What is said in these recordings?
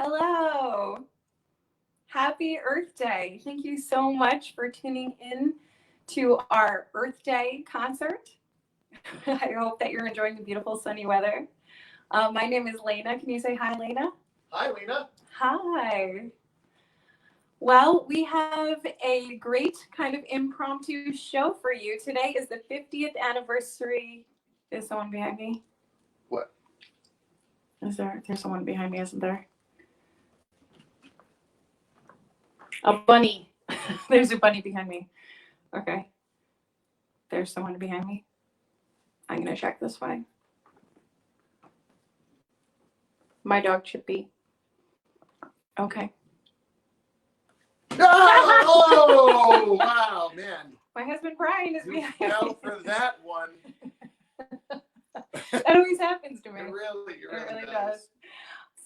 Hello. Happy Earth Day. Thank you so much for tuning in to our Earth Day concert. I hope that you're enjoying the beautiful sunny weather. My name is Lena. Can you say hi, Lena? Hi, Lena. Hi. Well, we have a great kind of impromptu show for you. Today is the 50th anniversary. Is someone behind me? What? There's someone behind me, isn't there? A bunny. There's a bunny behind me. Okay. There's someone behind me. I'm going to check this way. My dog Chippy. Okay. Oh, wow, man. My husband Brian is You behind fell me. for that one. That always happens to me. It really does.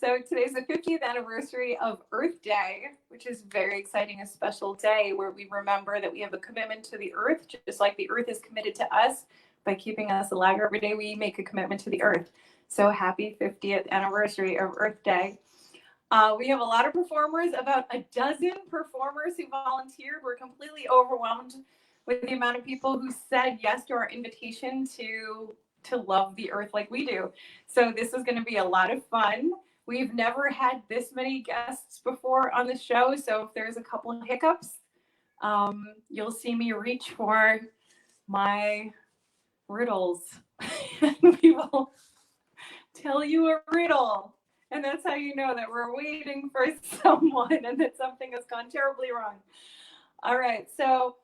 So today's the 50th anniversary of Earth Day, which is very exciting, a special day where we remember that we have a commitment to the earth, just like the earth is committed to us by keeping us alive every day. We make a commitment to the earth. So happy 50th anniversary of Earth Day. We have a lot of performers, about a dozen performers who volunteered. We're completely overwhelmed with the amount of people who said yes to our invitation to love the earth like we do. So this is going to be a lot of fun. We've never had this many guests before on the show, so if there's a couple of hiccups, you'll see me reach for my riddles. We will tell you a riddle, and that's how you know that we're waiting for someone and that something has gone terribly wrong. All right, so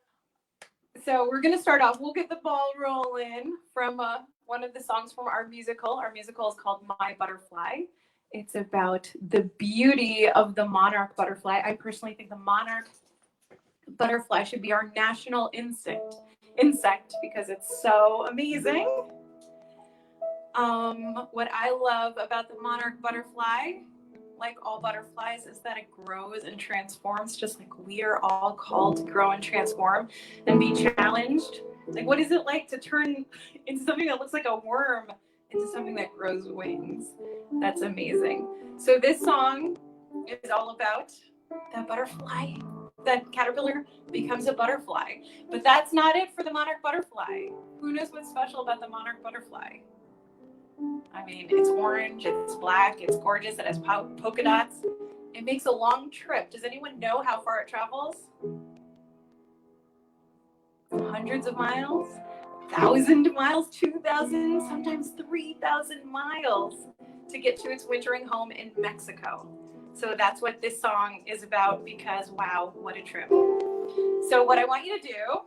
we're going to start off. We'll get the ball rolling from one of the songs from our musical. Our musical is called My Butterfly. It's about the beauty of the monarch butterfly. I personally think the monarch butterfly should be our national insect because it's so amazing. What I love about the monarch butterfly, like all butterflies, is that it grows and transforms just like we are all called to grow and transform and be challenged. Like, what is it like to turn into something that looks like a worm into something that grows wings? That's amazing. So this song is all about that butterfly. That caterpillar becomes a butterfly. But that's not it for the monarch butterfly. Who knows what's special about the monarch butterfly? I mean, it's orange, it's black, it's gorgeous, it has polka dots. It makes a long trip. Does anyone know how far it travels? Hundreds of miles, 1,000 miles, 2,000, sometimes 3,000 miles to get to its wintering home in Mexico. So that's what this song is about because, wow, what a trip. So what I want you to do,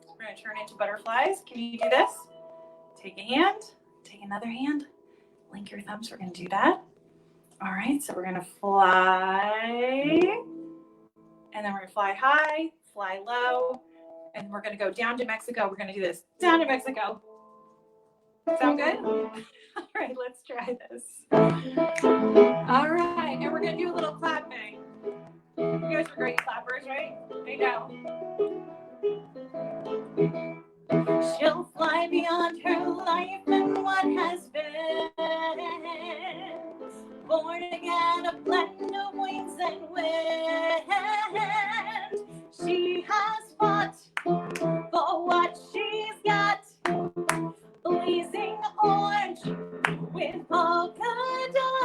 we're going to turn into butterflies. Can you do this? Take a hand, take another hand, link your thumbs. We're going to do that. All right, so we're going to fly, and then we're going to fly high, fly low, and we're going to go down to Mexico. We're going to do this. Down to Mexico. Sound good? All right, let's try this. All right, and we're going to do a little clapping. You guys are great clappers, right? I know. She'll fly beyond her life and what has been. Born again, a blend of wings and wind. She has fought for what she's got. Blazing orange with polka dots.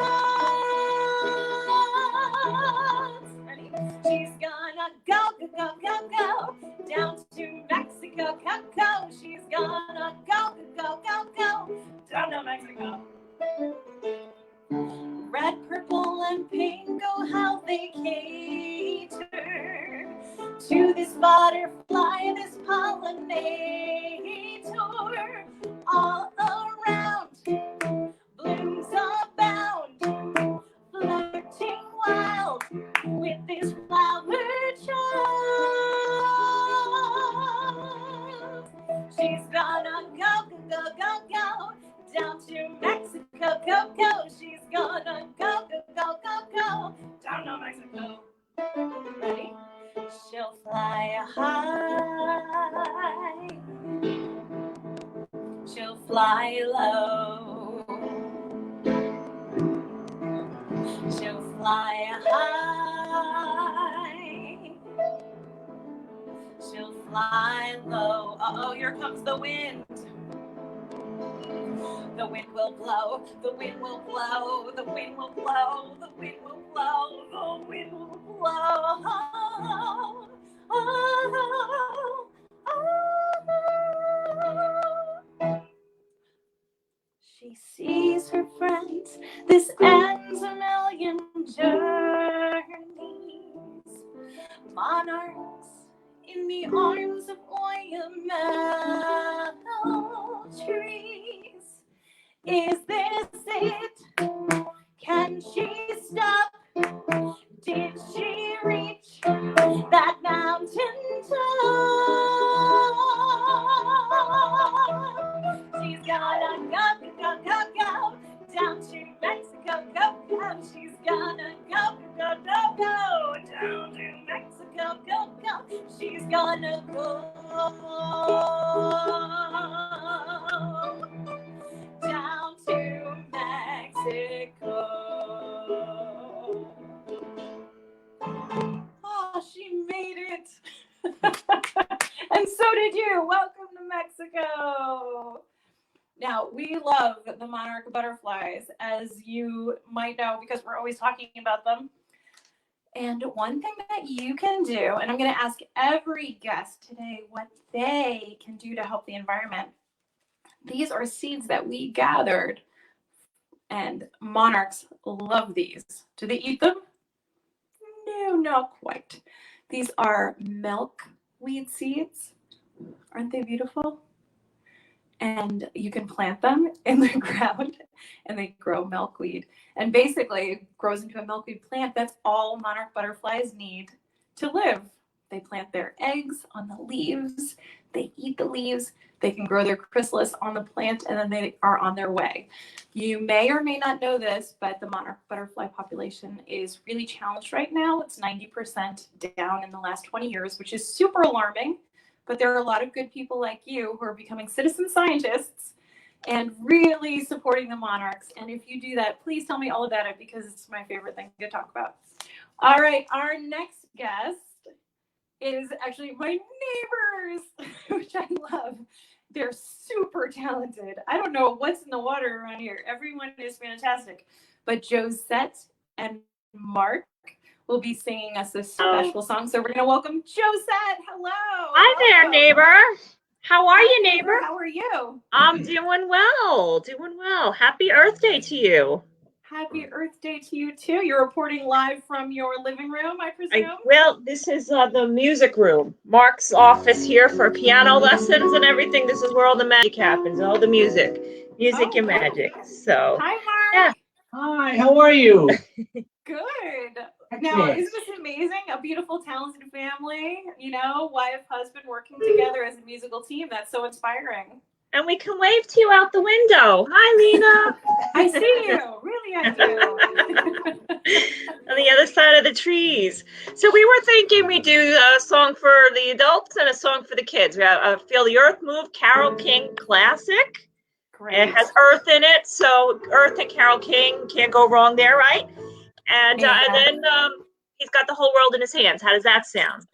Ready? She's gonna go, go, go, go, go down to Mexico, go, go. She's gonna go, go, go, go down to Mexico. Red, purple, and pink, oh how they cater to this butterfly, this pollinator. All around, blooms abound, flirting wild with this flower child. She's gonna go, go, go, go, go down to Mexico, go, go. She's gonna go, go, go, go, go down to Mexico. Ready? She'll fly high. She'll fly low. fly high. She'll fly low. Uh-oh, here comes the wind. The wind will blow, the wind will blow, the wind will blow, the wind will blow, the wind will blow. Oh, oh, oh. She sees her friends, this ends a million journeys. Monarchs in the arms of oyamel trees. Is this it? Can she stop? Did she reach that mountain top? She's gonna go, go, go, go down to Mexico, go, go. She's gonna go, go, go, go down to Mexico, go, go. She's gonna go down to Mexico. Oh, she made it. And so did you. Welcome to Mexico. Now, we love the monarch butterflies, as you might know, because we're always talking about them. And one thing that you can do, and I'm going to ask every guest today what they can do to help the environment. These are seeds that we gathered, and monarchs love these. Do they eat them? No, not quite. These are milkweed seeds. Aren't they beautiful? And you can plant them in the ground and they grow milkweed. And basically it grows into a milkweed plant. That's all monarch butterflies need to live. They plant their eggs on the leaves. They eat the leaves. They can grow their chrysalis on the plant, and then they are on their way. You may or may not know this, but the monarch butterfly population is really challenged right now. It's 90% down in the last 20 years, which is super alarming. But there are a lot of good people like you who are becoming citizen scientists and really supporting the monarchs. And if you do that, please tell me all about it, because it's my favorite thing to talk about. All right, our next guest is actually my neighbors, which I love. They're super talented. I don't know what's in the water around here. Everyone is fantastic. But Josette and Mark will be singing us a special song. So we're going to welcome Josette. Hello. Hi there, neighbor. How are you, neighbor? How are you? I'm doing well, doing well. Happy Earth Day to you. Happy Earth Day to you, too. You're reporting live from your living room, I presume? Well, this is the music room. Mark's office here for piano lessons and everything. This is where all the magic happens, all the music and magic. So, hi, Mark. Yeah. Hi, how are you? Good. Now, isn't this amazing? A beautiful, talented family, you know, wife, husband working together as a musical team. That's so inspiring. And we can wave to you out the window. Hi, Lena. I see you. Really, I do. On the other side of the trees. So we were thinking we'd do a song for the adults and a song for the kids. We have Feel the Earth Move, Carole King classic. Great. And it has Earth in it, so Earth and Carole King, can't go wrong there, right? And then he's got the whole world in his hands. How does that sound?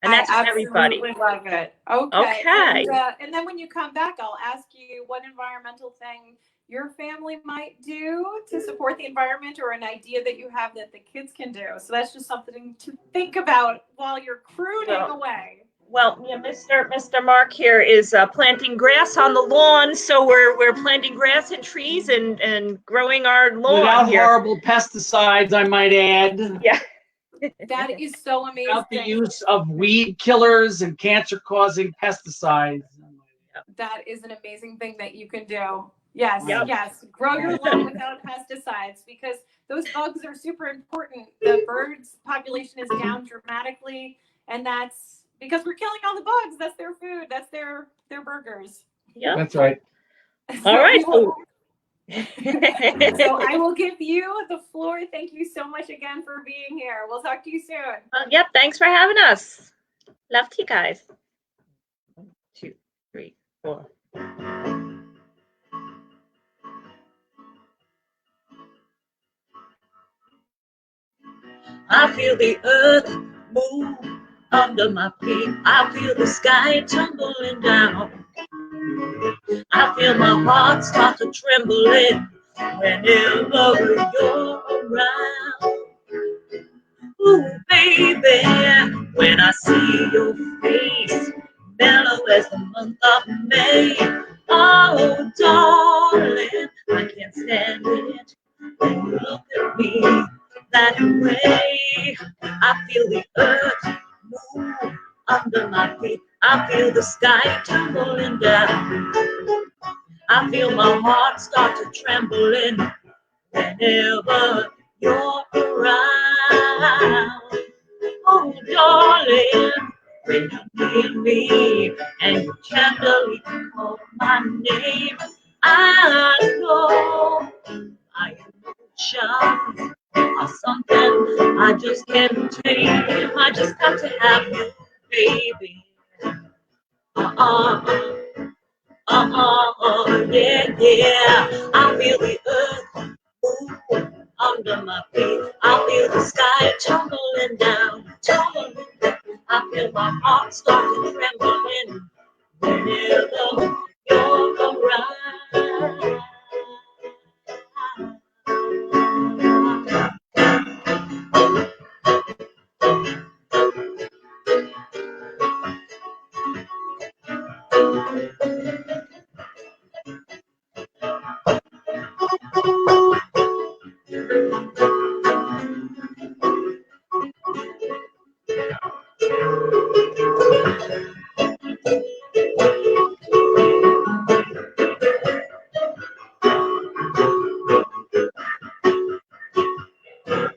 And that's for everybody. I love it. Okay. And then when you come back, I'll ask you what environmental thing your family might do to support the environment, or an idea that you have that the kids can do. So that's just something to think about while you're crooning away. Well, yeah, Mr. Mark here is planting grass on the lawn, so we're planting grass and trees and growing our lawn without here. horrible pesticides, I might add. Yeah. That is so amazing. Without the use of weed killers and cancer-causing pesticides. That is an amazing thing that you can do. Yes, Yep. yes. Grow your lawn without pesticides, because those bugs are super important. The birds population is down dramatically, and that's because we're killing all the bugs. That's their food. That's their burgers. Yeah. That's right. All right. So I will give you the floor. Thank you so much again for being here. We'll talk to you soon. Yep. Thanks for having us. Love to you guys. 1, 2, 3, 4. I feel the earth move under my feet. I feel the sky tumbling down. I feel my heart start to trembling whenever you're around. Ooh, baby, when I see your face, mellow as the month of May. Oh, darling, I can't stand it when you look at me that way. I feel the earth move under my feet. I feel the sky tumbling down. I feel my heart start to trembling whenever you're around. Oh, darling, when you're near me and you tenderly call my name, I know my emotions are something I just can't tame. I just got to have you, baby. Yeah, yeah. I feel the earth move under my feet. I feel the sky tumbling down, tumbling down. I feel my heart start to trembling whenever you're around.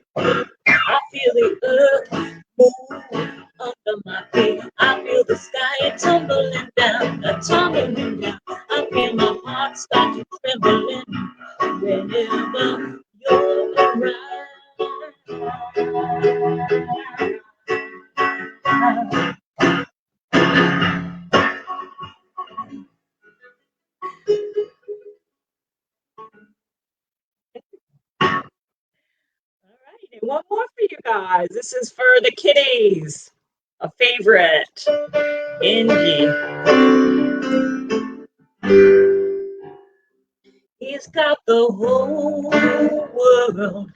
I feel the earth move under my feet. I feel the sky tumbling down, tumbling down. I feel my heart start to trembling whenever you're around. All right, and one more for you guys. This is for the kiddies. A favorite, Indy. He's got the whole world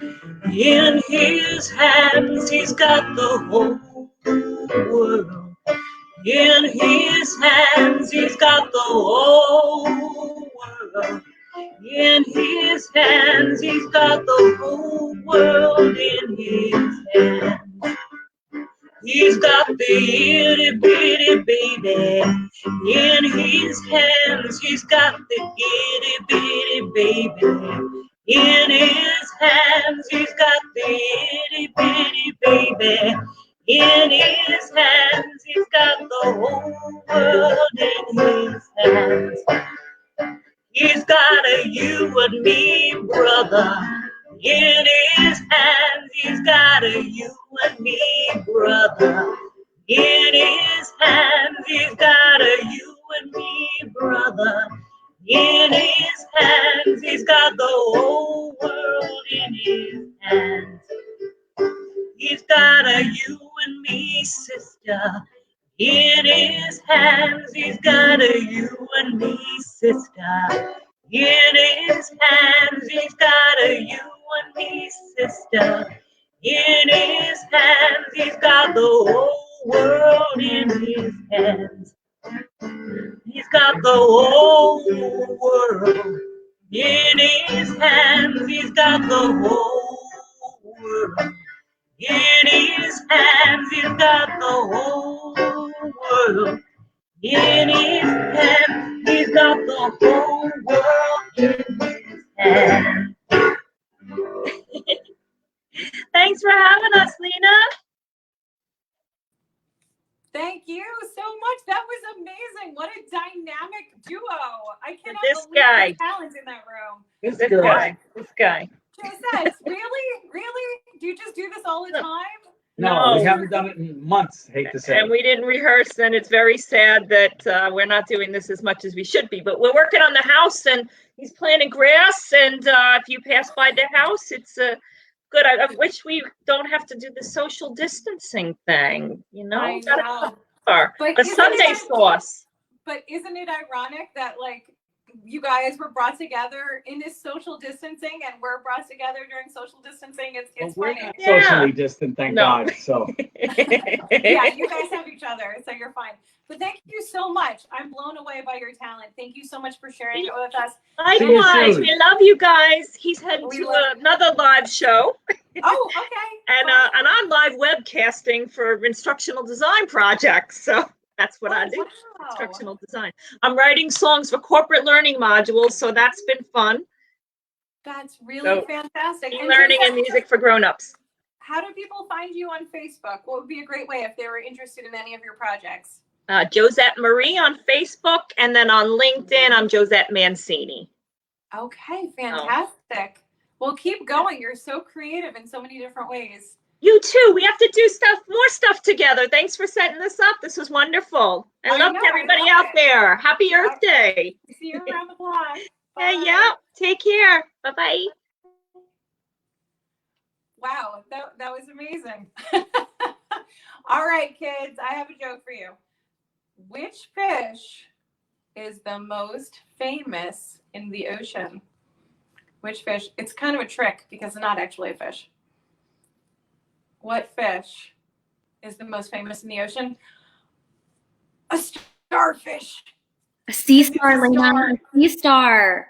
in his hands. He's got the whole world in his hands. He's got the whole world in his hands. He's got the whole world in his hands. He's got the itty bitty baby in his hands. He's got the itty bitty baby in his hands. He's got the itty bitty baby in his hands. He's got the whole world in his hands. He's got a you and me brother in his hands. He's got a you and me brother in his hands. He's got a you and me brother in his hands. He's got the whole world in his hands. He's got a you and me sister in his hands. He's got a you and me sister in his hands. He's got a you and me sister in his hands. He's got the whole world in his hands. He's got the whole world in his hands. He's got the whole world in his hands. He's got the whole world in his hands. He's got the whole world in his hands. Thanks for having us, Lena. Thank you so much. That was amazing. What a dynamic duo. I cannot This believe guy. the talent in that room. This This girl. guy. Josette, really? Really? Do you just do this all the time? No, we No. haven't done it in months, hate to say. And we didn't rehearse, and it's very sad that we're not doing this as much as we should be. But we're working on the house, and he's planting grass. And if you pass by the house, it's good. I wish we don't have to do the social distancing thing, you know? I Gotta know. cover. But A isn't Sunday it- sauce. But isn't it ironic that like you guys were brought together in this social distancing and we're brought together during social distancing? It's We're funny. not Yeah. socially distant, thank No. God. So Yeah, you guys have each other, so you're fine. But thank you so much. I'm blown away by your talent. Thank you so much for sharing it with us. Likewise, soon. we love you guys. He's heading We to love you. another live show Oh, okay. and I'm live webcasting for instructional design projects. So that's what I do. Wow. Instructional design. I'm writing songs for corporate learning modules, so that's been fun. That's really So, fantastic. And E-learning Josette, and music for grown-ups. how do people find you on Facebook? What would be a great way if they were interested in any of your projects? Josette Marie on Facebook, and then on LinkedIn, I'm Josette Mancini. Okay, fantastic. Well, keep going. You're so creative in so many different ways. You too. We have to do more stuff together. Thanks for setting this up. This was wonderful. I love know, to everybody I love out it. there. Happy Earth Day. See you around the block. Hey, Bye. yeah. Take care. Bye-bye. Wow, that was amazing. All right, kids, I have a joke for you. Which fish is the most famous in the ocean? Which fish? It's kind of a trick because it's not actually a fish. What fish is the most famous in the ocean? A starfish. A sea star, It's a Lena. star. A sea star.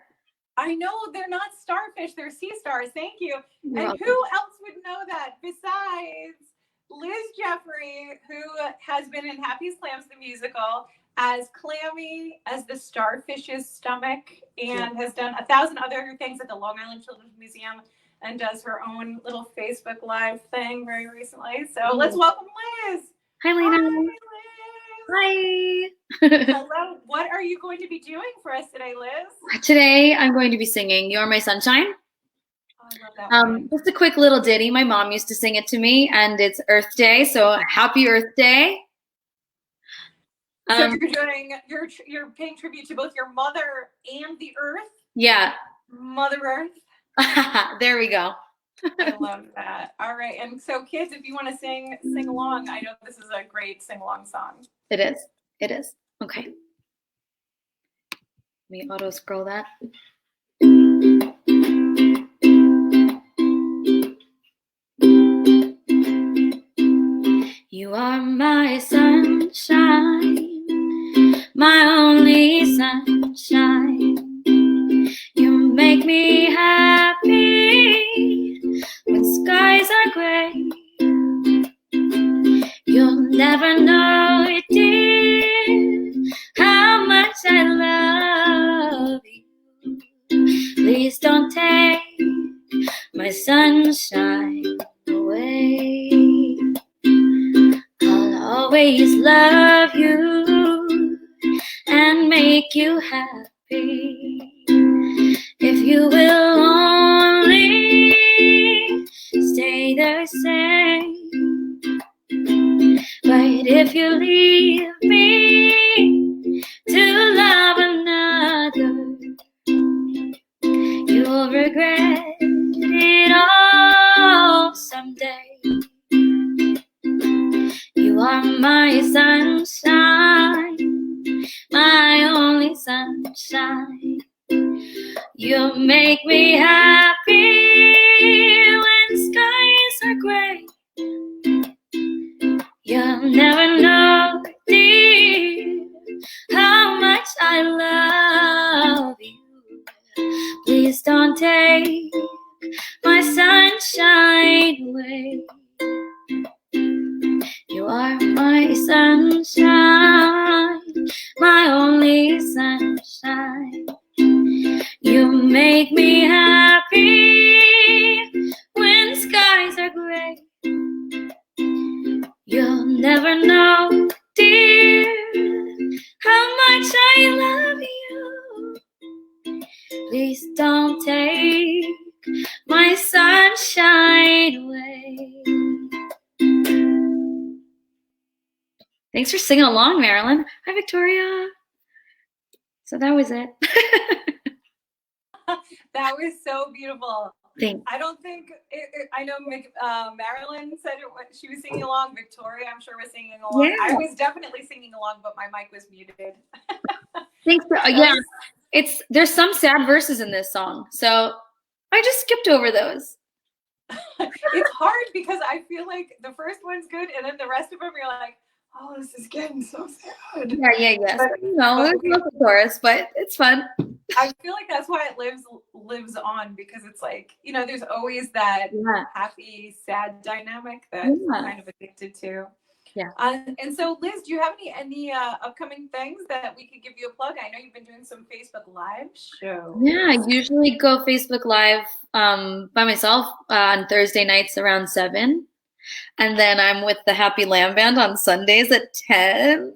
I know they're not starfish, they're sea stars. Thank you. You're And welcome. who else would know that besides Liz Jeffery, who has been in Happy Slams the musical as Clammy, as the starfish's stomach, and has done 1,000 other things at the Long Island Children's Museum and does her own little Facebook Live thing very recently. So let's welcome Liz. Hi, Lena. Hi, Liz. Hi. Hello. What are you going to be doing for us today, Liz? Today, I'm going to be singing "You're My Sunshine." Oh, I love that one. Just a quick little ditty. My mom used to sing it to me, and it's Earth Day, so happy Earth Day. So you're doing, you're paying tribute to both your mother and the earth. Yeah. Mother Earth. There we go. I love that. All right. And so kids, if you want to sing along, I know this is a great sing along song. It is. It is. Okay. Let me auto scroll that. You are my sunshine, my only sunshine. You make me happy when skies are gray. You'll never know it, dear, how much I love you. Please don't take my sunshine away. I'll always love you and make you happy if you will only stay the same. But if you leave me to love another, you'll regret it all someday. You are my sunshine, my only sunshine. You make me happy when skies are gray. You'll never know, dear, how much I love you. Please don't take my sunshine away. You are my sunshine, my only sunshine. You make me happy when skies are gray. You'll never know, dear, how much I love you. Please don't take my sunshine away. Thanks for singing along, Marilyn. Hi, Victoria. So that was it. That was so beautiful. Thanks. I don't think I know. Marilyn said she was singing along. Victoria, I'm sure, was singing along. Yeah. I was definitely singing along, but my mic was muted. Thanks. Yeah, there's some sad verses in this song, so I just skipped over those. It's hard because I feel like the first one's good, and then the rest of them you're like, oh, this is getting so sad. Yeah. So, there's no chorus, but it's fun. I feel like that's why it lives on, because it's like, there's always that happy, sad dynamic that I'm kind of addicted to. Yeah. And so, Liz, do you have any upcoming things that we could give you a plug? I know you've been doing some Facebook Live shows. Yeah, I usually go Facebook Live by myself on Thursday nights around 7. And then I'm with the Happy Lamb Band on Sundays at 10.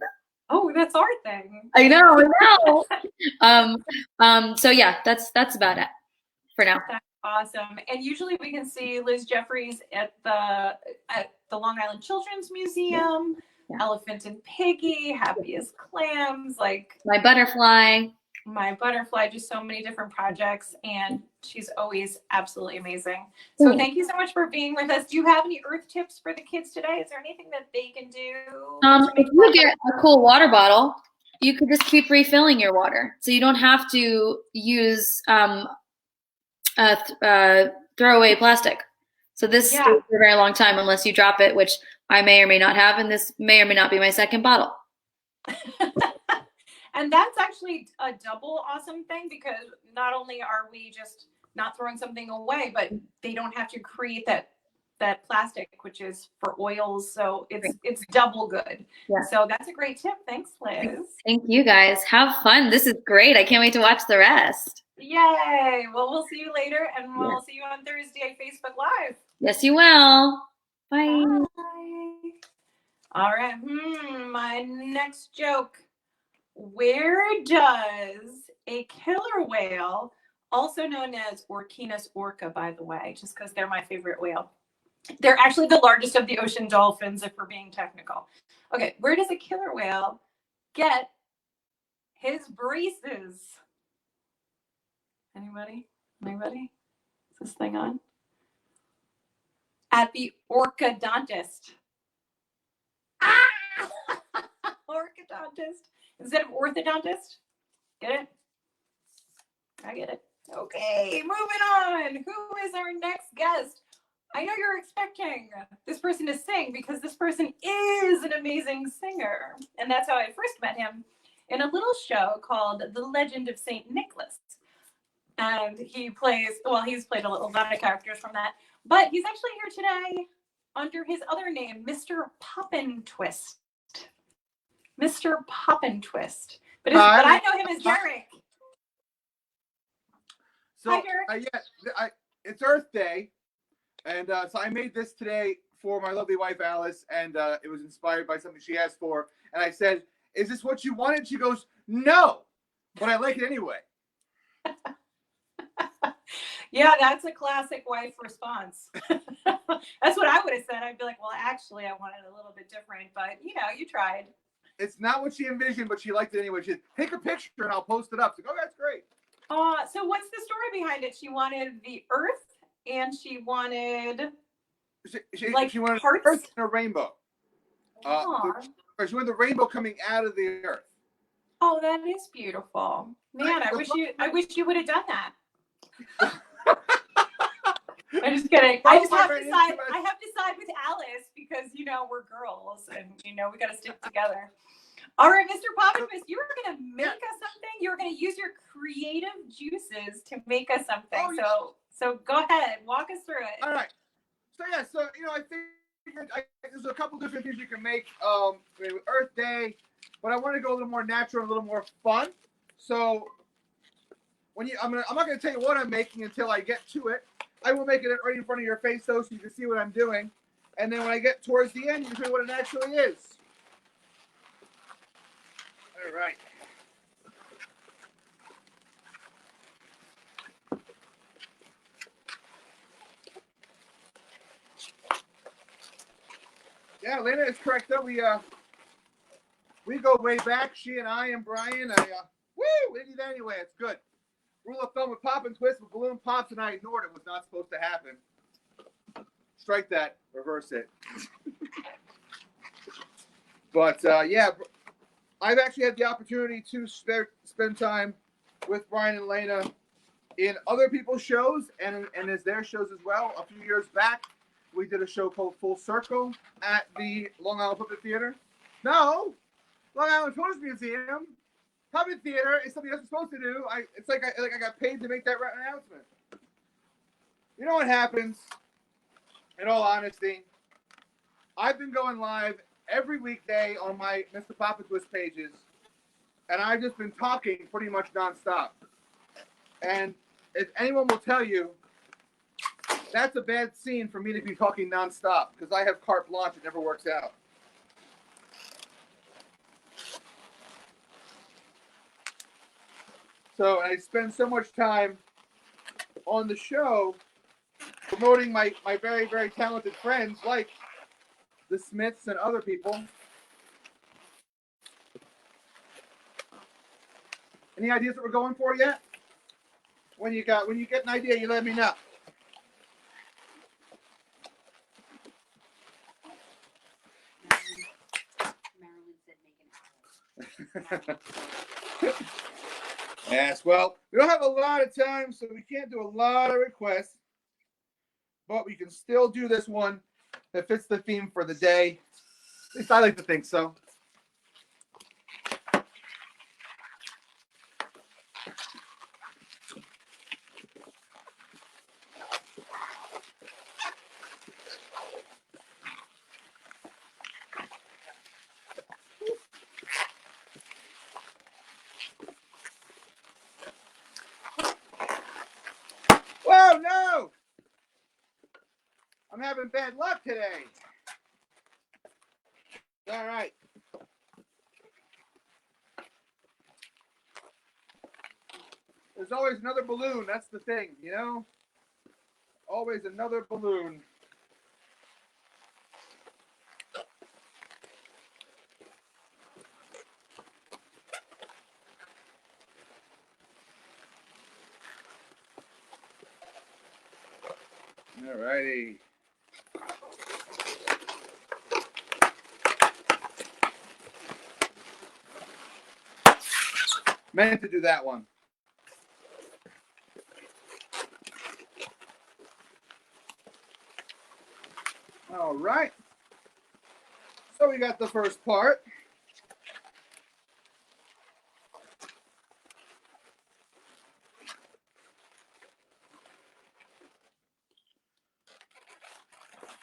Oh, that's our thing. I know. So yeah, that's about it for now. That's awesome. And usually we can see Liz Jeffries at the Long Island Children's Museum, Elephant and Piggy, Happy as Clams, like My Butterfly, just so many different projects, and she's always absolutely amazing. So thank you so much for being with us. Do you have any earth tips for the kids today? Is there anything that they can do? If you get a cool water bottle, you could just keep refilling your water, so you don't have to use throwaway plastic. So this stays for a very long time unless you drop it, which I may or may not have, and this may or may not be my second bottle. And that's actually a double awesome thing, because not only are we just not throwing something away, but they don't have to create that plastic, which is for oils. So it's double good. Yeah. So that's a great tip. Thanks, Liz. Thank you, guys. Have fun. This is great. I can't wait to watch the rest. Yay. Well, we'll see you later, and we'll see you on Thursday at Facebook Live. Yes, you will. Bye. Bye. All right. My next joke. Where does a killer whale, also known as Orcinus orca, by the way, just because they're my favorite whale. They're actually the largest of the ocean dolphins, if we're being technical. Okay, where does a killer whale get his braces? Anybody? Is this thing on? At the orchodontist. Orchodontist instead of orthodontist. Get it? I get it. Okay, moving on. Who is our next guest? I know you're expecting this person to sing, because this person is an amazing singer. And that's how I first met him, in a little show called The Legend of St. Nicholas. And he's played a lot of characters from that. But he's actually here today under his other name, Mr. Poppintwist. Mr. Poppintwist. But I know him as Derek. So, Hi, Derek. It's Earth Day. And so I made this today for my lovely wife, Alice. And it was inspired by something she asked for. And I said, is this what you wanted? She goes, no, but I like it anyway. Yeah, that's a classic wife response. That's what I would have said. I'd be like, well, actually, I wanted a little bit different, but you tried. It's not what she envisioned, but she liked it anyway. She said, take a picture and I'll post it up. So, that's great. So what's the story behind it? She wanted the Earth, and she wanted she wanted hearts? Earth and a rainbow. She wanted the rainbow coming out of the Earth. Oh, that is beautiful, man. I wish you would have done that. I'm just kidding. I have to side with Alice, because we're girls, and we got to stick together. All right, Mr. Poppintwist, you were going to make us something. You were going to use your creative juices to make us something. Oh, yeah. So go ahead, walk us through it. All right. I think there's a couple different things you can make Earth Day, but I want to go a little more natural, a little more fun. So I'm not going to tell you what I'm making until I get to it. I will make it right in front of your face, though, so you can see what I'm doing. And then when I get towards the end, you can see what it actually is. All right. Yeah, Lena is correct, though. We go way back. She and I and Brian. We did that anyway. It's good. rule of thumb with Poppintwist, with balloon pops, and I ignored it. Was not supposed to happen. Strike that. Reverse it. But yeah, I've actually had the opportunity to spend time with Brian and Lena in other people's shows and as their shows as well. A few years back, we did a show called Full Circle at the Long Island Puppet Theater. No, Long Island Tourist Museum. Puppet Theater is something I was supposed to do. It's like I got paid to make that announcement. You know what happens? In all honesty, I've been going live every weekday on my Mr. Poppintwist pages, and I've just been talking pretty much nonstop. And if anyone will tell you, that's a bad scene for me to be talking nonstop because I have carte blanche. It never works out. So I spend so much time on the show promoting my very, very talented friends like the Smiths and other people. Any ideas what we're going for yet? When you get an idea, you let me know. Marilyn said make an hour. Yes, well, we don't have a lot of time, so we can't do a lot of requests. But we can still do this one that fits the theme for the day. At least I like to think so. Whoa, no! I'm having bad luck today. All right. There's always another balloon. That's the thing, you know? Always another balloon. All righty. Meant to do that one. All right. So we got the first part.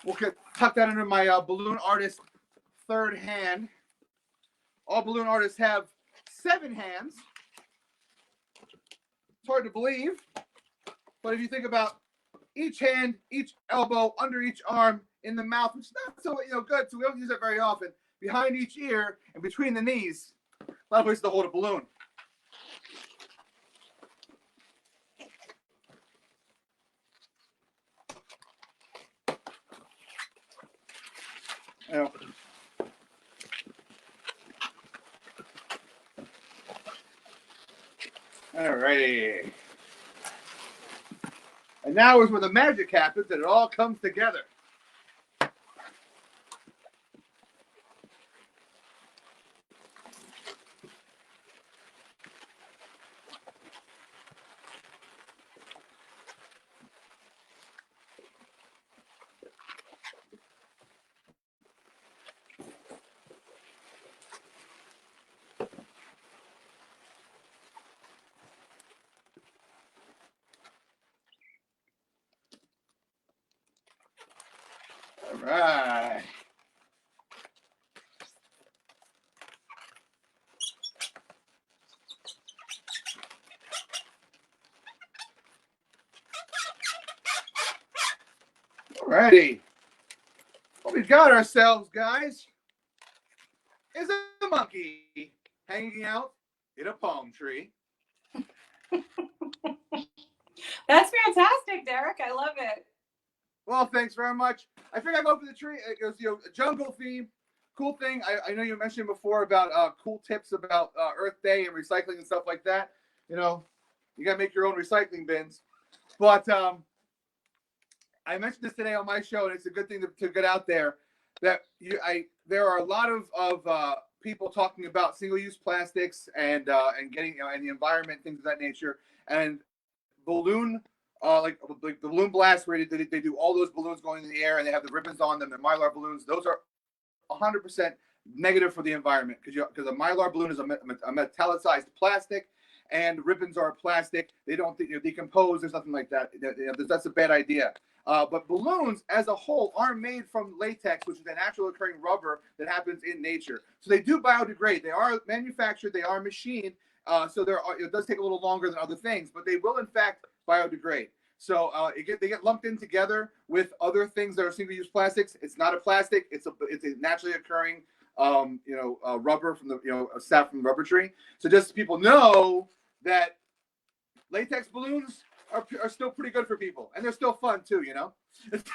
We'll tuck that under my balloon artist third hand. All balloon artists have 7 hands. It's hard to believe, but if you think about each hand, each elbow, under each arm, in the mouth, which is not so good, so we don't use it very often. Behind each ear and between the knees, a lot of places to hold a balloon. All righty. And now is where the magic happens and it all comes together. All right. All righty. What we've got ourselves, guys, is a monkey hanging out in a palm tree. That's fantastic, Derek. I love it. Well, thanks very much. I figured I'd go for the tree. It was a jungle theme. Cool thing. I know you mentioned before about cool tips about Earth Day and recycling and stuff like that. You gotta make your own recycling bins. But I mentioned this today on my show, and it's a good thing to get out there. That there are a lot of people talking about single-use plastics and getting and the environment, things of that nature, and balloon like the balloon blast where they do all those balloons going in the air and they have the ribbons on them, the Mylar balloons. Those are 100% negative for the environment because a Mylar balloon is a metallicized plastic, and ribbons are plastic. They don't decompose. There's nothing like that. That's a bad idea. But balloons as a whole are made from latex, which is a natural occurring rubber that happens in nature. So they do biodegrade. They are manufactured. They are machined. So it does take a little longer than other things, but they will in fact biodegrade. So they get lumped in together with other things that are single-use plastics. It's not a plastic. It's a naturally occurring rubber from the sap from the rubber tree. So just so people know that latex balloons are still pretty good for people, and they're still fun too.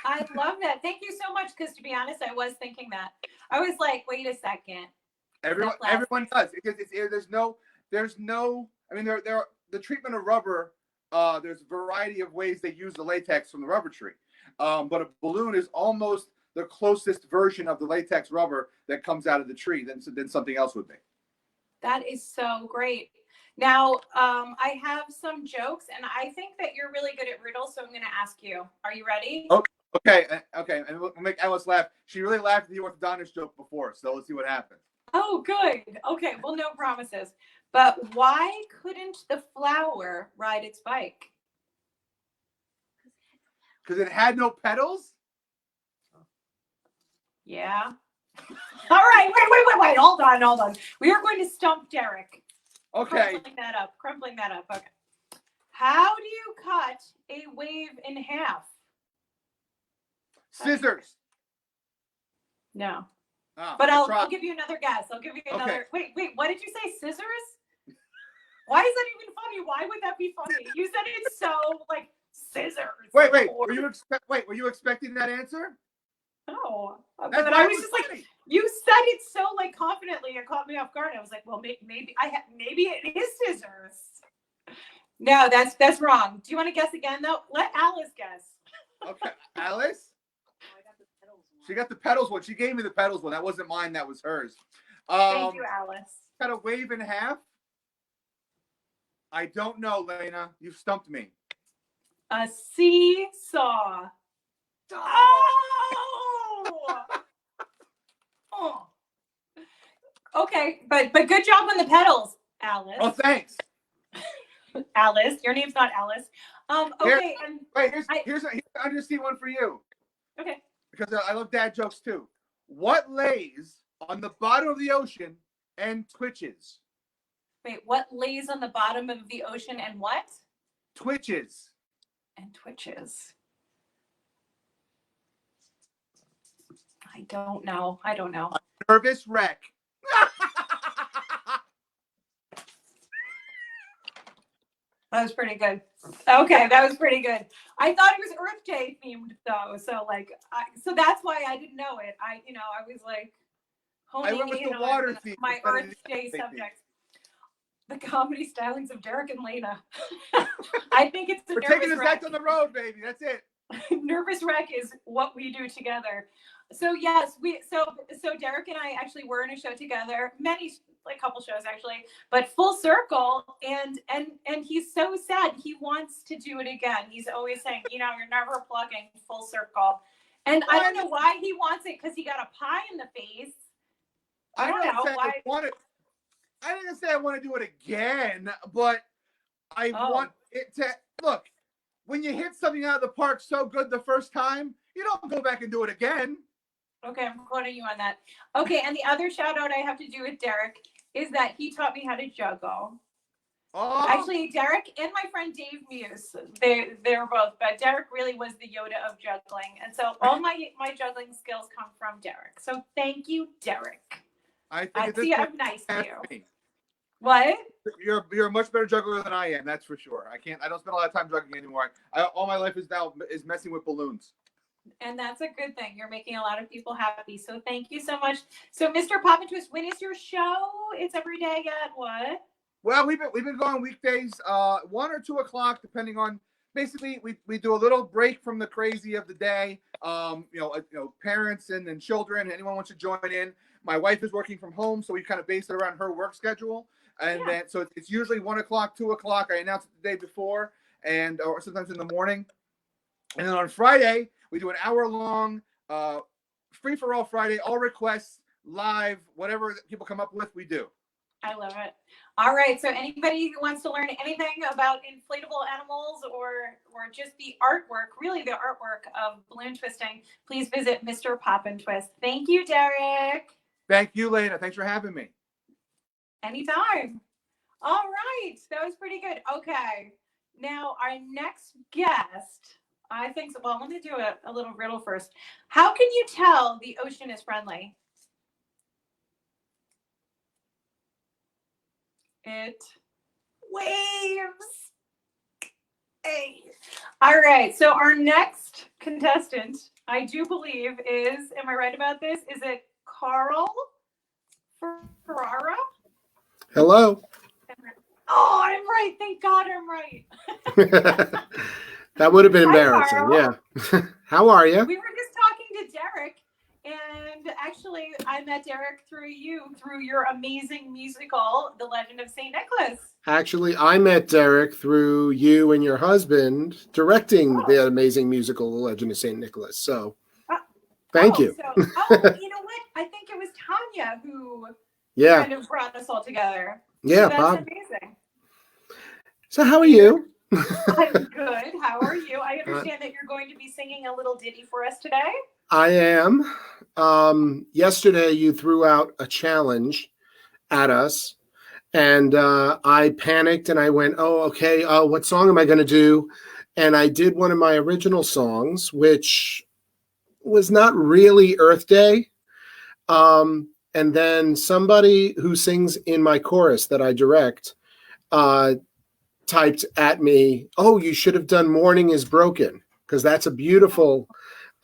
I love that. Thank you so much. Because to be honest, I was thinking that. I was like, wait a second. Everyone does. There's no. I mean, the treatment of rubber. There's a variety of ways they use the latex from the rubber tree, but a balloon is almost the closest version of the latex rubber that comes out of the tree than something else would be. That is so great. Now, I have some jokes, and I think that you're really good at riddles, so I'm going to ask you. Are you ready? Oh, okay, and we'll make Alice laugh. She really laughed at the orthodontist joke before, so let's see what happens. Oh, good. Okay, well, no promises. But why couldn't the flower ride its bike? Because it had no pedals? Yeah. All right, wait. Hold on. We are going to stump Derek. Okay. Crumpling that up. Okay. How do you cut a wave in half? Scissors. No. Oh, but I'll give you another guess. I'll give you another. Okay. Wait. What did you say? Scissors? Why is that even funny? Why would that be funny? You said it so like scissors. Wait. Were you expecting that answer? No. But I was just funny. Like, you said it so like confidently and caught me off guard. I was like, well, maybe it is scissors. No, that's wrong. Do you want to guess again though? Let Alice guess. Okay, Alice. She got the pedals one. She gave me the pedals one. That wasn't mine. That was hers. Thank you, Alice. Cut a wave in half. I don't know, Lena. You've stumped me. A seesaw. Oh. Okay, but good job on the pedals, Alice. Oh, thanks. Alice, your name's not Alice. Okay, here's an undersea one for you. Okay. Because I love dad jokes too. What lays on the bottom of the ocean and twitches? Wait, what lays on the bottom of the ocean and what? Twitches. And twitches. I don't know. A nervous wreck. That was pretty good. Okay, that was pretty good. I thought it was Earth Day themed though, so so that's why I didn't know it. I was like honing in on my Earth Day subjects. The comedy stylings of Derek and Lena. I think it's We're taking this back on the road, baby. That's it. Nervous wreck is what we do together. So yes, so Derek and I actually were in a show together, a couple shows actually, but Full Circle, and he's so sad. He wants to do it again. He's always saying, you're never plugging Full Circle. And I don't know why he wants it, because he got a pie in the face. I don't know why. I didn't say I want to do it again, but I want it to look. When you hit something out of the park so good the first time, you don't go back and do it again. Okay, I'm quoting you on that. Okay, and the other shout out I have to do with Derek is that he taught me how to juggle. Oh. Actually, Derek and my friend Dave Muse, they're both, but Derek really was the Yoda of juggling. And so all my juggling skills come from Derek. So thank you, Derek. I think I'm nice to you. What? You're a much better juggler than I am. That's for sure. I don't spend a lot of time juggling anymore. All my life is messing with balloons. And that's a good thing. You're making a lot of people happy. So thank you so much. So Mr. Poppintwist, when is your show? It's every day at what? Well, we've been going weekdays, 1 or 2 o'clock, depending on. Basically, we do a little break from the crazy of the day. Parents and children, anyone wants to join in. My wife is working from home, so we kind of base it around her work schedule. And then, so it's usually 1 o'clock, 2 o'clock. I announce it the day before, or sometimes in the morning. And then on Friday, we do an hour-long free for all Friday, all requests, live, whatever people come up with, we do. I love it. All right. So anybody who wants to learn anything about inflatable animals or just the artwork, really the artwork of balloon twisting, please visit Mr. Poppintwist. Thank you, Derek. Thank you, Lena. Thanks for having me. Anytime. All right. That was pretty good. Okay. Now our next guest, I think, well, let me do a little riddle first. How can you tell the ocean is friendly? It waves. Hey. All right. So our next contestant, I do believe, is, am I right about this? Is it Carl Ferrara? Hello. Oh, I'm right. Thank God I'm right. That would have been Hi, embarrassing. Carl. Yeah. How are you? We were just talking to Derek, and actually I met Derek through your amazing musical, The Legend of St. Nicholas. Actually, I met Derek through you and your husband directing the amazing musical, The Legend of St. Nicholas. So thank you. So, you know what? I think it was Tanya who kind of brought us all together. Yeah, so that's amazing. So how are you? I'm good. How are you? I understand that you're going to be singing a little ditty for us today. I am. Yesterday, you threw out a challenge at us, and I panicked and I went, "Oh, okay. What song am I going to do?" And I did one of my original songs, which was not really Earth Day. And then somebody who sings in my chorus that I direct typed at me, "Oh, you should have done Morning is Broken," because that's a beautiful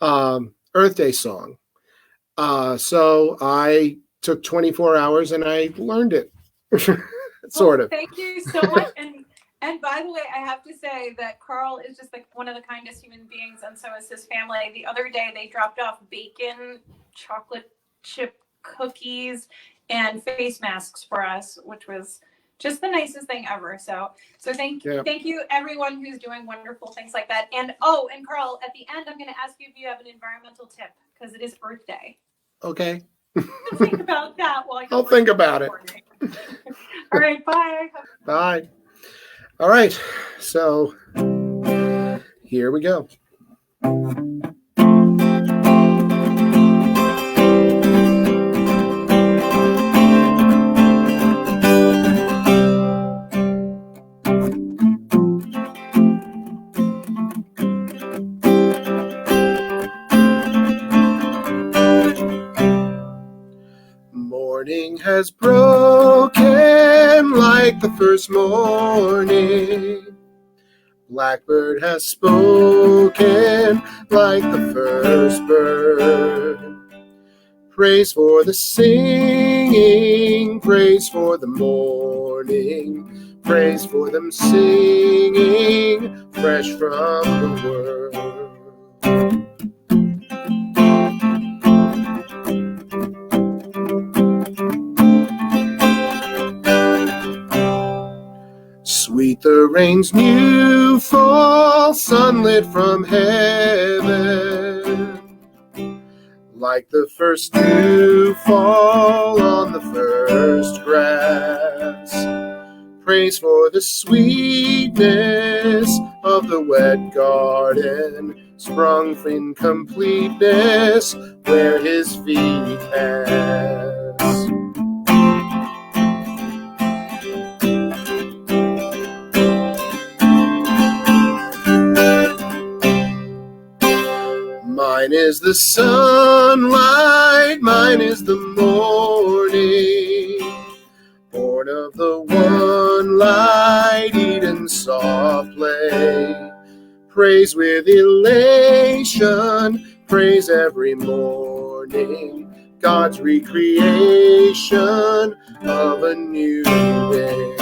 Earth Day song. So I took 24 hours and I learned it, sort of. Thank you so much. And by the way, I have to say that Carl is just like one of the kindest human beings, and so is his family. The other day, they dropped off bacon, chocolate chip cookies, and face masks for us, which was just the nicest thing ever. So thank you everyone who's doing wonderful things like that. And Carl, at the end, I'm going to ask you if you have an environmental tip because it is Earth Day. Okay. So think about that while I'll think about it. All right, bye. Bye. All right. So here we go. Morning has broken like the first morning. Blackbird has spoken like the first bird. Praise for the singing, praise for the morning, praise for them singing fresh from the world. Sweet the rain's new fall, sunlit from heaven, like the first dew fall on the first grass. Praise for the sweetness of the wet garden, sprung in completeness where his feet pass. Mine is the sunlight, mine is the morning, born of the one light, Eden's soft play. Praise with elation, praise every morning, God's recreation of a new day.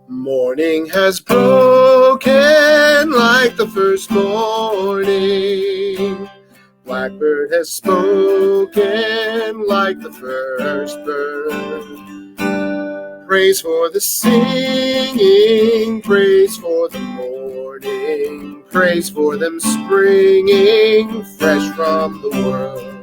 Morning has broken like the first morning. Blackbird has spoken like the first bird. Praise for the singing, praise for the morning, praise for them springing fresh from the world.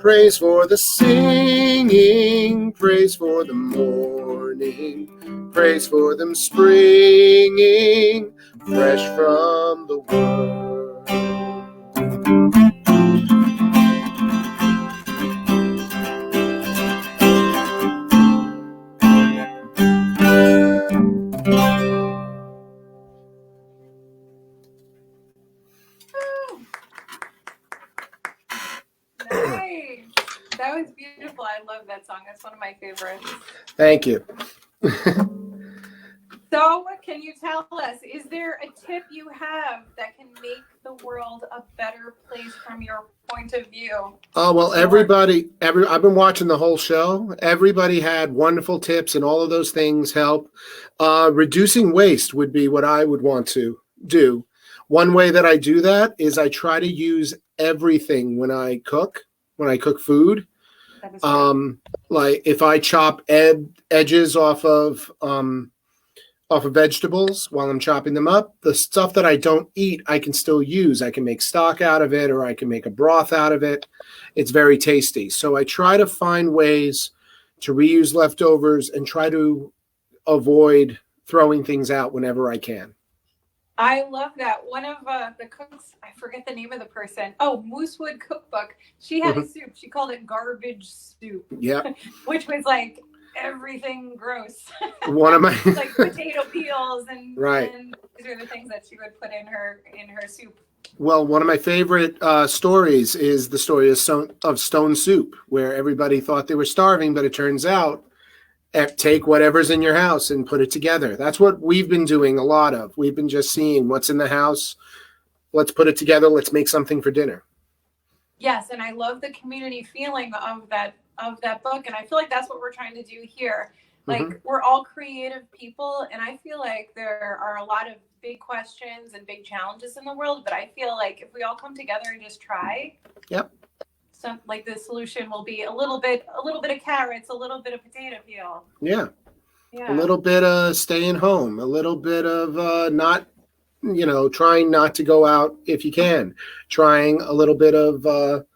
Praise for the singing, praise for the morning, praise for them springing fresh from the world. Nice. That was beautiful. I love that song. That's one of my favorites. Thank you. So, can you tell us, is there a tip you have that can make the world a better place from your point of view? Oh, well, I've been watching the whole show. Everybody had wonderful tips, and all of those things help. Reducing waste would be what I would want to do. One way that I do that is I try to use everything when I cook food. That is great. Like if I chop edges off of vegetables while I'm chopping them up, the stuff that I don't eat, I can still use. I can make stock out of it, or I can make a broth out of it. It's very tasty. So I try to find ways to reuse leftovers and try to avoid throwing things out whenever I can. I love that. One of the cooks, I forget the name of the person. Oh, Moosewood Cookbook. She had a soup. She called it garbage soup. Yeah. Which was like everything gross. One of my like potato peels and right. And these are the things that she would put in her soup. Well, one of my favorite stories is the story of Stone Soup, where everybody thought they were starving, but it turns out take whatever's in your house and put it together. That's what we've been doing a lot of. We've been just seeing what's in the house. Let's put it together. Let's make something for dinner. Yes, and I love the community feeling of that book, and I feel like that's what we're trying to do here. Like we're all creative people, and I feel like there are a lot of big questions and big challenges in the world, but I feel like if we all come together and just try, like the solution will be a little bit of carrots, a little bit of potato peel. Yeah. A little bit of staying home, a little bit of not, trying not to go out if you can, trying a little bit of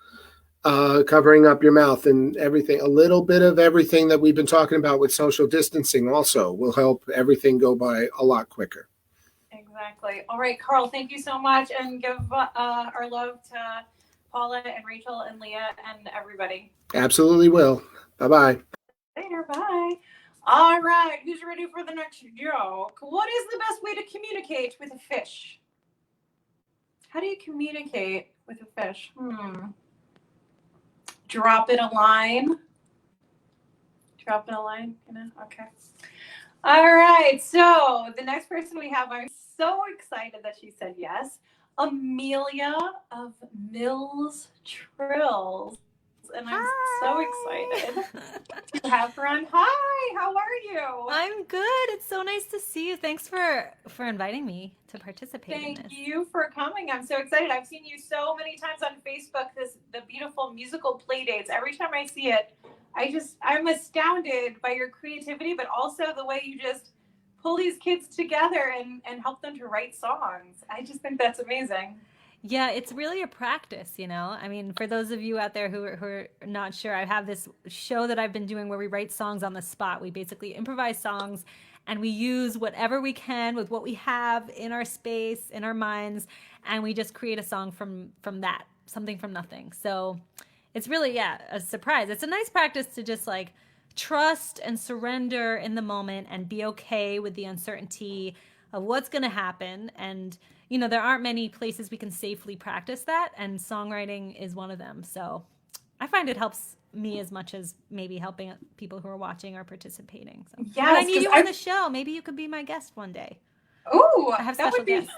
covering up your mouth and everything. A little bit of everything that we've been talking about with social distancing also will help everything go by a lot quicker. Exactly. All right, Carl, thank you so much, and give our love to Paula and Rachel and Leah and everybody. Absolutely will. Bye-bye. Later, bye. All right, who's ready for the next joke? What is the best way to communicate with a fish? How do you communicate with a fish? Drop it a line. Okay. All right, so the next person we have, I'm so excited that she said yes. Amelia of Mills Trills. And I'm so excited to have her on. Hi, how are you? I'm good. It's so nice to see you. Thanks for inviting me to participate in this. Thank you for coming. I'm so excited. I've seen you so many times on Facebook, the beautiful musical play dates. Every time I see it, I'm astounded by your creativity, but also the way you just pull these kids together and help them to write songs. I just think that's amazing. Yeah, it's really a practice, I mean, for those of you out there who are not sure, I have this show that I've been doing where we write songs on the spot. We basically improvise songs and we use whatever we can with what we have in our space, in our minds, and we just create a song from that, something from nothing. So it's really, a surprise. It's a nice practice to just trust and surrender in the moment and be okay with the uncertainty of what's going to happen. And, you know, there aren't many places we can safely practice that. And songwriting is one of them. So I find it helps me as much as maybe helping people who are watching or participating. So Yes, but I need 'cause you on the show. Maybe you could be my guest one day. Oh, I have that special would be guests.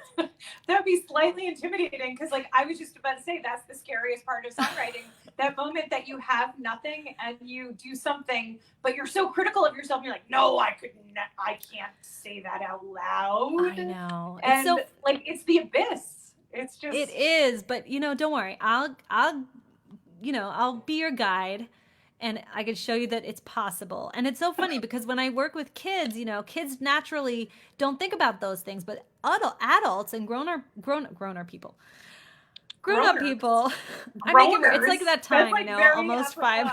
that would be slightly intimidating because, like, I was just about to say that's the scariest part of songwriting. That moment that you have nothing and you do something, but you're so critical of yourself. You're like, no, I can't say that out loud. I know. And It's so like, it's the abyss. It's just it is, but you know, don't worry. I'll be your guide and I can show you that it's possible. And it's so funny because when I work with kids, you know, kids naturally don't think about those things, but adults and grown up people. Grown up Growners. people. I make it, it's like Growners. that time, That's, like, you know, very almost apropos.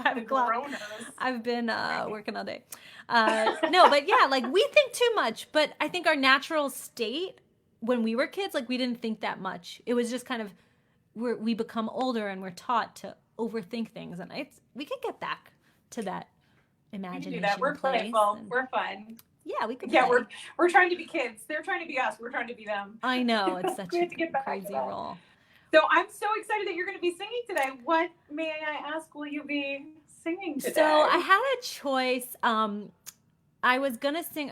5 The o'clock. growners. I've been working all day. No, but yeah, like we think too much, but I think our natural state when we were kids, like we didn't think that much. It was just kind of we become older and we're taught to overthink things, and we can get back to that We imagination. can do that. We're place, playful. and- We're fun. yeah, we could. Yeah, play. we're trying to be kids. They're trying to be us. We're trying to be them. I know it's such We a have to get back to crazy that. role. So I'm so excited that you're going to be singing today. What, may I ask, will you be singing today? So I had a choice. I was gonna sing.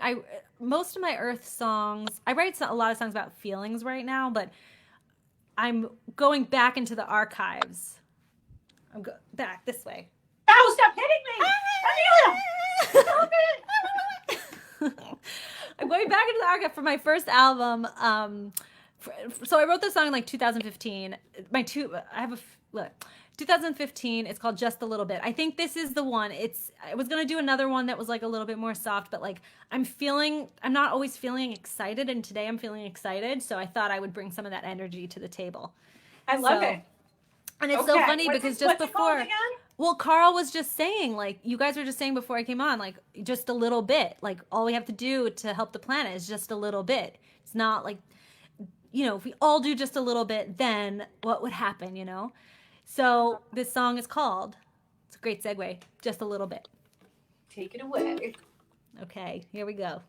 Most of my Earth songs. I write a lot of songs about feelings right now, but I'm going back into the archives. I'm back this way. Oh, stop hitting me! Amelia! Stop it! I'm going back into the archive for my first album. So I wrote this song in like 2015. 2015. It's called Just a Little Bit. I think this is the one. I was gonna do another one that was like a little bit more soft, but like I'm not always feeling excited, and today I'm feeling excited. So I thought I would bring some of that energy to the table. I love So- it. And it's so Okay. funny because just what's it called before. again? Well, Carl was just saying, like, you guys were just saying before I came on, like, just a little bit. Like, all we have to do to help the planet is just a little bit. It's not like, you know, if we all do just a little bit, then what would happen, you know? So this song is called, it's a great segue, Just a Little Bit. Take it away. Okay, here we go.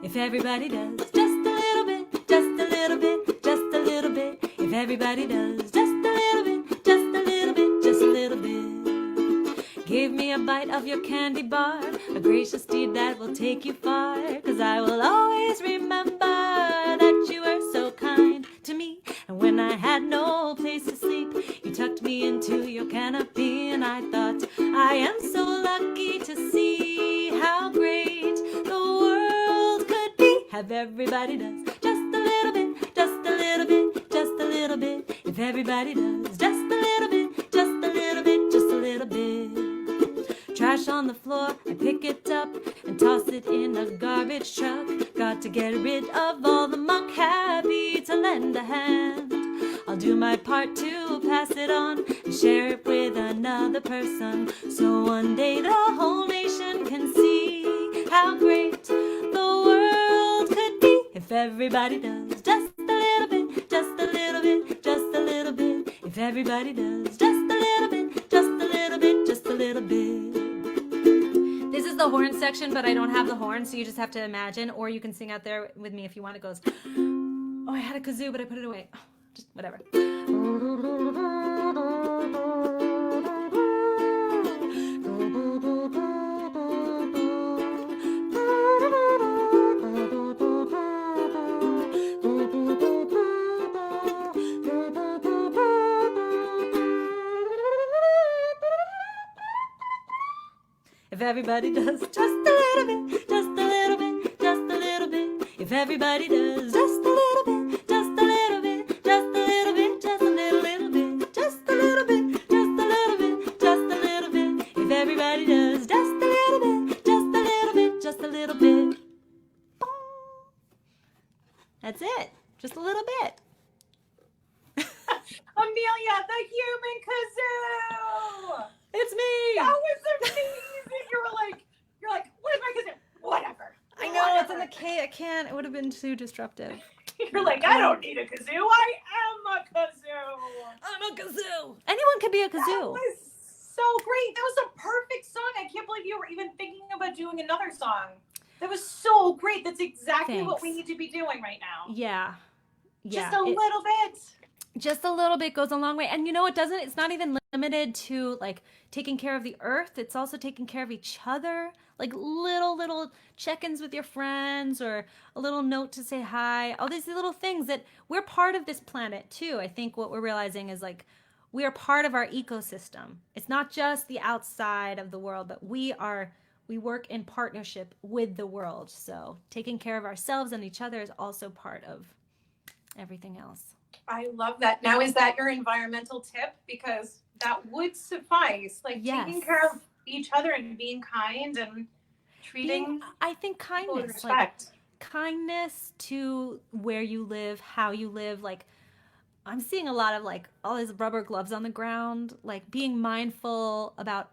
If everybody does just a little bit, just a little bit, just a little bit. If everybody does just a little bit, just a little bit, just a little bit. Give me a bite of your candy bar, a gracious deed that will take you far. 'Cause I will always remember that you were so kind to me. And when I had no place to sleep, you tucked me into your canopy. And I thought, I am so lucky to see how great the world could be. Have everybody does just a little bit, just a little bit, just a little bit. If everybody does just a little bit, just a little bit, just a little bit. Trash on the floor, I pick it up and toss it in a garbage truck. Got to get rid of all the muck, happy to lend a hand. I'll do my part to pass it on and share it with another person. So one day the whole nation can see how great the world could be. If everybody does just a little bit, just a little bit, just a little bit. If everybody does just a little bit, just a little bit, just a little bit. This is the horn section, but I don't have the horn, so you just have to imagine, or you can sing out there with me if you want. It goes, oh, I had a kazoo, but I put it away. Oh, just whatever. If everybody does just a little bit, just a little bit, just a little bit. If everybody does just a little bit, just a little bit, just a little bit, just a little bit, just a little bit, just a little bit, just a little bit. If everybody does just a little bit, just a little bit, just a little bit. That's it. Just a little bit. Amelia, the human kazoo! It's me. That was amazing. You're like, where's my kazoo? Whatever. I know it's in the K. I can't. It would have been too disruptive. You're like, I don't need a kazoo. I am a kazoo. I'm a kazoo. Anyone could be a That kazoo. was so great. That was a perfect song. I can't believe you were even thinking about doing another song. That was so great. That's exactly what we Thanks. need to be doing right now. Yeah. Just a little bit. Just a little bit goes a long way. And it's not even limited to like taking care of the earth. It's also taking care of each other. Like little check-ins with your friends or a little note to say hi. All these little things that we're part of this planet too. I think what we're realizing is like we are part of our ecosystem. It's not just the outside of the world, but we work in partnership with the world. So taking care of ourselves and each other is also part of everything else. I love that. Now, is that your environmental tip? Because that would suffice. Like taking care of each other and being kind and treating I think people with kindness, respect. kindness to where you live, how you live. Like I'm seeing a lot of like all these rubber gloves on the ground, like being mindful about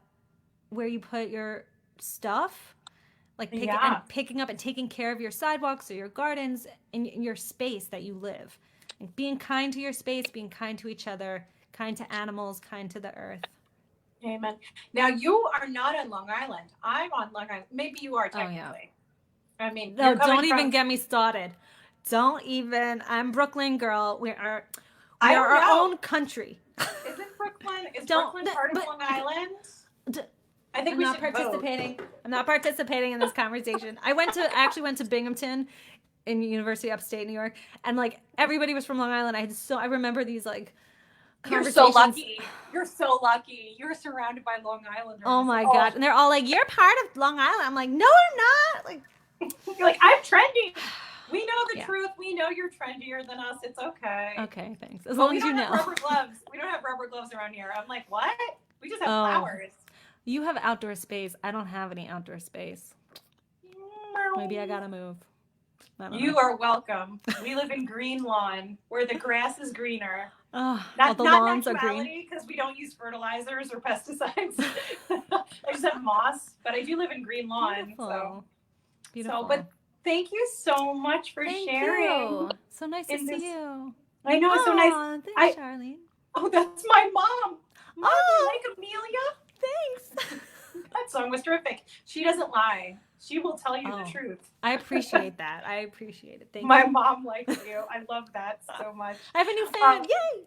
where you put your stuff, like picking up and taking care of your sidewalks or your gardens in your space that you live. Like being kind to your space, being kind to each other, kind to animals, kind to the earth. Amen. Now, you are not on Long Island. I'm on Long Island. Maybe you are technically. I mean, no, don't even get me started. Don't even. I'm Brooklyn girl. We are our own country. Isn't Brooklyn? Is Brooklyn part of Long Island? I think we should participating. I'm not participating in this conversation. I actually went to Binghamton in University upstate New York, and like everybody was from Long Island. I remember these like conversations. You're so lucky. You're so lucky. You're surrounded by Long Islanders. Oh my gosh. And they're all like, you're part of Long Island. I'm like, no, I'm not. Like, you're like, I'm trendy. We know the truth. We know you're trendier than us. It's okay. Okay, thanks. As long as you know. Rubber gloves. We don't have rubber gloves around here. I'm like, what? We just have flowers. You have outdoor space. I don't have any outdoor space. Maybe I gotta move. You are welcome. We live in green lawn where the grass is greener. Oh, not the lawns are green because we don't use fertilizers or pesticides. I just have moss, but I do live in green lawn. Beautiful. So, but thank you so much for sharing. You. So nice to see you. I know, it's so nice. Thanks, Darlene. Oh, that's my mom. Mom, you like Amelia? Thanks. That song was terrific. She doesn't lie. She will tell you the truth. I appreciate that. I appreciate it. Thank you. My mom likes you. I love that so much. I have a new fan. Yay!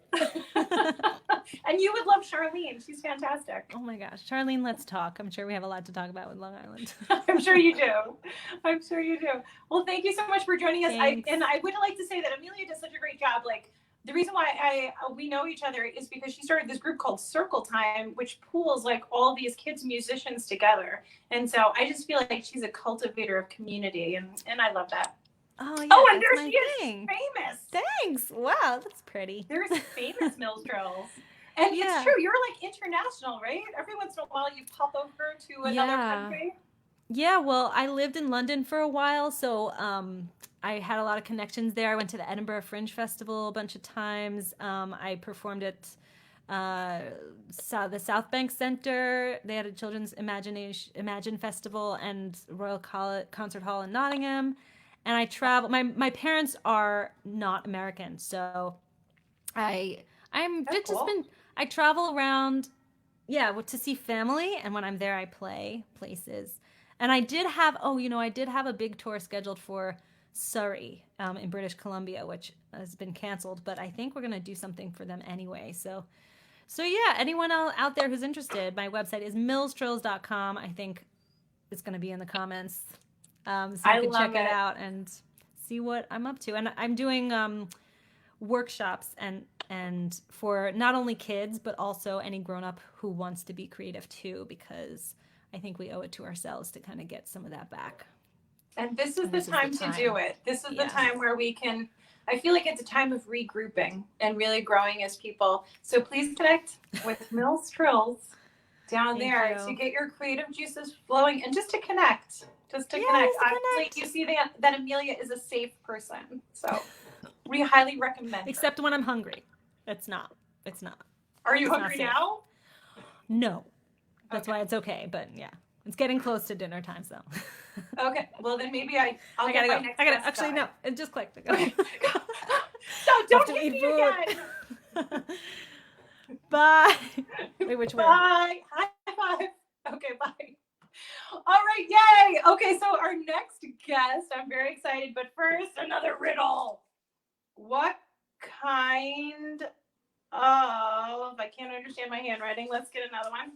And you would love Charlene. She's fantastic. Oh my gosh. Charlene, let's talk. I'm sure we have a lot to talk about with Long Island. I'm sure you do. I'm sure you do. Well, thank you so much for joining us. I would like to say that Amelia does such a great job. Like, the reason why we know each other is because she started this group called Circle Time, which pools like all these kids musicians together. And so I just feel like she's a cultivator of community, and I love that. Oh, yeah. Oh, and there she is, famous. Thanks. Wow, that's pretty. There's famous minstrels. And it's true, you're like international, right? Every once in a while you pop over to another country. Yeah, well, I lived in London for a while, so I had a lot of connections there. I went to the Edinburgh Fringe Festival a bunch of times. I performed at the South Bank Center. They had a Children's Imagine Festival and Royal Concert Hall in Nottingham. And I traveled. My parents are not American, so I travel around, to see family. And when I'm there, I play places. And I did have a big tour scheduled for Surrey in British Columbia, which has been canceled, but I think we're going to do something for them anyway. So yeah, anyone out there who's interested, my website is millstrills.com. I think it's going to be in the comments. So you can check it out and see what I'm up to. And I'm doing workshops and for not only kids, but also any grown-up who wants to be creative too, because I think we owe it to ourselves to kind of get some of that back. And this is the time to do it. This is the time where we can, I feel like it's a time of regrouping and really growing as people. So please connect with Mill Strills down there to get your creative juices flowing and just to connect. Obviously, you see that Amelia is a safe person. So we highly recommend her. Except when I'm hungry. It's not. Are you hungry now? No. That's why it's okay, but yeah. It's getting close to dinner time, so. Okay, well then maybe I'll gotta get go. my next Actually, no, it just clicked. Okay. No, don't hit me again. Bye. Wait, which way? Bye. High five. Okay, bye. All right, yay. Okay, so our next guest, I'm very excited, but first, another riddle. What kind of, I can't understand my handwriting. Let's get another one.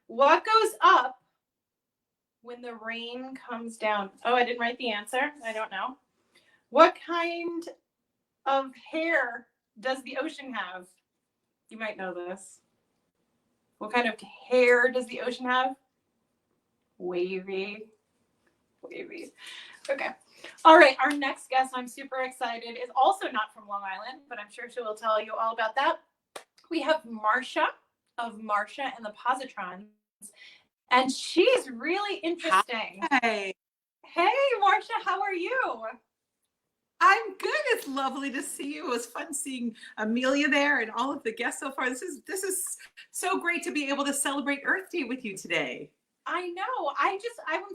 What goes up when the rain comes down? Oh, I didn't write the answer. I don't know. What kind of hair does the ocean have? You might know this. What kind of hair does the ocean have? Wavy. Wavy. Okay. All right. Our next guest, I'm super excited, is also not from Long Island, but I'm sure she will tell you all about that. We have Marcia of Marcia and the Positrons, and she's really interesting. Hi. Hey, Marcia, how are you? I'm good. It's lovely to see you. It was fun seeing Amelia there and all of the guests so far. This is so great to be able to celebrate Earth Day with you today. I know. I'm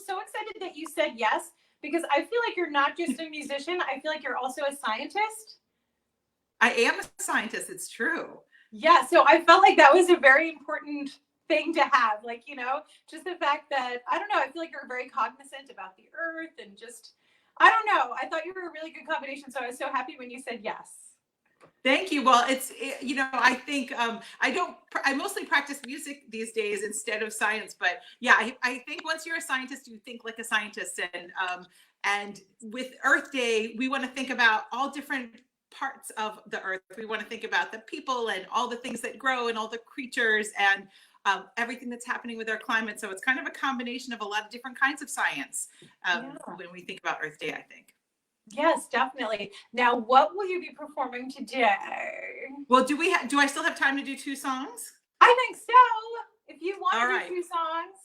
so excited that you said yes, because I feel like you're not just a musician. I feel like you're also a scientist. I am a scientist. It's true. Yeah. So I felt like that was a very important thing to have. Like, just the fact that, I don't know, I feel like you're very cognizant about the earth and just, I don't know. I thought you were a really good combination. So I was so happy when you said yes. Thank you. Well, I think I mostly practice music these days instead of science, but yeah, I think once you're a scientist, you think like a scientist. And with Earth Day, we want to think about all different parts of the earth. We want to think about the people and all the things that grow and all the creatures and everything that's happening with our climate. So it's kind of a combination of a lot of different kinds of science when we think about Earth Day, I think. Yes, definitely. Now, what will you be performing today? Well, do I still have time to do 2 songs? I think so. If you want All to right. do 2 songs.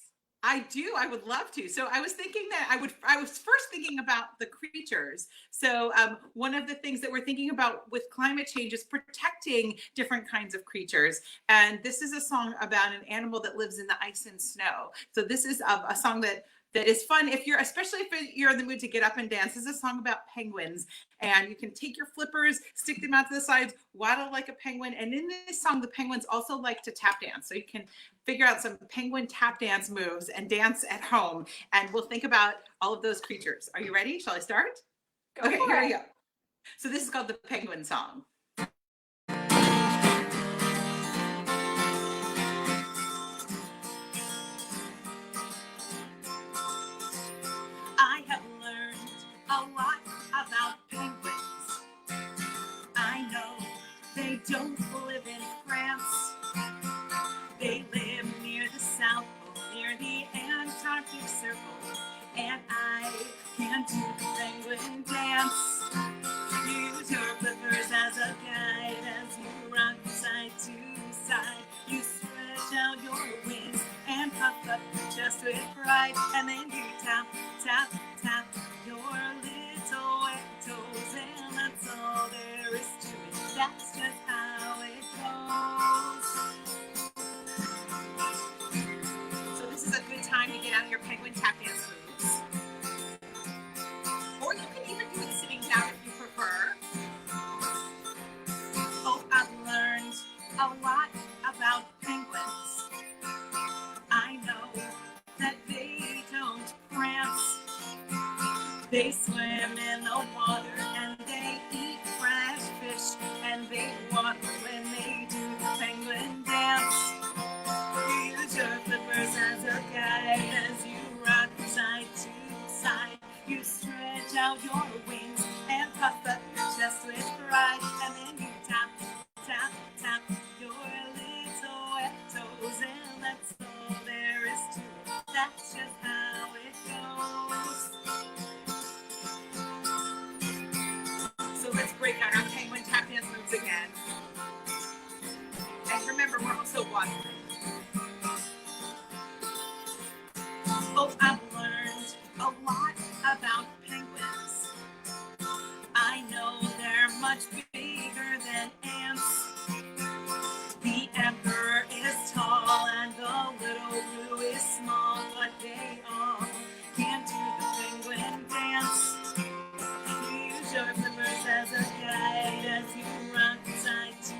I do. I would love to. So I was thinking that I was first thinking about the creatures. So one of the things that we're thinking about with climate change is protecting different kinds of creatures. And this is a song about an animal that lives in the ice and snow. So this is a song that is fun especially if you're in the mood to get up and dance. This is a song about penguins, and you can take your flippers, stick them out to the sides, waddle like a penguin. And in this song, the penguins also like to tap dance. So you can figure out some penguin tap dance moves and dance at home. And we'll think about all of those creatures. Are you ready? Shall I start? Okay, here we go. So this is called the Penguin Song. I have learned a lot about penguins. I know they don't live in France. They live near the South Pole, near the Antarctic Circle, and I can do the penguin dance. Use your flippers as a guide as you rock side to side. You stretch out your wings and puff up your chest with pride, and then you tap, tap, tap your little wet toes, and that's all there is to it. That's just how it goes. So this is a good time to get out your penguin tap dance moves. Or you can even do it sitting down if you prefer. Oh, I've learned a lot about penguins. I know that they don't prance. They swim in the water and they eat fresh fish, and they walk when they do the penguin dance. Use your flippers as a guide as you rock side to side. You stretch out your wings and puff up your chest with pride, and then you tap, tap, tap your little wet toes, and that's all there is to it. That's just how it goes. So let's break out our penguin tap dance moves again. And remember, we're also waddling. Oh, I've learned a lot about penguins. I know they're much bigger than ants. The emperor is tall and the little blue is small, but they all can do the penguin dance. Use your flippers as a guide as you rock side to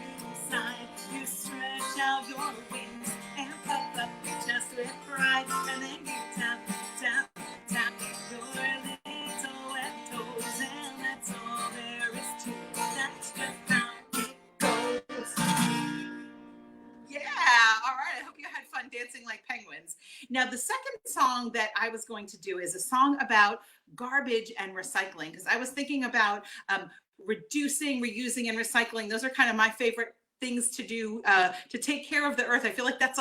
side. You stretch like penguins. Now, the second song that I was going to do is a song about garbage and recycling, because I was thinking about reducing, reusing, and recycling. Those are kind of my favorite things to do to take care of the earth. I feel like that's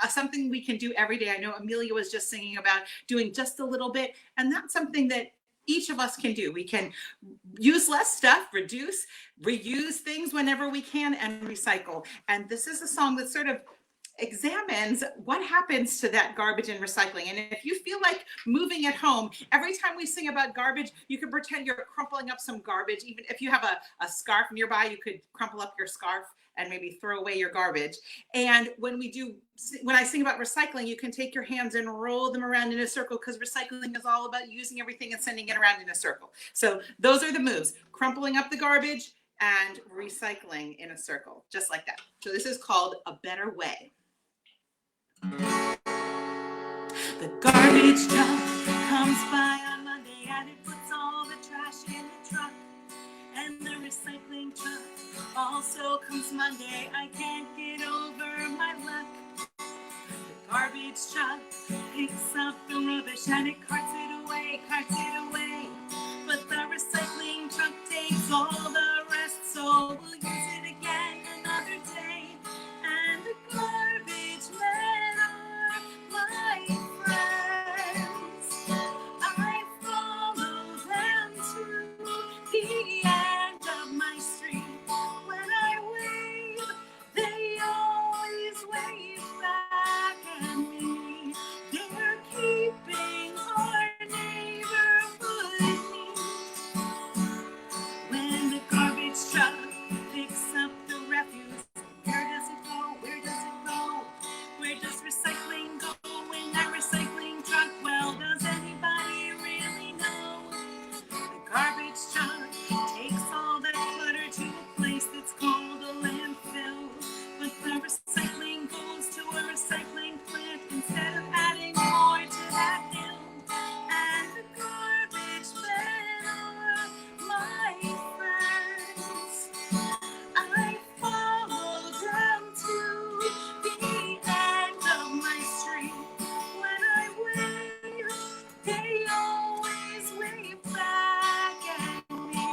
something we can do every day. I know Amelia was just singing about doing just a little bit, and that's something that each of us can do. We can use less stuff, reduce, reuse things whenever we can, and recycle. And this is a song that sort of examines what happens to that garbage and recycling. And if you feel like moving at home, every time we sing about garbage, you can pretend you're crumpling up some garbage. Even if you have a scarf nearby, you could crumple up your scarf and maybe throw away your garbage. And when I sing about recycling, you can take your hands and roll them around in a circle, because recycling is all about using everything and sending it around in a circle. So those are the moves: crumpling up the garbage and recycling in a circle, just like that. So this is called A Better Way. The garbage truck comes by on Monday and it puts all the trash in the truck. And the recycling truck also comes Monday. I can't get over my luck. The garbage truck picks up the rubbish and it carts it away. But the recycling truck takes all the rest, so we'll use it again another day. And the garbage men are my friends. I follow them to the end of my street. When I wave, they always wave back at me. They're keeping our neighborhood neat. When the garbage truck picks up the refuse, where does it go? Where does it go? Where does recycling go in that recycling truck? Well, does anybody really know? The garbage truck takes all that clutter to a place that's called a landfill. But the recycling goes to a recycling plant instead of adding more to that hill. And the garbage men are my friends. I follow them to the end of my street. When I wave, they always wave back at me.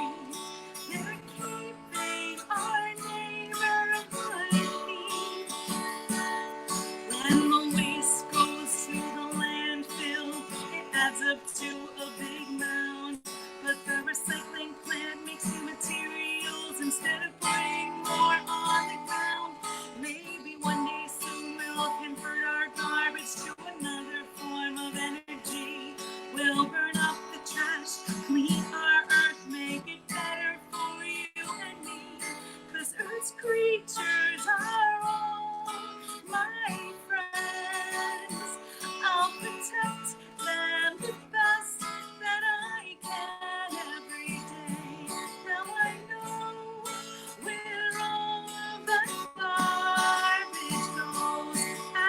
They're keeping our neighborhood neat. When the waste goes to the landfill, it adds up to a big mound. But the recycling plant makes new materials instead of putting more on the ground. Maybe one day soon we'll convert our garbage to another form of energy. We'll burn up the trash, clean our earth, make it better for you and me. 'Cause Earth's creatures are all my friends. I'll protect them the best that I can every day. Now I know where all the garbage goes, and I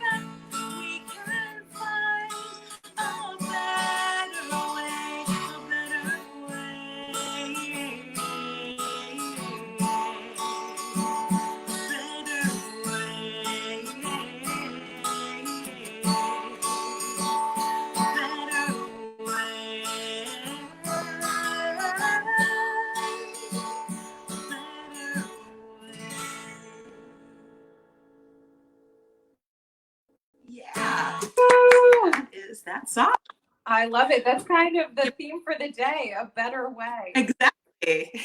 bet we can find a better way, a better way. Yeah, that is that song. I love it. That's kind of the theme for the day, A Better Way. Exactly.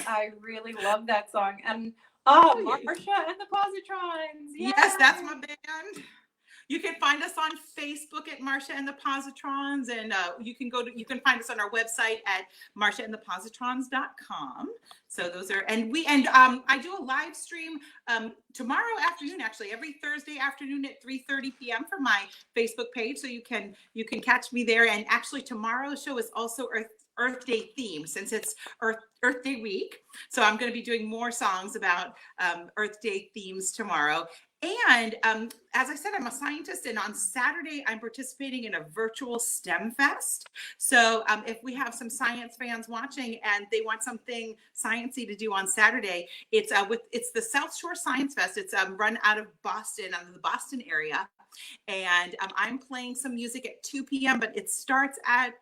I really love that song. And Oh, yeah. Marsha and the Positrons. Yes, that's Yay! my band. You can find us on Facebook at Marcia and the Positrons, and you can find us on our website at marshaandthepositrons.com. So those are, and I do a live stream tomorrow afternoon, actually every Thursday afternoon at 3:30 p.m. for my Facebook page. So you can catch me there. And actually tomorrow's show is also Earth Day themed, since it's Earth Day week. So I'm going to be doing more songs about Earth Day themes tomorrow. And as I said, I'm a scientist, and on Saturday, I'm participating in a virtual STEM Fest. So if we have some science fans watching and they want something sciencey to do on Saturday, it's the South Shore Science Fest. It's run out of Boston, out of the Boston area. And I'm playing some music at 2 p.m., but it starts at,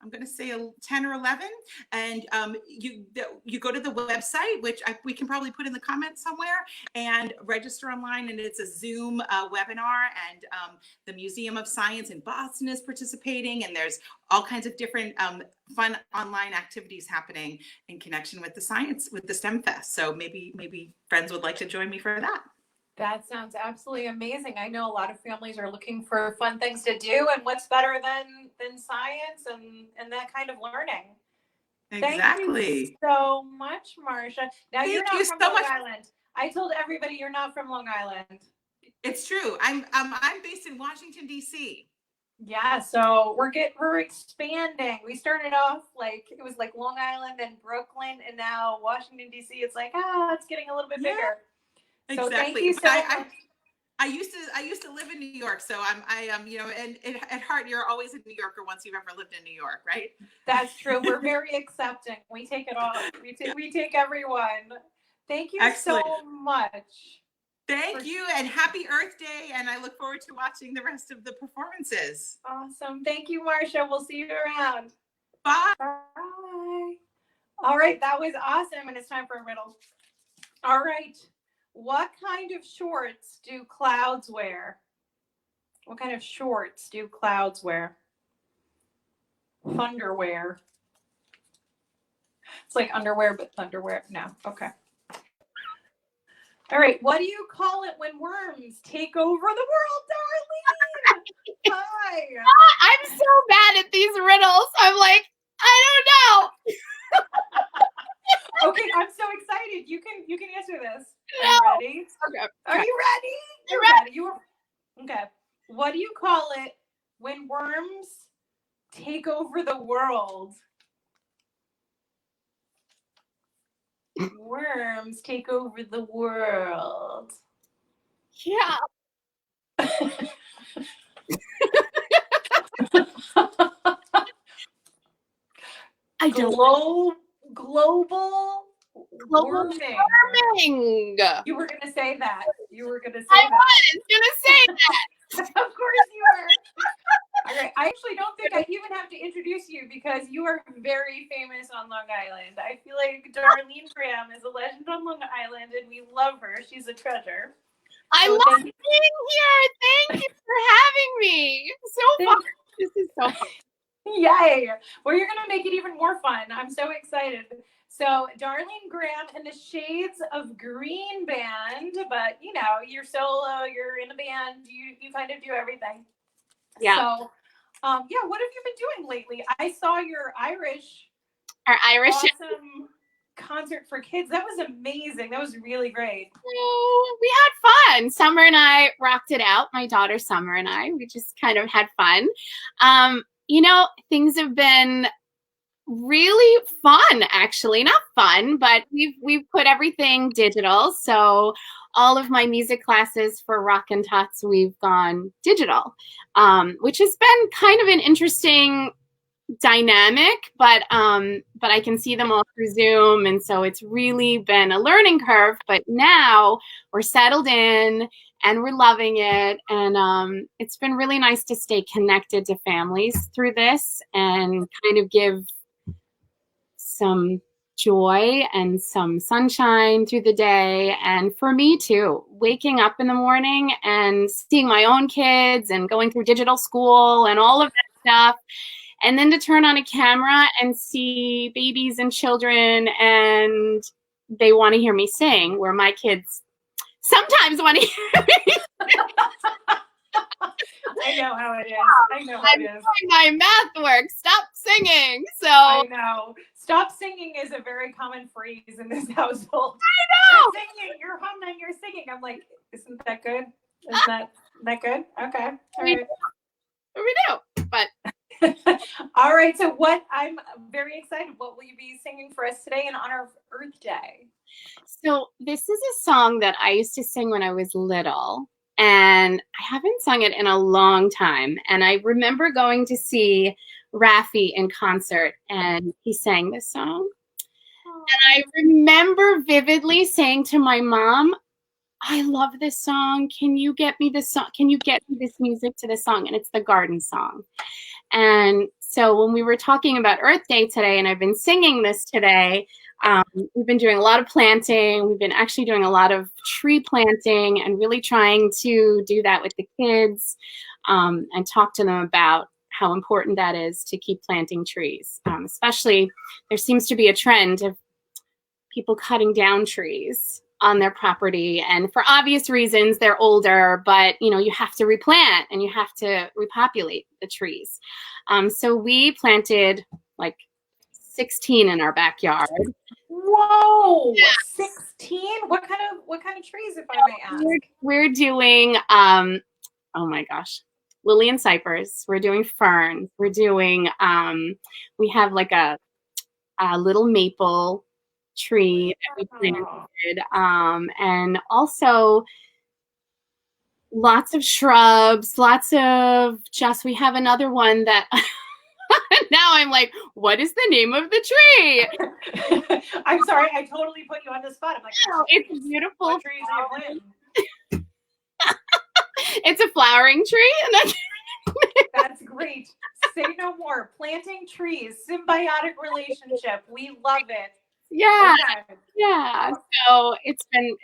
I'm going to say 10 or 11. And you go to the website, which we can probably put in the comments somewhere, and register online. And it's a Zoom webinar. And the Museum of Science in Boston is participating. And there's all kinds of different fun online activities happening in connection with the science, with the STEM Fest. So maybe friends would like to join me for that. That sounds absolutely amazing. I know a lot of families are looking for fun things to do, and what's better than science and that kind of learning. Exactly. Thank you so much, Marcia. Now, you're not from Long Island. I told everybody you're not from Long Island. It's true. I'm based in Washington, D.C. Yeah, so we're expanding. We started off it was like Long Island and Brooklyn, and now Washington, D.C. It's like, it's getting a little bit bigger. So exactly. Thank you so much. I used to live in New York, so and at heart, you're always a New Yorker once you've ever lived in New York, right? That's true. We're very accepting. We take it all. We take everyone. Thank you Excellent. so much. Thank you, and happy Earth Day, and I look forward to watching the rest of the performances. Awesome. Thank you, Marcia. We'll see you around. Bye. Bye. All right, that was awesome, and it's time for a riddle. All right. What kind of shorts do clouds wear? What kind of shorts do clouds wear? Thunderwear. It's like underwear, but thunderwear. No. Okay. All right. What do you call it when worms take over the world, Darlene? Hi. I'm so bad at these riddles. I'm like, I don't know. Okay, I'm so excited. You can answer this. Are you ready? Okay. Are you ready? You're ready. You are. Okay. What do you call it when worms take over the world? Worms take over the world. Yeah. I don't. Global warming. You were going to say that. I was going to say that. Of course you were. All right. I actually don't think I even have to introduce you because you are very famous on Long Island. I feel like Darlene Graham is a legend on Long Island, and we love her. She's a treasure. I love being here. Thank you for having me. So fun. This is so fun. Yay. Well, you're going to make it even more fun. I'm so excited. So Darlene Graham and the Shades of Green band, but you're solo, you're in a band, you kind of do everything. Yeah. So, what have you been doing lately? I saw your Our Irish awesome concert for kids. That was amazing. That was really great. Oh, we had fun. Summer and I rocked it out. My daughter Summer and I, we just kind of had fun. Things have been really fun, actually. Not fun, but we've put everything digital. So all of my music classes for Rock and Tots, we've gone digital, which has been kind of an interesting dynamic, but I can see them all through Zoom, and so it's really been a learning curve. But now we're settled in and we're loving it, and it's been really nice to stay connected to families through this and kind of give some joy and some sunshine through the day. And for me too, waking up in the morning and seeing my own kids and going through digital school and all of that stuff, and then to turn on a camera and see babies and children and they want to hear me sing, where my kids sometimes want to hear me. I know how it is. I'm doing my math work. Stop singing. So I know. Stop singing is a very common phrase in this household. I know. You're singing. You're humming. You're singing. I'm like, isn't that good? Is that good? Okay. All right. We do. But All right. So I'm very excited. What will you be singing for us today in honor of Earth Day? So this is a song that I used to sing when I was little, and I haven't sung it in a long time. And I remember going to see Raffi in concert, and he sang this song. And I remember vividly saying to my mom, I love this song. Can you get me this song? Can you get me this music to this song? And it's the Garden Song. And so when we were talking about Earth Day today, and I've been singing this today, we've been doing a lot of planting. We've been actually doing a lot of tree planting and really trying to do that with the kids and talk to them about how important that is to keep planting trees. Especially, there seems to be a trend of people cutting down trees on their property, and for obvious reasons, they're older, but you have to replant and you have to repopulate the trees. So we planted like 16 in our backyard. Whoa, 16? What kind of trees, if I may ask? We're doing oh my gosh, lily and cypress. We're doing ferns. We're doing we have like a little maple tree that we planted, and also lots of shrubs, we have another one that now I'm like, what is the name of the tree? I'm sorry, I totally put you on the spot. I'm like, oh, it's a beautiful. What trees are you planting? It's a flowering tree, and that's great. Say no more. Planting trees, symbiotic relationship. We love it. Yeah. Okay. Yeah. So it's been,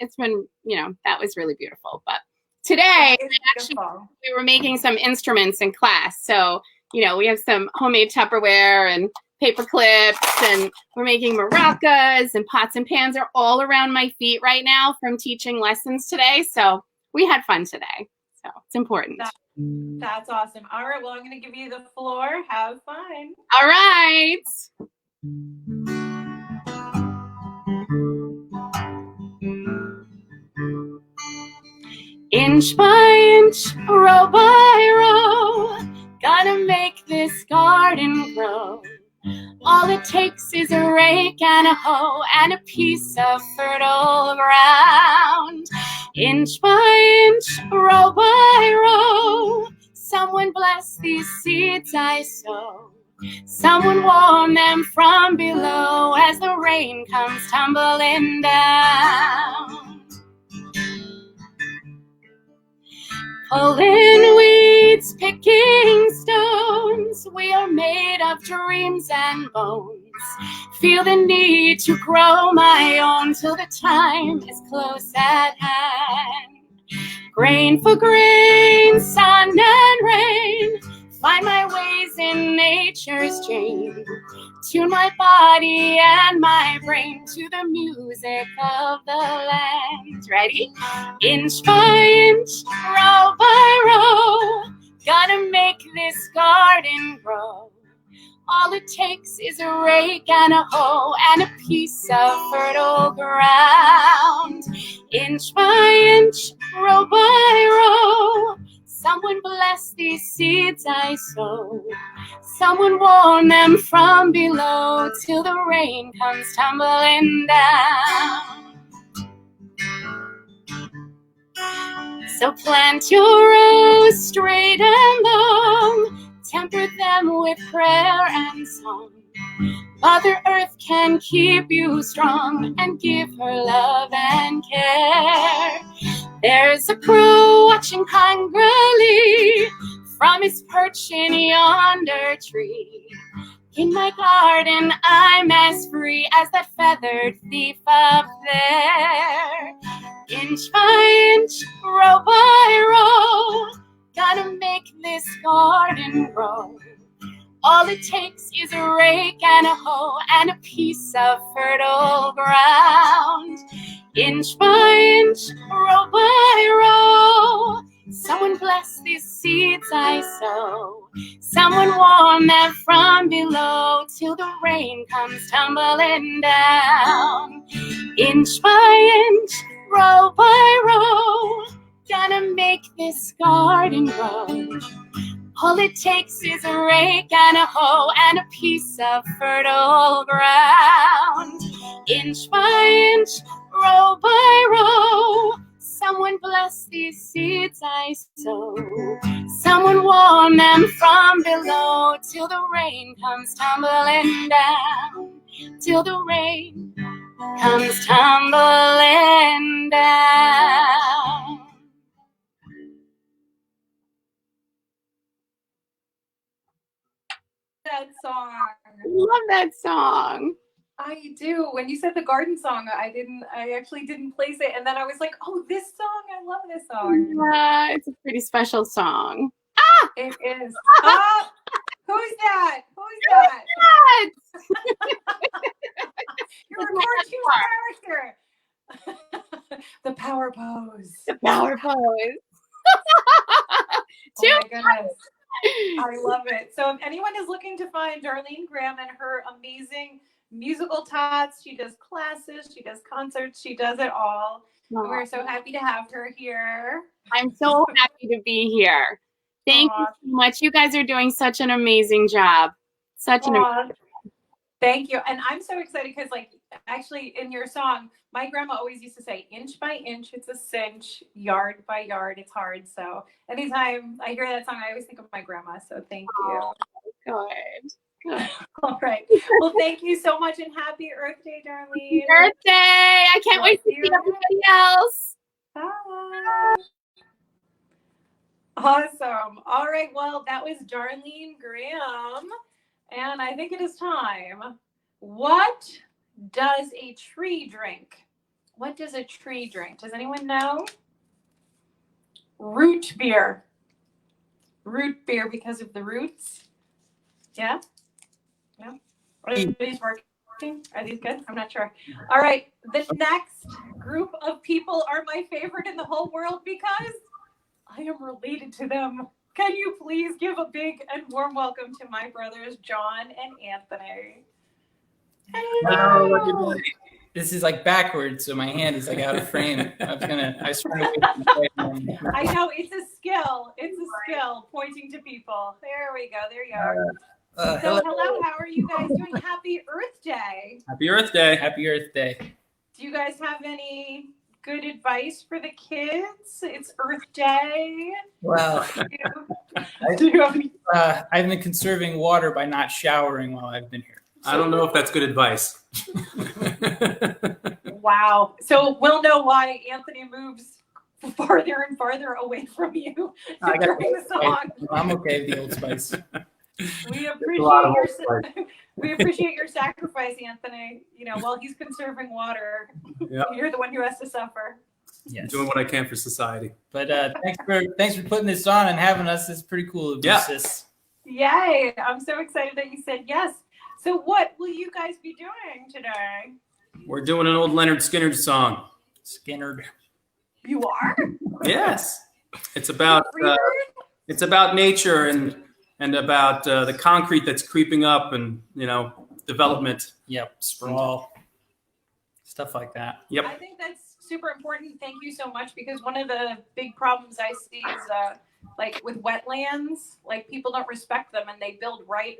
that was really beautiful. But today, actually, we were making some instruments in class. So, we have some homemade Tupperware and paper clips, and we're making maracas, and pots and pans are all around my feet right now from teaching lessons today. So we had fun today. So it's important. That's awesome. All right. Well, I'm going to give you the floor. Have fun. All right. Inch by inch, row by row, gotta make this garden grow. All it takes is a rake and a hoe and a piece of fertile ground. Inch by inch, row by row, someone bless these seeds I sow. Someone warm them from below as the rain comes tumbling down. Pulling weeds, picking stones, we are made of dreams and bones. Feel the need to grow my own till the time is close at hand. Grain for grain, sun and rain, find my ways in nature's chain. Tune my body and my brain to the music of the land. Ready? Inch by inch, row by row, gotta make this garden grow. All it takes is a rake and a hoe and a piece of fertile ground. Inch by inch, row by row, someone bless these seeds I sow. Someone warm them from below till the rain comes tumbling down. So plant your rows straight and long, temper them with prayer and song. Mother Earth can keep you strong and give her love and care. There's a crow watching hungrily from his perch in yonder tree. In my garden, I'm as free as that feathered thief up there. Inch by inch, row by row, gotta make this garden grow. All it takes is a rake and a hoe and a piece of fertile ground. Inch by inch, row by row, someone bless these seeds I sow. Someone warm them from below till the rain comes tumbling down. Inch by inch, row by row, gonna make this garden grow. All it takes is a rake and a hoe and a piece of fertile ground. Inch by inch, row by row, someone bless these seeds I sow. Someone warm them from below till the rain comes tumbling down. Till the rain comes tumbling down. That song. Love that song. I do. When you said the garden song, I actually didn't place it. And then I was like, oh, this song. I love this song. Yeah, it's a pretty special song. It is. Oh, who's that? Who's that? You're a cartoon character. The power pose. The power pose. Oh my goodness. I love it. So if anyone is looking to find Darlene Graham and her amazing musical tots, she does classes, she does concerts, she does it all. And we're so happy to have her here. I'm so happy to be here. Thank you so much. You guys are doing such an amazing job. Such an amazing. Thank you. And I'm so excited because, like, actually in your song, my grandma always used to say, inch by inch, it's a cinch, yard by yard, it's hard. So anytime I hear that song, I always think of my grandma. So thank you. Good. All right. Well, thank you so much and happy Earth Day, Darlene. Earth Day. I can't wait to see everybody else. Bye. Awesome. All right. Well, that was Darlene Graham. And I think it is time. What does a tree drink? What does a tree drink? Does anyone know? Root beer. Root beer because of the roots. Yeah? No? Are these working? Are these good? I'm not sure. All right. The next group of people are my favorite in the whole world because I am related to them. Can you please give a big and warm welcome to my brothers, John and Anthony. Hello. This is like backwards, so my hand is like out of frame. I was trying to I know, it's a skill. It's a skill pointing to people. There we go. There you are. So hello, how are you guys doing? Happy Earth Day. Happy Earth Day. Happy Earth Day. Do you guys have any good advice for the kids? It's Earth Day. Well, I've been conserving water by not showering while I've been here. I don't know if that's good advice. Wow. So we'll know why Anthony moves farther and farther away from you during the song. I'm okay with the Old Spice. We appreciate your sacrifice, Anthony. You know, while he's conserving water, you're the one who has to suffer. Yes. Doing what I can for society. But thanks for putting this on and having us. It's pretty cool to do this. Yay! I'm so excited that you said yes. So what will you guys be doing today? We're doing an old Leonard Skinner song. Skinner. You are? Yes. It's about nature and about the concrete that's creeping up and, development. Yep. Sprawl. Stuff like that. Yep. I think that's super important. Thank you so much, because one of the big problems I see is like with wetlands, like people don't respect them and they build right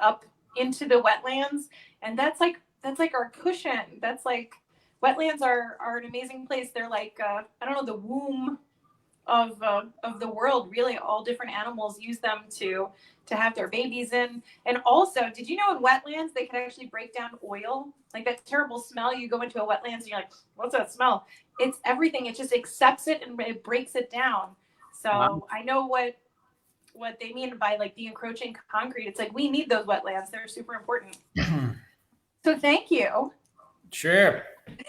up into the wetlands, and that's like our cushion. That's like, wetlands are an amazing place. They're like I don't know, the womb of the world. Really, all different animals use them to have their babies in. And also, did you know in wetlands they can actually break down oil? Like that terrible smell, you go into a wetlands and you're like, what's that smell? It's everything. It just accepts it and it breaks it down. So wow. I know what they mean by like the encroaching concrete. It's like, we need those wetlands. They're super important. So thank you. Sure.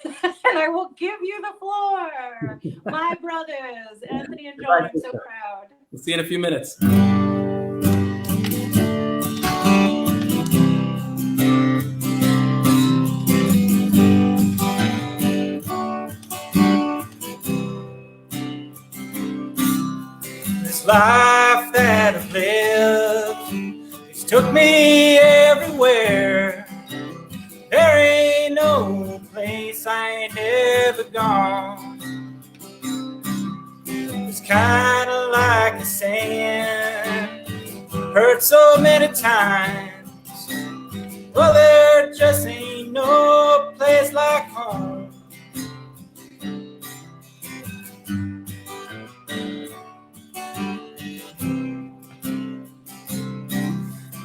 And I will give you the floor. My brothers, Anthony and John, I'm so proud. We'll see you in a few minutes. This life that I've lived, it's took me everywhere. There ain't no place I ain't ever gone. It's kind of like a saying, hurt so many times. Well, there just ain't no place like home.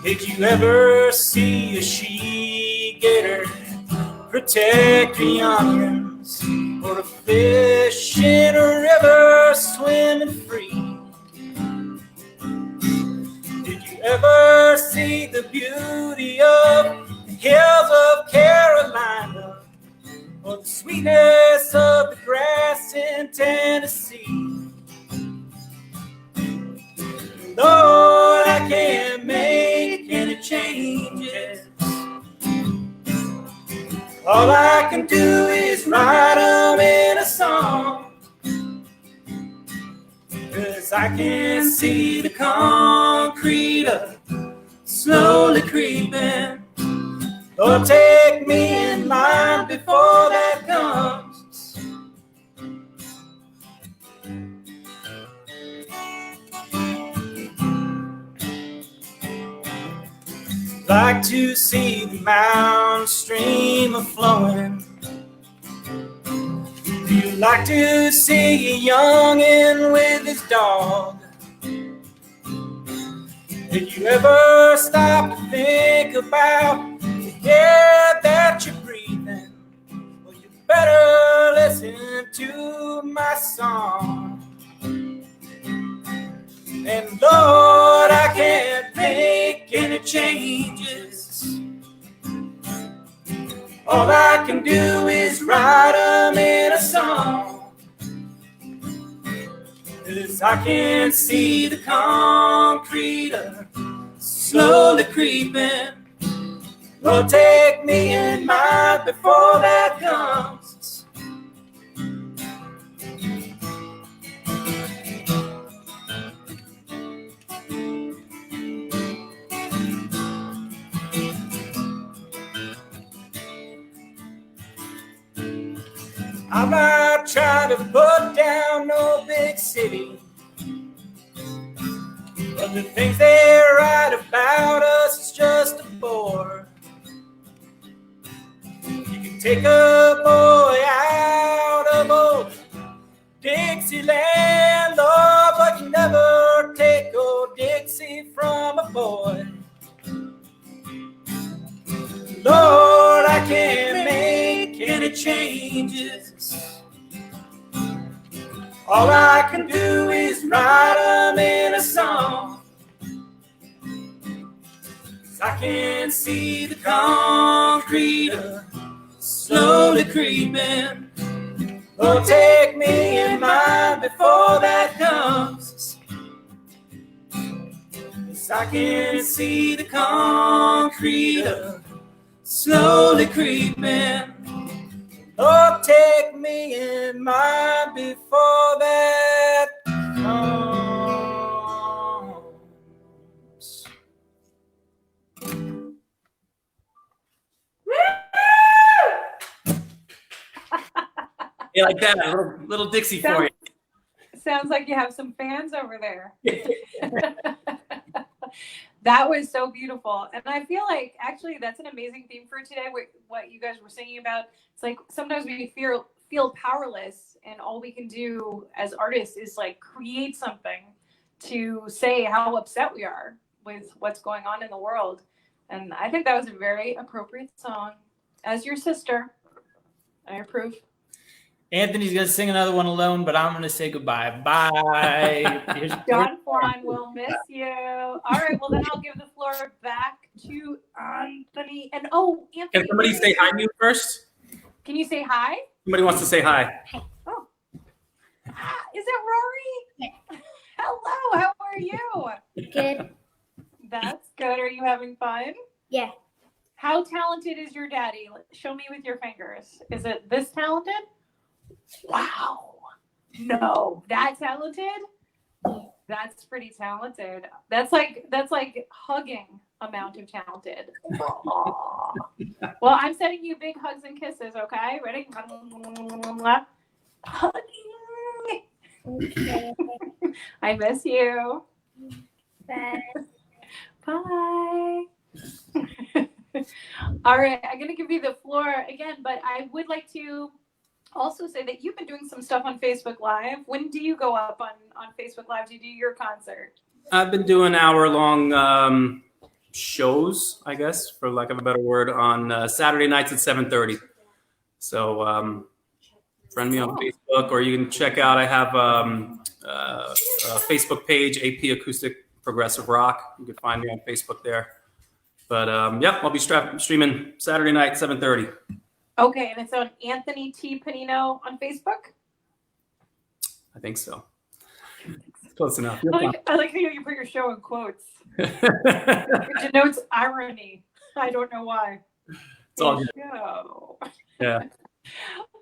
Did you ever see a she-gator protect her youngins, or a fish in a river swimming free? Did you ever see the beauty of the hills of Carolina, or the sweetness of the grass in Tennessee? Lord, I can't make any changes. All I can do is write them in a song, 'cause I can see the concrete slowly creeping. Lord, take me in line before that comes. Like to see the mountain stream a-flowing. Do you like to see a youngin' with his dog? Did you ever stop to think about the air that you're breathing? Well, you better listen to my song. And Lord, I can't make any changes. All I can do is write them in a song, 'cause I can see the concrete slowly creeping. Lord, take me in mind before that comes. I'm not trying to put down no big city, but the things they write about us is just a bore. You can take a boy out of old Dixieland, Lord, but you never take old Dixie from a boy. Lord, I can't make any changes. All I can do is write them in a song, 'cause I can see the concrete slowly creeping. Lord, take me in mind before that comes, 'cause I can see the concrete slowly creeping. Lord, take me in mind before that comes. Yeah, like that. Little Dixie for you. Sounds like you have some fans over there. That was so beautiful. And I feel like actually that's an amazing theme for today, what you guys were singing about. It's like sometimes we feel powerless, and all we can do as artists is like create something to say how upset we are with what's going on in the world. And I think that was a very appropriate song. As your sister, I approve. Anthony's going to sing another one alone, but I'm going to say goodbye. Bye. John Juan will miss you. All right, well, then I'll give the floor back to Anthony. And Anthony. Can somebody say hi to you first? Can you say hi? Somebody wants to say hi. Oh. Is it Rory? Hello, how are you? Good. That's good. Are you having fun? Yeah. How talented is your daddy? Show me with your fingers. Is it this talented? Wow. No, that talented? That's pretty talented. That's like hugging amount of talented. Well, I'm sending you big hugs and kisses, okay? Ready? Hugging. Okay. I miss you. Bye. Bye. All right, I'm going to give you the floor again, but I would like to also say that you've been doing some stuff on Facebook Live. When do you go up on Facebook Live to do your concert? I've been doing hour-long shows, I guess, for lack of a better word, on Saturday nights at 7:30. So friend me on Facebook, or you can check out, I have a Facebook page, AP Acoustic Progressive Rock. You can find me on Facebook there. But yep, I'll be streaming Saturday night, 7:30. Okay, and it's on Anthony T. Pennino on Facebook? I think so. Close enough. I like how you put your show in quotes. It denotes irony. I don't know why. It's all good. Show. Yeah.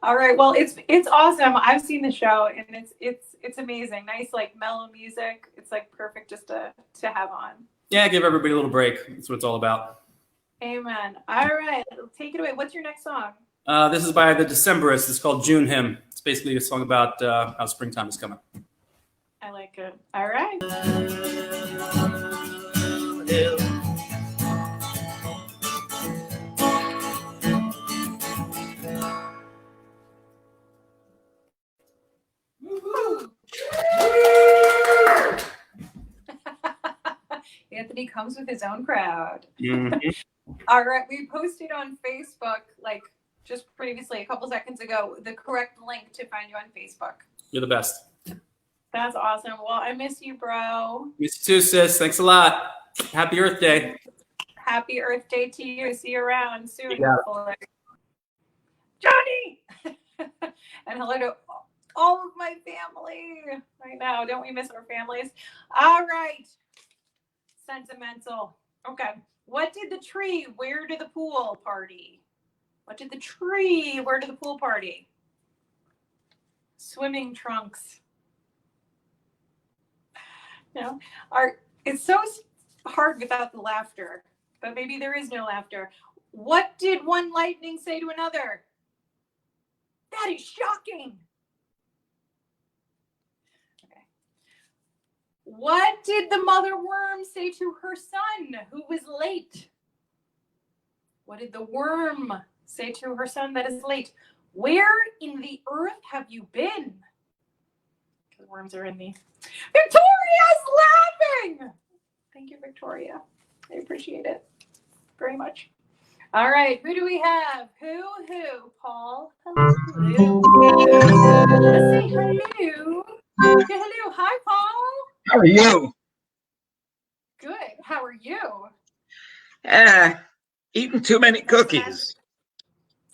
All right. Well, it's awesome. I've seen the show and it's amazing. Nice, like mellow music. It's like perfect just to have on. Yeah, give everybody a little break. That's what it's all about. Amen. All right. Take it away. What's your next song? This is by the Decemberists. It's called June Hymn. It's basically a song about how springtime is coming. I like it. All right. Anthony comes with his own crowd. Mm-hmm. All right. We posted on Facebook, like just previously, a couple seconds ago, the correct link to find you on Facebook. You're the best. That's awesome. Well, I miss you, bro. Miss you too, sis. Thanks a lot. Happy Earth Day. Happy Earth Day to you. See you around soon. Yeah. Hopefully. Johnny! And hello to all of my family. I know. Don't we miss our families? All right. Sentimental. Okay. What did the tree wear to the pool party? What did the tree wear to the pool party? Swimming trunks. No. It's so hard without the laughter, but maybe there is no laughter. What did one lightning say to another? That is shocking. Okay. What did the mother worm say to her son who was late? What did the worm say to her son that is late? Where in the earth have you been? The worms are in the... Victoria's laughing! Thank you, Victoria. I appreciate it very much. All right, who do we have? Who? Paul. Hello. Let's say hello. Hello. Hi, Paul. How are you? Good. How are you? Eating too many cookies.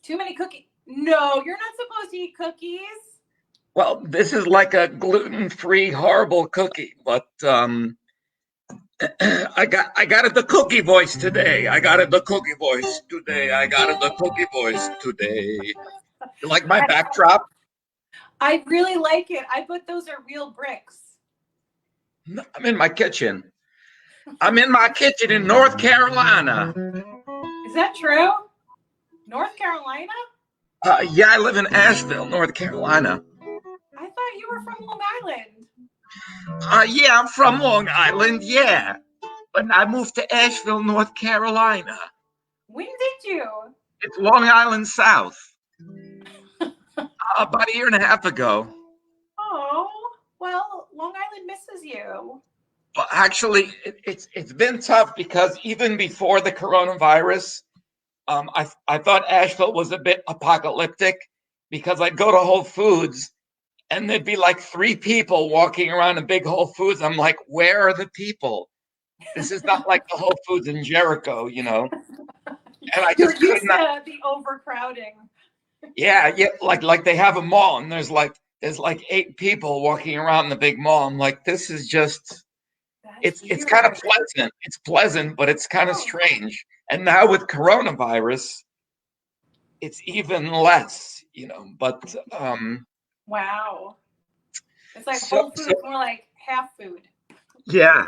Too many cookies. No, you're not supposed to eat cookies. Well, this is like a gluten-free horrible cookie, but I got it the cookie voice today. I got it the cookie voice today. I got it the cookie voice today. You like my backdrop? I really like it. I bet those are real bricks. No, I'm in my kitchen. I'm in my kitchen in North Carolina. Is that true? North Carolina? Yeah, I live in Asheville, North Carolina. I thought you were from Long Island. Yeah, I'm from Long Island, yeah. But I moved to Asheville, North Carolina. When did you? It's Long Island South. About a year and a half ago. Oh, well, Long Island misses you. Well, actually, it's been tough because even before the coronavirus, I thought Asheville was a bit apocalyptic because I'd go to Whole Foods and there'd be like 3 people walking around a big Whole Foods. I'm like, where are the people? This is not like the Whole Foods in Jericho, you know. And I just You're used to the overcrowding. Yeah, like they have a mall and there's like 8 people walking around the big mall. I'm like, this is just it's kind of pleasant. It's pleasant, but it's kind of strange. And now with coronavirus, it's even less, you know. But wow, it's like Whole Foods, more like half food. Yeah.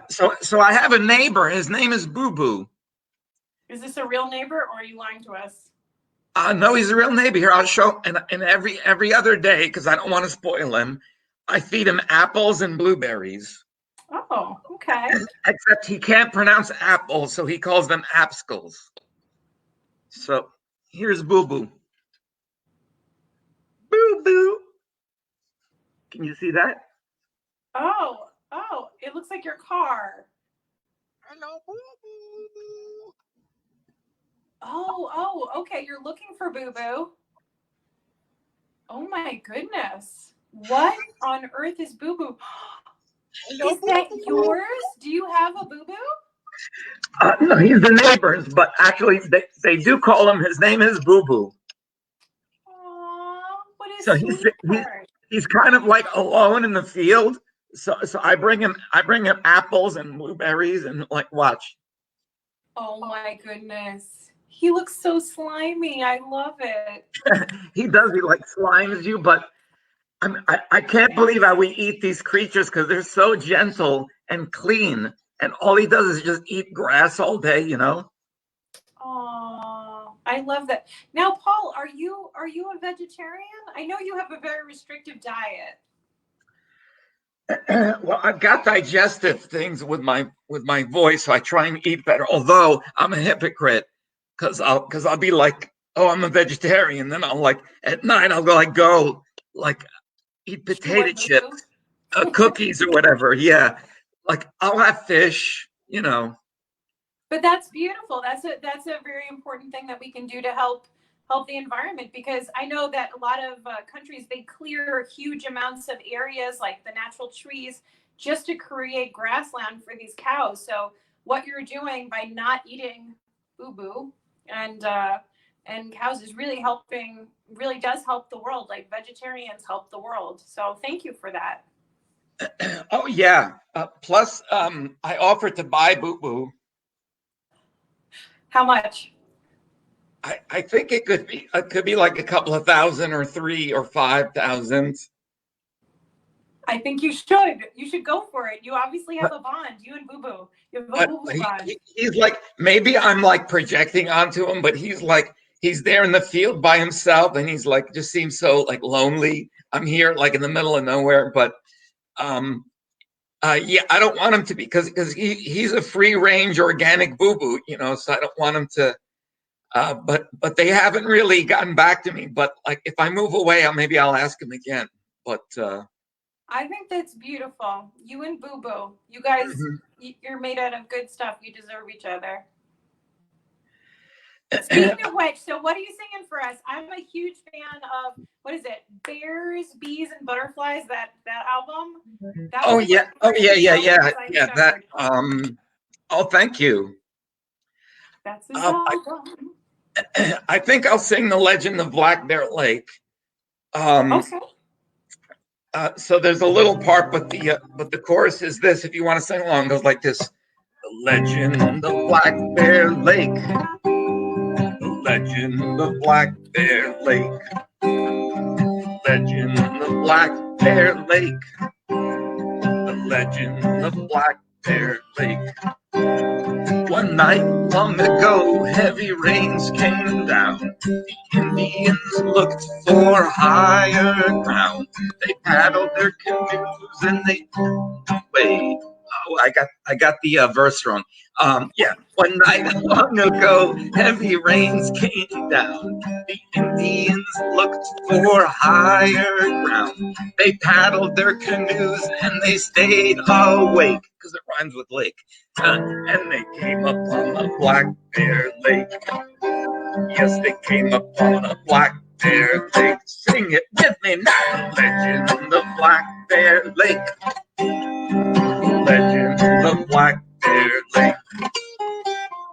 So I have a neighbor. His name is Boo Boo. Is this a real neighbor, or are you lying to us? No, he's a real neighbor here. I'll show, and every other day, because I don't want to spoil him, I feed him apples and blueberries. Oh, okay. Except he can't pronounce apple, so he calls them apscles. So here's Boo Boo. Boo Boo. Can you see that? Oh, it looks like your car. Hello, Boo Boo. Oh, okay. You're looking for Boo Boo. Oh my goodness. What on earth is Boo Boo? Is that yours? Do you have a Boo Boo? No, he's the neighbor's, but actually they do call him. His name is Boo Boo. What is So he's kind of like alone in the field. So I bring him apples and blueberries and like watch. Oh my goodness. He looks so slimy. I love it. He does. He like slimes you, but I can't believe how we eat these creatures because they're so gentle and clean, and all he does is just eat grass all day, you know. Oh, I love that. Now, Paul, are you a vegetarian? I know you have a very restrictive diet. Well, I've got digestive things with my voice, so I try and eat better. Although I'm a hypocrite, because I'll be like, oh, I'm a vegetarian, then I'll like at night I'll go eat potato chips, cookies or whatever. Yeah, like I'll have fish, you know. But that's beautiful. That's a very important thing that we can do to help the environment, because I know that a lot of countries, they clear huge amounts of areas like the natural trees just to create grassland for these cows. So what you're doing by not eating Boo Boo and cows is really does help the world. Like vegetarians help the world. So thank you for that. Oh yeah. Plus, I offered to buy Boo Boo. How much? I think it could be like a couple of thousand or 3,000 or 5,000. I think you should go for it. You obviously have a bond, you and Boo Boo. You have a Boo Boo bond. He's like, maybe I'm like projecting onto him, but he's there in the field by himself, and he's like, just seems so like lonely. I'm here like in the middle of nowhere, but yeah, I don't want him to be, because he's a free range organic Boo Boo, you know, so I don't want him to. But they haven't really gotten back to me. But like, if I move away, maybe I'll ask him again. But I think that's beautiful. You and Boo Boo, you guys, you're made out of good stuff. You deserve each other. Speaking of which, so what are you singing for us? I'm a huge fan of, what is it? Bears, Bees, and Butterflies. That album. Yeah. That. Oh, thank you. That's his album. I think I'll sing The Legend of Black Bear Lake. Okay. So there's a little part, but the chorus is this. If you want to sing along, it goes like this: The legend of Black Bear Lake. The legend of Black Bear Lake. Legend of Black Bear Lake. The legend of Black Bear Lake. One night long ago, heavy rains came down. The Indians looked for higher ground. They paddled their canoes and they wait. Oh, I got the verse wrong. Yeah. One night long ago, heavy rains came down. The Indians looked for higher ground. They paddled their canoes and they stayed awake, because it rhymes with lake. And they came upon a Black Bear Lake. Yes, they came upon a Black Bear Lake. Sing it with me now. Legend of Black Bear Lake. Legend of Black Bear Lake.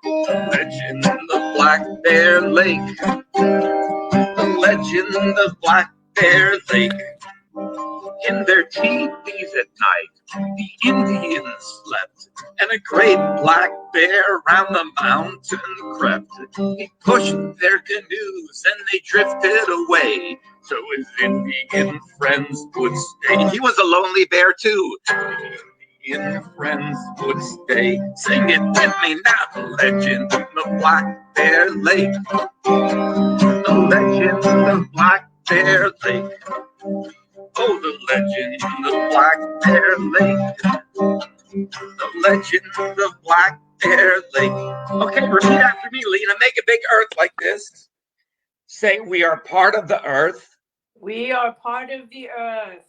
The legend of Black Bear Lake. The legend of Black Bear Lake. In their teepees at night, the Indians slept, and a great black bear round the mountain crept. He pushed their canoes, and they drifted away, so his Indian friends would stay. He was a lonely bear, too. Indian friends would stay. Sing it with me now. The legend of the Black Bear Lake. The legend of Black Bear Lake. Oh, the legend of Black Bear Lake. The legend of Black Bear Lake. Okay, repeat after me, Lena. Make a big earth like this. Say, we are part of the earth. We are part of the earth.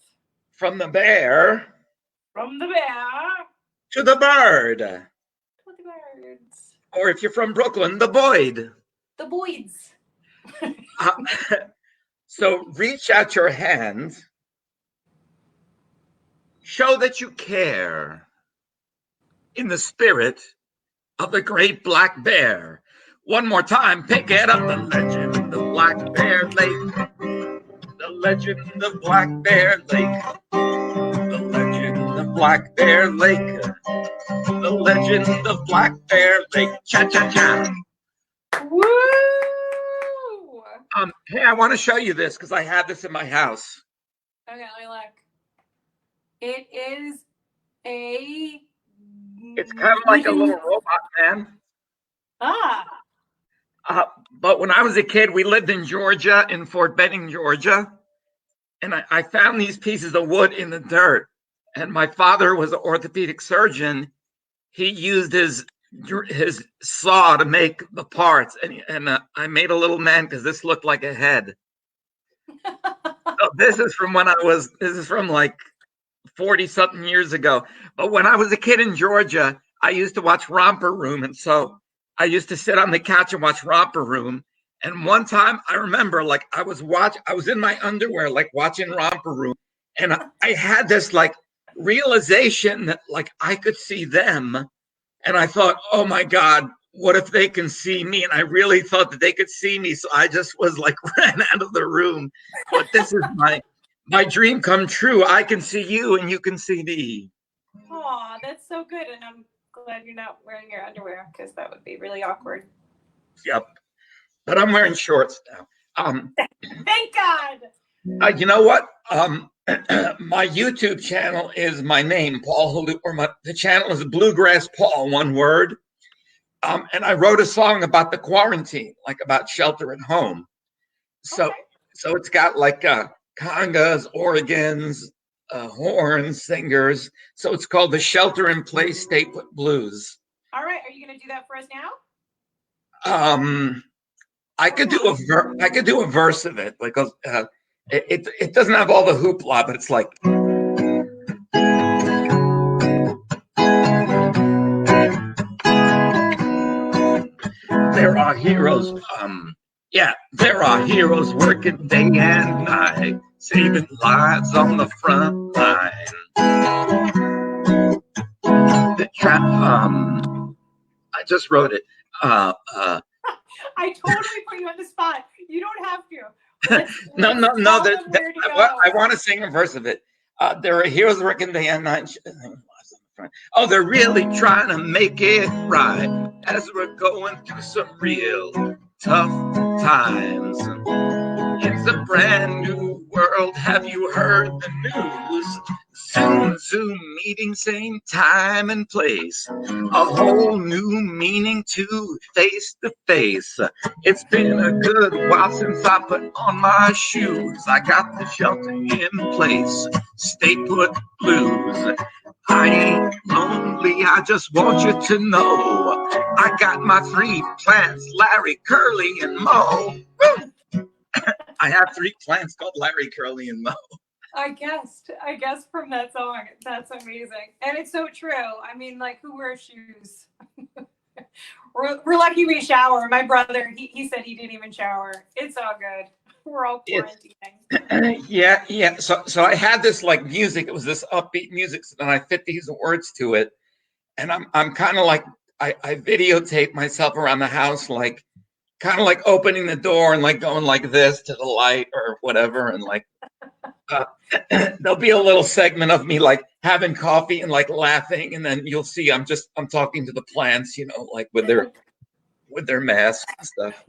From the bear. From the bear. To the bird. To the birds. Or if you're from Brooklyn, the Boyd. The Boyds. So reach out your hand. Show that you care in the spirit of the great black bear. One more time, pick it up. The legend of Black Bear Lake. The legend of Black Bear Lake. The legend of Black Bear Lake. The legend of Black Bear Lake. Cha cha cha. Woo! Hey, I want to show you this because I have this in my house. Okay, let me look. It is a. It's kind of like a little robot man. But when I was a kid, we lived in Georgia, in Fort Benning, Georgia. And I found these pieces of wood in the dirt. And my father was an orthopedic surgeon. He used his saw to make the parts. And I made a little man because this looked like a head. So this is from like 40 something years ago. But when I was a kid in Georgia, I used to watch Romper Room. And so I used to sit on the couch and watch Romper Room. And one time I remember like I was in my underwear, like watching Romper Room. And I had this like realization that like I could see them. And I thought, oh my God, what if they can see me? And I really thought that they could see me. So I just was like ran out of the room. But this is my dream come true. I can see you and you can see me. Aw, that's so good. And I'm glad you're not wearing your underwear because that would be really awkward. Yep. But I'm wearing shorts now. Thank God. You know what? My YouTube channel is my name, Paul Helou, or the channel is Bluegrass Paul, one word. And I wrote a song about the quarantine, like about shelter at home. So it's got like congas, organs, horns, singers. So it's called the Shelter in Place Stay Put Blues. All right, are you going to do that for us now? I could do a verse of it because it doesn't have all the hoopla, but it's like. There are heroes. There are heroes working day and night, saving lives on the front line. I just wrote it. I totally put you on the spot. You don't have to. No. I want to sing a verse of it. There are heroes working day and night. Oh, they're really trying to make it right as we're going through some real tough times. It's a brand new world. Have you heard the news? Zoom meeting, same time and place. A whole new meaning to face to face. It's been a good while since I put on my shoes. I got the shelter in place. Stay put blues. I ain't lonely, I just want you to know I got my 3 plants, Larry, Curly, and Mo. I have 3 plants called Larry, Curly, and Mo. I guess from that song. That's amazing. And it's so true. I mean, like, who wears shoes? we're lucky we shower. My brother, he said he didn't even shower. It's all good. We're all quarantining. Yeah. So I had this like music. It was this upbeat music, and I fit these words to it. And I'm kind of like I videotape myself around the house, like kind of like opening the door and like going like this to the light or whatever, and like there'll be a little segment of me like having coffee and like laughing, and then you'll see I'm talking to the plants, you know, like with their masks and stuff.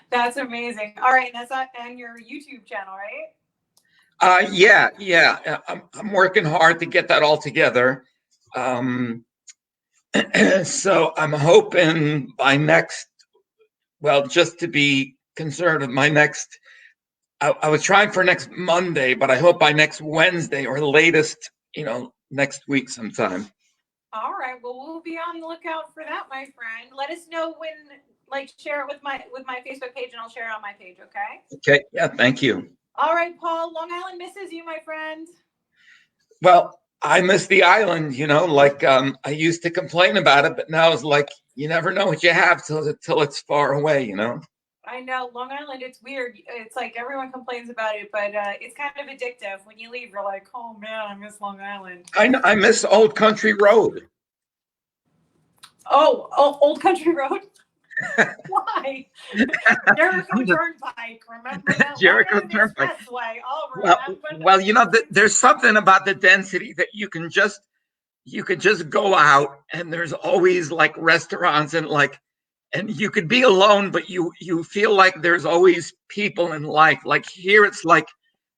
That's amazing. All right, that's on your YouTube channel, right? Yeah. I'm working hard to get that all together. So I'm hoping by just to be conservative, I was trying for next Monday, but I hope by next Wednesday or latest, next week sometime. All right. Well, we'll be on the lookout for that, my friend. Let us know when, like, share it with my Facebook page, and I'll share it on my page. Okay. Okay. Yeah. Thank you. All right, Paul. Long Island misses you, my friend. Well, I miss the island, like I used to complain about it, but now it's like you never know what you have till it's far away, I know Long Island. It's weird. It's like everyone complains about it, but it's kind of addictive. When you leave, you're like, oh man, I miss Long Island. I miss Old Country Road. Oh, Old Country Road. Why? Jericho Turnpike. Remember that? Jericho Long Island Turnpike. Expressway. Oh, Well, there's something about the density that you could just go out and there's always like restaurants and you could be alone, but you feel like there's always people in life. Like here, it's like,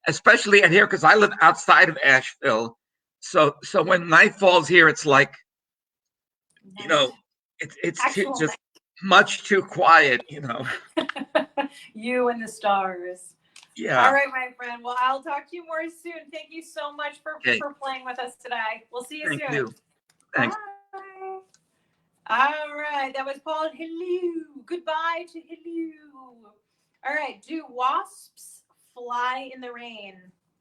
especially at here, because I live outside of Asheville. So when night falls here, it's like, it's just much too quiet, You and the stars. Yeah. All right, my friend. Well, I'll talk to you more soon. Thank you so much for playing with us today. We'll see you soon. Thank you. Thanks. Bye. All right. That was Paul Helou. Goodbye to Helou. All right. Do wasps fly in the rain?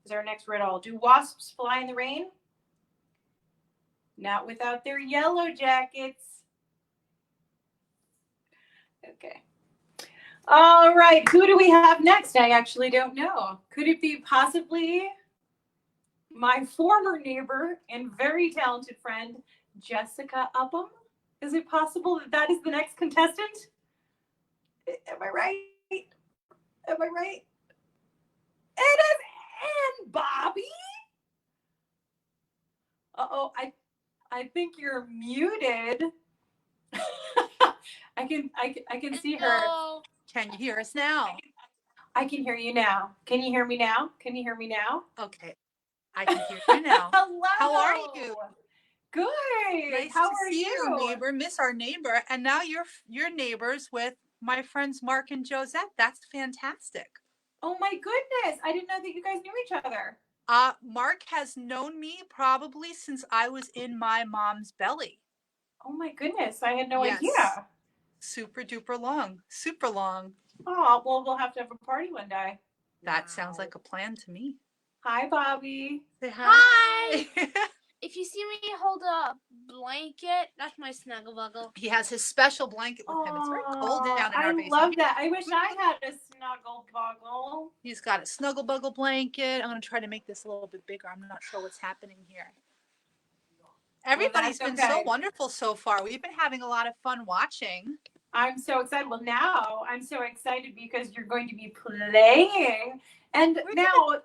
Is our next riddle. Do wasps fly in the rain? Not without their yellow jackets. Okay. All right. Who do we have next? I actually don't know. Could it be possibly my former neighbor and very talented friend, Jessica Upham? Is it possible that is the next contestant? Am I right? Am I right? It is Ann Bobby. Uh-oh, I think you're muted. I can see her. Can you hear us now? I can hear you now. Can you hear me now? Can you hear me now? Okay. I can hear you now. Hello. How are you? Good. Nice How to are see you? neighbor. Miss our neighbor. And now you're neighbors with my friends Mark and Josette. That's fantastic. Oh my goodness. I didn't know that you guys knew each other. Mark has known me probably since I was in my mom's belly. Oh my goodness. I had no Yes. idea. Super duper long. Super long. Oh, well, we'll have to have a party one day. That sounds like a plan to me. Hi, Bobby. Say Hi. If you see me hold a blanket, that's my snuggle buggle. He has his special blanket with him. It's very cold down in our basement. I love that. I wish I had a snuggle buggle. He's got a snuggle buggle blanket. I'm going to try to make this a little bit bigger. I'm not sure what's happening here. Everybody's been so wonderful so far. We've been having a lot of fun watching. I'm so excited. Well, now I'm so excited because you're going to be playing. And now,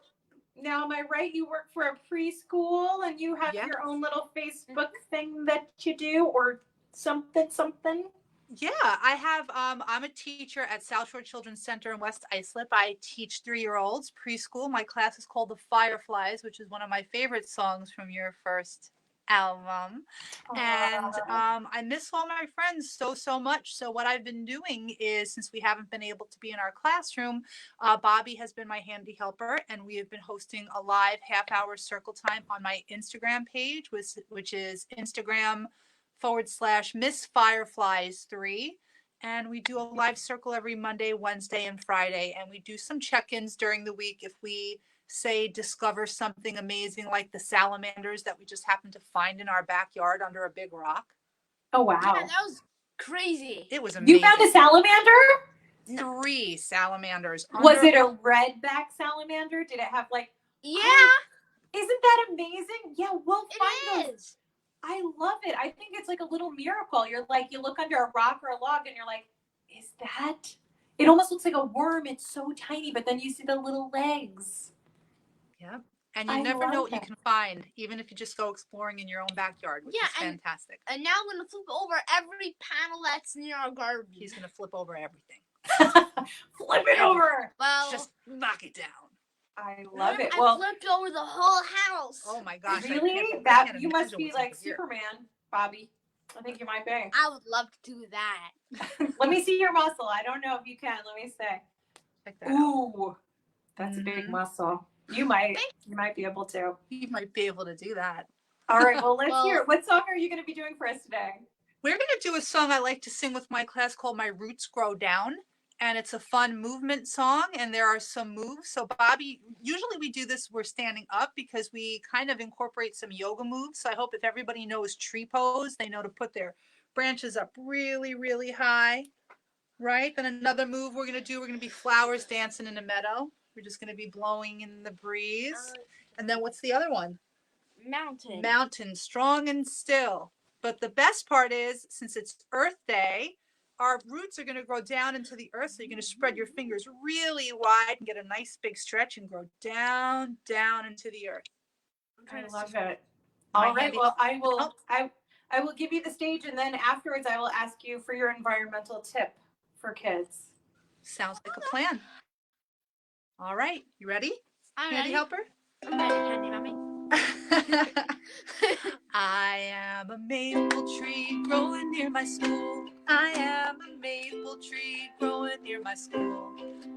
am I right? You work for a preschool and you have your own little Facebook thing that you do or something? Yeah, I have. I'm a teacher at South Shore Children's Center in West Islip. I teach 3-year-olds preschool. My class is called The Fireflies, which is one of my favorite songs from your first album. And I miss all my friends so much. So what I've been doing is, since we haven't been able to be in our classroom, Bobby has been my handy helper, and we have been hosting a live half-hour circle time on my Instagram page, which is Instagram/Miss Fireflies 3. And we do a live circle every Monday, Wednesday, and Friday. And we do some check-ins during the week if we say discover something amazing like the salamanders that we just happened to find in our backyard under a big rock. Oh wow. Yeah, that was crazy. It was amazing. You found a salamander? 3 salamanders. Was it a redback salamander? Did it have like Yeah. Isn't that amazing? Yeah, we'll find It those. is. I love it. I think it's like a little miracle. You're like, you look under a rock or a log and you're like, is that? It almost looks like a worm. It's so tiny, but then you see the little legs. Yeah. And you never know what you can find, even if you just go exploring in your own backyard, which is fantastic. And now I'm going to flip over every panel that's near our garden. He's going to flip over everything. Flip it over. Well, just knock it down. I love it. I Well, flipped over the whole house. Oh my gosh. Really? That you must be like Superman, Bobby. I think you might be. I would love to do that. Let me see your muscle. I don't know if you can. Let me see. Check that Ooh, that's a big muscle. You might be able to. You might be able to do that. All right, well, let's Well- hear it. What song are you going to be doing for us today? We're going to do a song I like to sing with my class called My Roots Grow Down. And it's a fun movement song, and there are some moves. So Bobby, usually we do this, we're standing up because we kind of incorporate some yoga moves. So I hope if everybody knows tree pose, they know to put their branches up really, really high, right? Then another move we're going to be flowers dancing in a meadow. We're just going to be blowing in the breeze. And then what's the other one? Mountain. Mountain, strong and still. But the best part is, since it's Earth Day, our roots are going to grow down into the earth. So you're going to spread your fingers really wide and get a nice big stretch and grow down, down into the earth. I love it. My All right. handy- Well, I will give you the stage, and then afterwards I will ask you for your environmental tip for kids. Sounds like a plan. All right. You ready? I'm Handy ready. helper? I'm ready, Handy Mommy. I am a maple tree growing near my school. I am a maple tree growing near my school.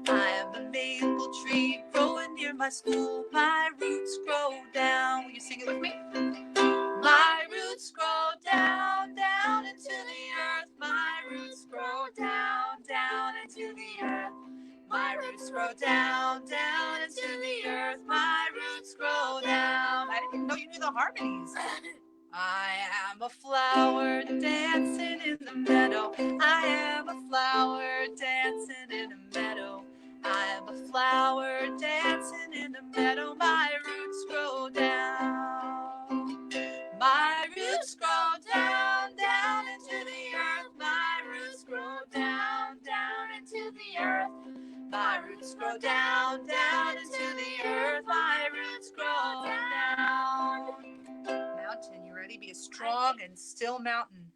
I am a maple tree growing near my school. My roots grow down. Will you sing it with me? My roots grow down, down into the earth. My roots grow down, down into the earth. My roots grow down, down into the earth. My roots grow down. I didn't even know you knew the harmonies. I am a flower dancing in the meadow. I am a flower dancing in a meadow. I am a flower dancing in a meadow. My roots grow down. My roots grow down, down into the earth. My roots grow down, down into the earth. My roots grow down, down into the earth. My roots grow down. Mountain, you ready? Be a strong and still mountain.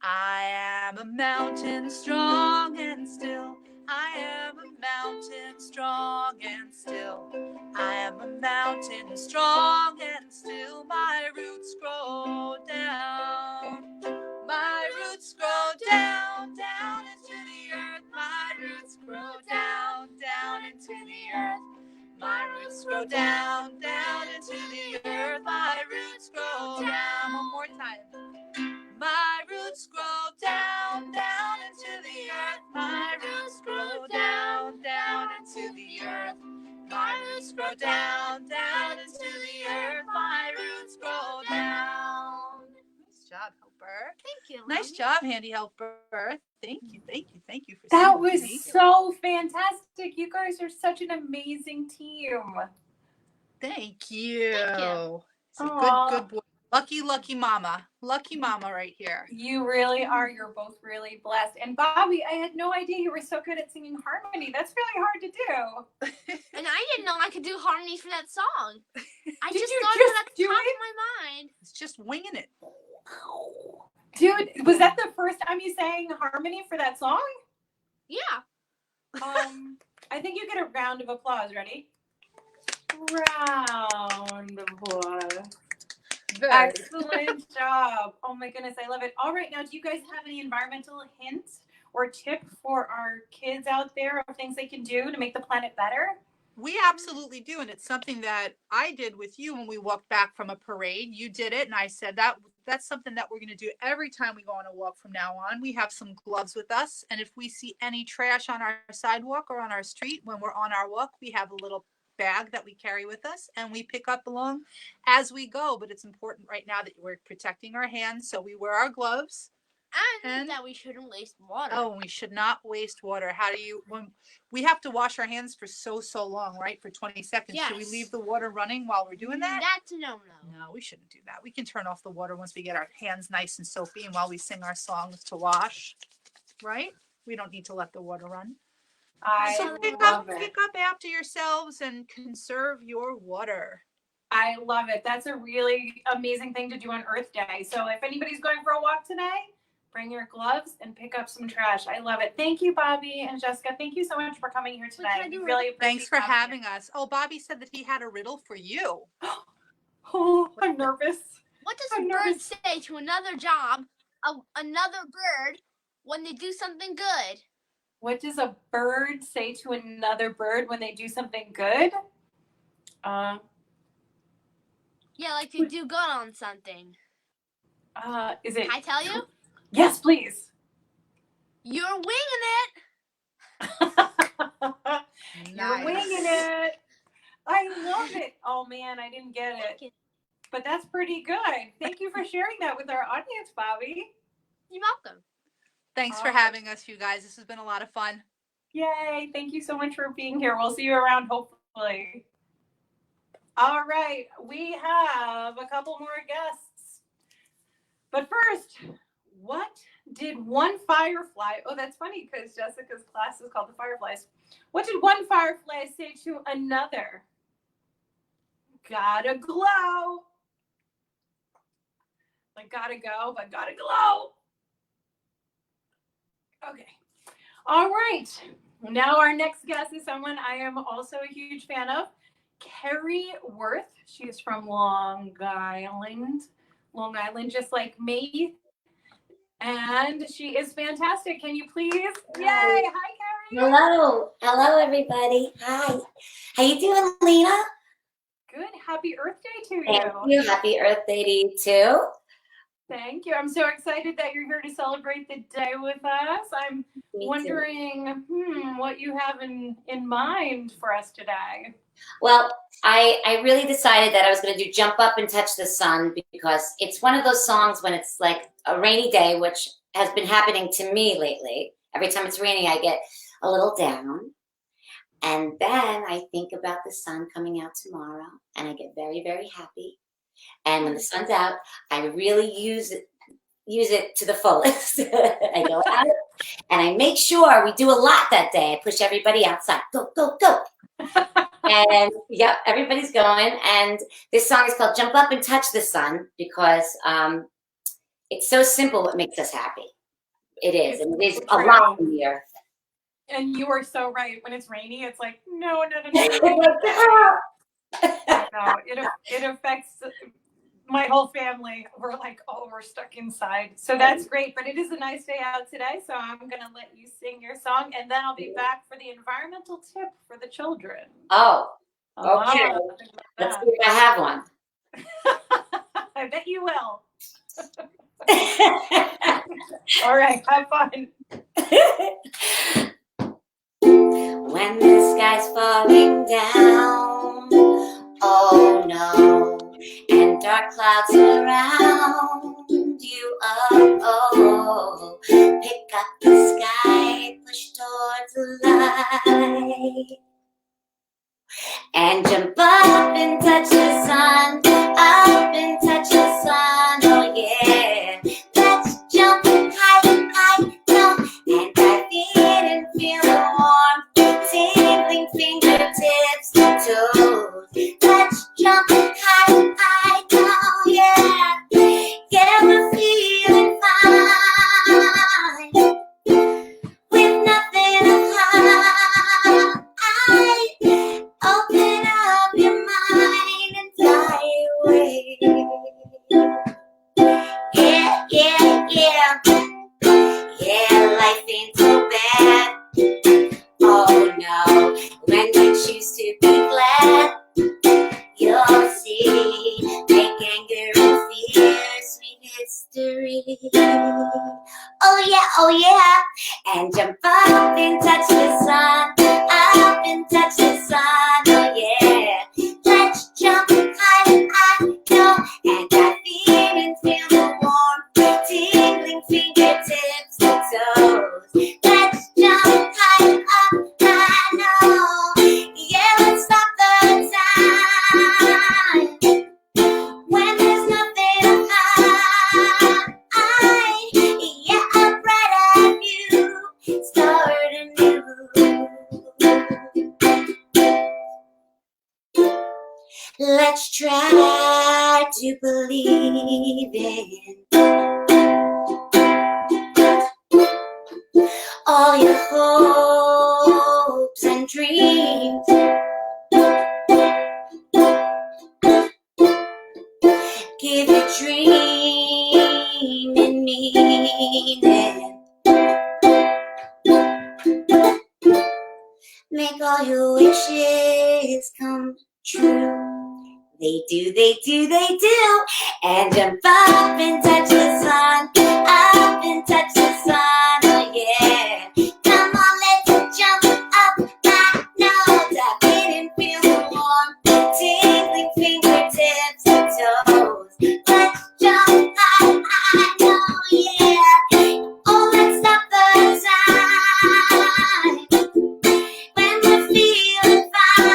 I am a mountain strong and still. I am a mountain strong and still. I am a mountain strong and still. My roots grow down. My roots grow down, down into the earth. My roots grow down, down into the earth. My roots grow down, down into the earth. My roots grow down. One more time. My roots grow down, down into the earth. My roots grow down, down into the earth. My roots grow down, down into the earth. My roots grow down. Nice job, helper. Thank you. Nice job, handy helper. Thank you, thank you, thank you for That singing with was me. so fantastic. You guys are such an amazing team. Thank you. It's a Aw. good boy. Lucky, lucky mama. Lucky mama right here. You really are. You're both really blessed. And Bobby, I had no idea you were so good at singing harmony. That's really hard to do. And I didn't know I could do harmonies for that song. I Did just you thought just of it at the do top it? of my mind. It's just winging it. Dude, was that the first time you sang harmony for that song? Yeah. I think you get a round of applause. Ready? Round of applause. Excellent job. Oh my goodness, I love it. All right, now do you guys have any environmental hints or tip for our kids out there of things they can do to make the planet better? We absolutely do. And it's something that I did with you when we walked back from a parade. You did it. And I said that's something that we're going to do every time we go on a walk from now on. We have some gloves with us. And if we see any trash on our sidewalk or on our street when we're on our walk, we have a little bag that we carry with us and we pick up along as we go. But it's important right now that we're protecting our hands. So we wear our gloves. And that we shouldn't waste water. Oh, we should not waste water. How do you, when we have to wash our hands for so long, right? For 20 seconds. Should we Yes. leave the water running while we're doing that? That's a no-no. No, we shouldn't do that. We can turn off the water once we get our hands nice and soapy and while we sing our songs to wash, right? We don't need to let the water run. So pick up after yourselves and conserve your water. I love it. That's a really amazing thing to do on Earth Day. So if anybody's going for a walk today, bring your gloves and pick up some trash. I love it. Thank you, Bobby and Jessica. Thank you so much for coming here today. We really appreciate Thanks for having having us. Oh, Bobby said that he had a riddle for you. Oh, I'm nervous. What does a bird say to another job, another bird, when they do something good? What does a bird say to another bird when they do something good? Yeah, like to do good on something. Is it? Can I tell you? Yes, please. You're winging it. You're winging it. I love it. Oh man, I didn't get it. But that's pretty good. Thank you for sharing that with our audience, Bobby. You're welcome. Thanks for having us, you guys. This has been a lot of fun. Yay. Thank you so much for being here. We'll see you around, hopefully. All right. We have a couple more guests. But first, what did one firefly, oh, that's funny because Jessica's class is called the Fireflies. What did one firefly say to another? Gotta glow. Like gotta go, but gotta glow. Okay. All right. Now our next guest is someone I am also a huge fan of, Keri Wirth. She is from Long Island, just like me. And she is fantastic. Can you please? Yay! Hi, Keri. Hello. Hello, everybody. Hi. How you doing, Lena? Good. Happy Earth Day to you. Thank you. Happy Earth Day to you, too. Thank you. I'm so excited that you're here to celebrate the day with us. I'm wondering what you have in mind for us today. Well, I really decided that I was going to do Jump Up and Touch the Sun because it's one of those songs when it's like a rainy day, which has been happening to me lately. Every time it's raining, I get a little down. And then I think about the sun coming out tomorrow, and I get very, very happy. And when the sun's out, I really use it to the fullest. I go out and I make sure we do a lot that day. I push everybody outside. Go, go, go. And yep, everybody's going. And this song is called Jump Up and Touch the Sun because it's so simple what makes us happy. It is. And it is a lot in the earth. And you are so right. When it's rainy, it's like, no. No, it affects my whole family. We're like, oh, we're stuck inside. So that's great. But it is a nice day out today. So I'm going to let you sing your song. And then I'll be back for the environmental tip for the children. Oh, okay. Let's see if I have one. I bet you will. All right. Have fun. When the sky's falling down, oh no, and dark clouds surround you, oh, pick up the sky, push towards the light, and jump up and touch the sun, up and touch the sun, oh yeah, let's jump high, high, no, and dive in and feel the warmth, tingling fingertips to toes. Let's jump high, high, oh yeah, yeah, we're feeling fine, with nothing to hide. Open up your mind and fly away. Yeah, yeah, yeah. Yeah, life ain't so bad. Oh no, when you choose to be glad, you'll see, make anger and fear sweet history. Oh yeah, and jump up and touch the sun, up and touch the sun, oh yeah. Let's jump high, high, no, and dive in and feel the warmth, tingling fingertips to toes. Let's jump high, up, high, no, yeah, let's stop the time when there's nothing to hide. Yeah, up right at you, start anew. Let's try to believe in all your hopes and dreams. Give your dream and meaning. Make all your wishes come true. They do, they do, they do. And jump up and touch the sun. Up and touch the sun. Oh yeah. Come on, let's jump up. I know. Tap in and feel the warmth. Tingling fingertips and toes. Let's jump high. I know, yeah. Oh, let's stop the time. When we're feeling fine.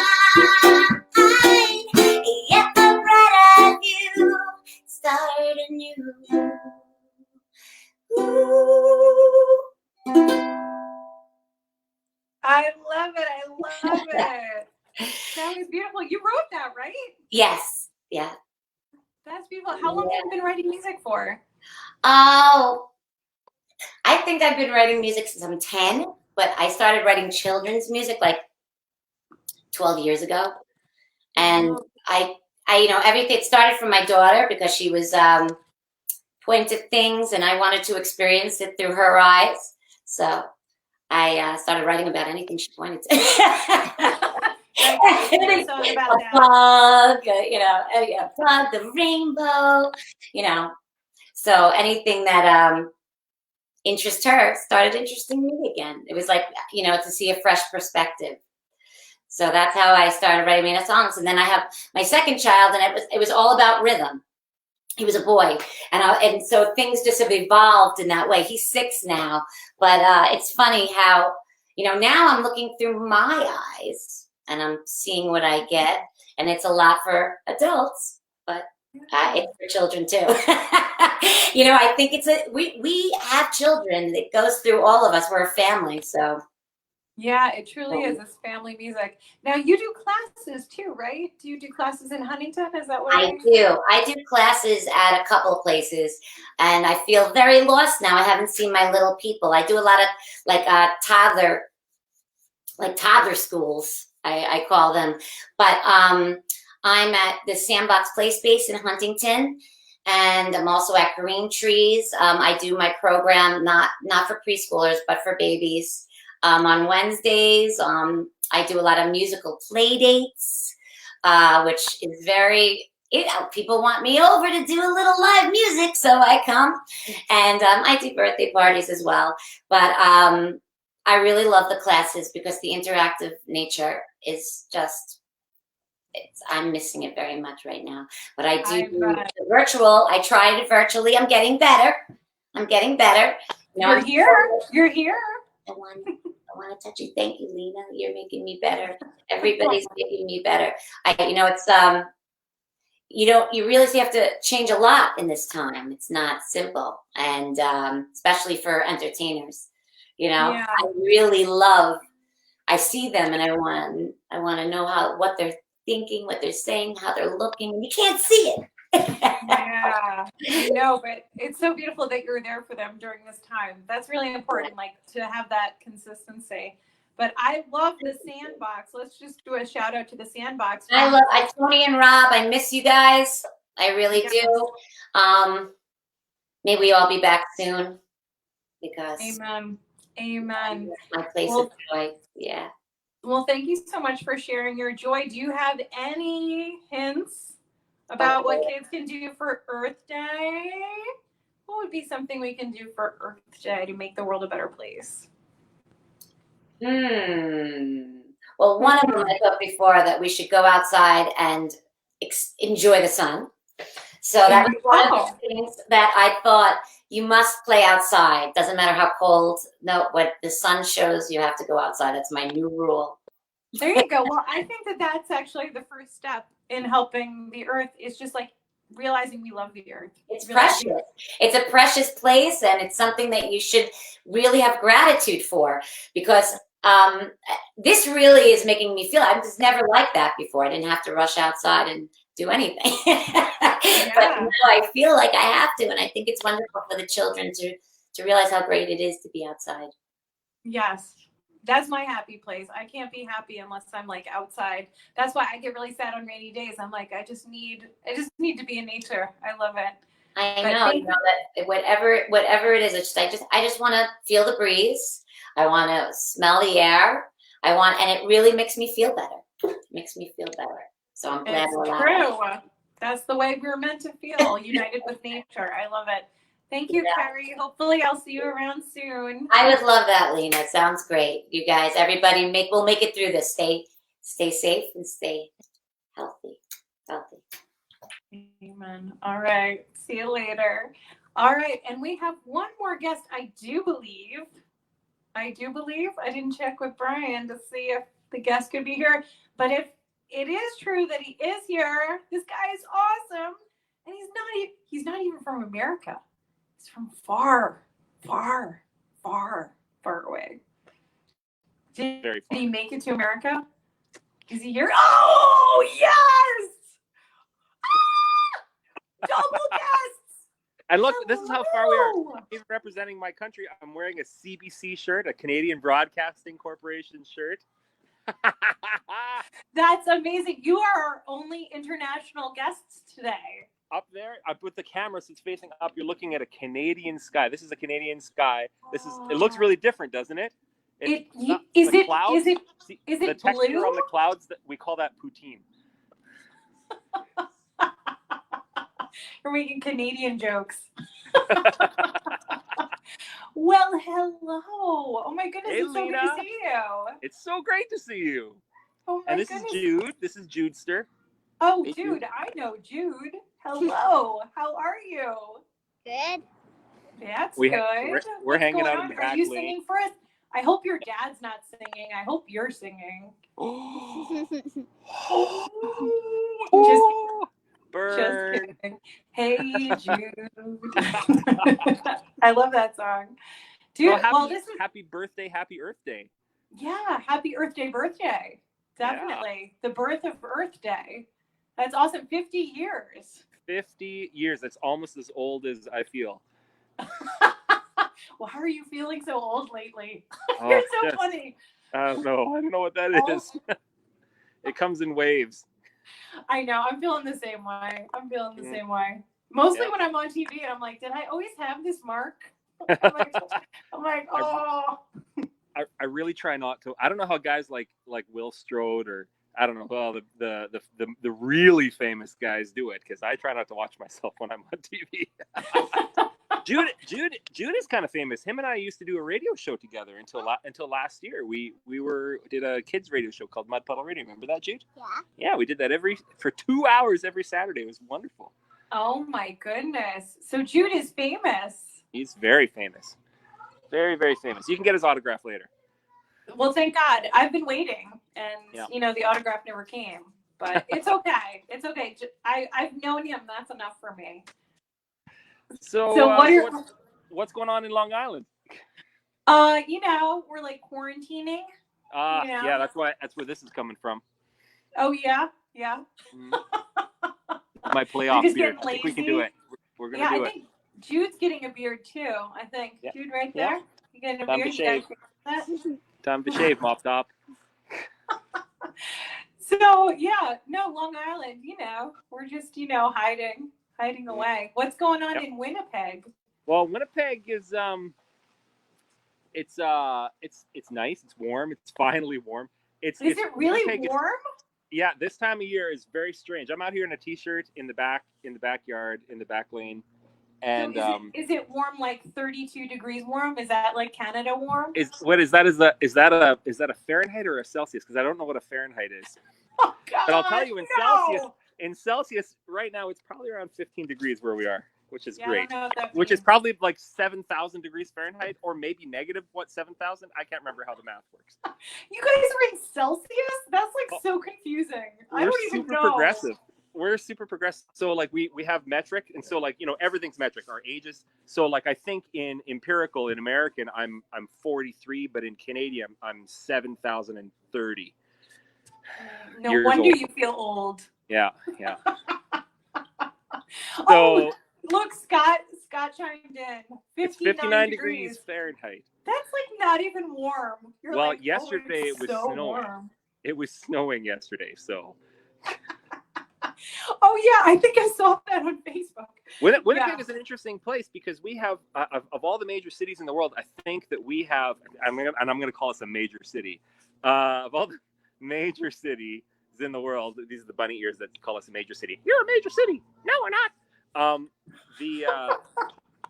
Yeah, the brighter you start anew. Ooh. I love it. I love it. That was beautiful. You wrote that, right? Yes. Yeah. That's beautiful. How long have you been writing music for? Oh, I think I've been writing music since I'm 10, but I started writing children's music like 12 years ago. And I you know, everything started from my daughter because she was pointing to things and I wanted to experience it through her eyes. So I started writing about anything she pointed to. Plug, you know, plug the rainbow, you know. So anything that interests her started interesting me again. It was like, you know, to see a fresh perspective. So that's how I started writing my songs. And then I have my second child, and it was all about rhythm. He was a boy, and so things just have evolved in that way. He's 6 now, but it's funny how, you know, now I'm looking through my eyes and I'm seeing what I get, and it's a lot for adults, but it's for children too. You know, I think we have children. It goes through all of us. We're a family, so. Yeah, it truly is. It's family music. Now you do classes too, right? Do you do classes in Huntington? Is that what I do? I do classes at a couple of places, and I feel very lost now. I haven't seen my little people. I do a lot of like toddler schools, I call them. But I'm at the Sandbox Play Space in Huntington, and I'm also at Green Trees. I do my program not for preschoolers, but for babies. On Wednesdays, I do a lot of musical play dates, which is very, you know, people want me over to do a little live music, so I come. And I do birthday parties as well. But I really love the classes because the interactive nature is just, I'm missing it very much right now. But I do the virtual. I tried it virtually. I'm getting better. You know, You're here. You're here. I want to touch you. Thank you, Lena. You're making me better. Everybody's making me better. You know, it's you realize you have to change a lot in this time. It's not simple, and especially for entertainers. You know, Yeah. I really love. I see them, and I want to know what they're thinking, what they're saying, how they're looking. You can't see it. Yeah, no, but it's so beautiful that you're there for them during this time. That's really important, like to have that consistency. But I love the Sandbox. Let's just do a shout out to the Sandbox. I Tony and Rob. I miss you guys. I really do. May we all be back soon, because Amen. my place of joy. Yeah. Well, thank you so much for sharing your joy. Do you have any hints about what kids can do for Earth Day? What would be something we can do for Earth Day to make the world a better place? Well, one of them I thought before that we should go outside and enjoy the sun. So that was one of the things that I thought you must play outside. Doesn't matter how cold. No, when the sun shows, you have to go outside. That's my new rule. There you go. Well, I think that that's actually the first step in helping the Earth. Is just like realizing we love the Earth. It's precious. It's a precious place, and it's something that you should really have gratitude for, because this really is making me feel. I was never like that before. I didn't have to rush outside and do anything. But now I feel like I have to, and I think it's wonderful for the children to realize how great it is to be outside. Yes. That's my happy place. I can't be happy unless I'm like outside. That's why I get really sad on rainy days. I'm like, I just need to be in nature. I love it. I know, you know that whatever it is, I just want to feel the breeze. I want to smell the air. And it really makes me feel better. It makes me feel better. So I'm glad It's we're allowed. true. That's the way we're meant to feel, united with nature. I love it. Thank you, Yeah. Keri. Hopefully I'll see you around soon. I would love that, Lena. It sounds great. You guys, everybody, we'll make it through this. Stay safe and stay healthy. Amen. All right. See you later. All right. And we have one more guest, I do believe. I didn't check with Brian to see if the guest could be here. But if it is true that he is here, this guy is awesome. And he's not even from America. He's from far away. Did he make it to America? Is he here? Oh, yes! Double guests! And look, this is how far we are. Even representing my country, I'm wearing a CBC shirt, a Canadian Broadcasting Corporation shirt. That's amazing. You are our only international guests today. Up there, I put the camera so it's facing up. You're looking at a Canadian sky. This is a Canadian sky. It looks really different, doesn't it? Is the it clouds, the texture blue? on the clouds, that we call that poutine. We're making Canadian jokes. Well, hello. Oh my goodness, Hey, it's so good Lena. to see you. It's so great to see you. Oh my And this goodness. is Jude. This is Judester. Oh, Hey, Jude, I know Jude. Hello. How are you? Good. That's We're good. we're hanging going out on? in the Are back you lane. singing for us? I hope your dad's not singing. I hope you're singing. Just Burn. kidding. Hey, Jude. I love that song. Dude, Well, well, this is, happy birthday, happy Earth Day. yeah, happy Earth Day birthday. Definitely. The birth of Earth Day. That's awesome. 50 years. 50 years. That's almost as old as I feel. Why are you feeling so old lately? Oh, You're so just- funny. I don't know. I don't know what that is. It comes in waves. I know. I'm feeling the same way. Same way. Mostly Yeah. when I'm on TV and I'm like, did I always have this mark? I'm like, oh. I really try not to. I don't know how guys like Will Strode or I don't know well the really famous guys do it, because I try not to watch myself when I'm on TV. Jude is kind of famous. Him and I used to do a radio show together until last year. We did a kids radio show called Mud Puddle Radio. Remember that, Jude? Yeah. Yeah, we did that for 2 hours every Saturday. It was wonderful. Oh my goodness. So Jude is famous. He's very famous. Very, very famous. You can get his autograph later. Well, thank God. I've been waiting, and Yeah. the autograph never came. But it's okay. It's okay. I've known him. That's enough for me. So what's going on in Long Island? We're like quarantining. Yeah, that's where this is coming from. Oh yeah, yeah. My playoff just beard. getting I think we can do lazy. it. We're gonna do I it. think Jude's getting a beard too. I think Yeah. Jude right Yeah. there. You getting a Time to beard? You guys shave. fix that? Time to shave, mop top. So yeah, no, Long Island. We're just hiding away. What's going on Yep. in Winnipeg? Well, Winnipeg is it's nice. It's warm. It's finally warm. Is it really Winnipeg is- warm? yeah, this time of year is very strange. I'm out here in a t-shirt in the backyard, in the back lane, and So is it warm, like 32 degrees warm? Is that like Canada warm? is that a Fahrenheit or a Celsius? Because I don't know what a Fahrenheit is. Oh God, But I'll tell you, no! in Celsius right now, it's probably around 15 degrees where we are, which is Yeah, I great. don't know what that Which is means. probably like 7,000 degrees Fahrenheit, or maybe negative 7,000. I can't remember how the math works. You guys are in Celsius? That's like so confusing. I We're don't even super know. progressive. We're super progressive. So like we have metric, and so like everything's metric. Our ages. So like I think in empirical, in American, I'm 43, but in Canadian I'm 7,030. No years wonder old. you feel old. Yeah. Oh, look, Scott chimed in. 59, It's 59 degrees Fahrenheit. That's like not even warm. You're Well, like, yesterday it's it was so snowing. warm. It was snowing yesterday, so Oh yeah, I think I saw that on Facebook. Winnipeg Yeah. is an interesting place because we have of all the major cities in the world, I think that we have. I'm gonna call us a major city. Of all the major cities in the world. These are the bunny ears that call us a major city. You're a major city. No, we're not.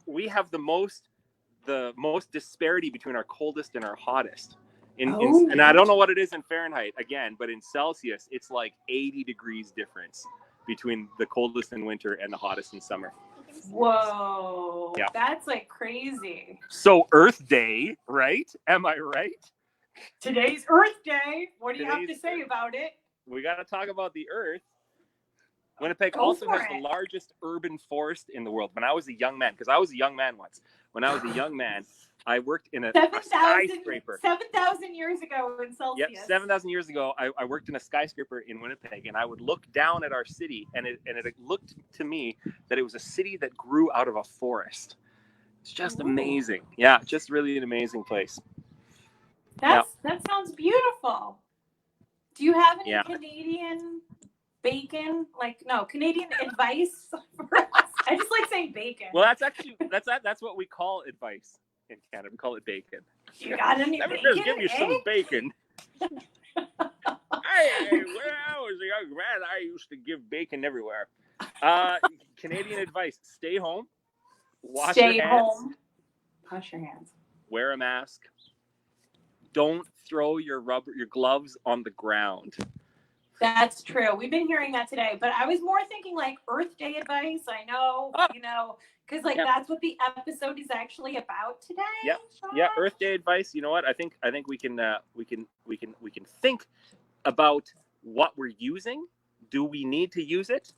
We have the most disparity between our coldest and our hottest. And I don't know what it is in Fahrenheit again, but in Celsius, it's like 80 degrees difference between the coldest in winter and the hottest in summer. Whoa. Yeah. That's like crazy. So Earth Day, right? Am I right? Today's Earth Day. What do you have to say about it? We got to talk about the Earth. Winnipeg Go also for has the it. largest urban forest in the world. When I was a young man, because I was a young man once. When I was a young man, I worked in a skyscraper. 7,000 years ago in Celsius. Yep, 7,000 years ago, I worked in a skyscraper in Winnipeg, and I would look down at our city, and it looked to me that it was a city that grew out of a forest. It's just amazing. Yeah, just really an amazing place. That sounds beautiful. Do you have any Yeah. Canadian bacon? Canadian advice for us? I just like saying bacon. Well, that's what we call advice in Canada. We call it bacon. You got any Let me bacon? just give you some bacon. Hey, when I was a young man, I used to give bacon everywhere. Canadian advice: stay home, wash your hands, wash your hands, wear a mask, don't throw your gloves on the ground. That's true. We've been hearing that today, but I was more thinking like Earth Day advice. I know, because that's what the episode is actually about today. Yeah, yeah. Earth Day advice. You know what? I think we can think about what we're using. Do we need to use it?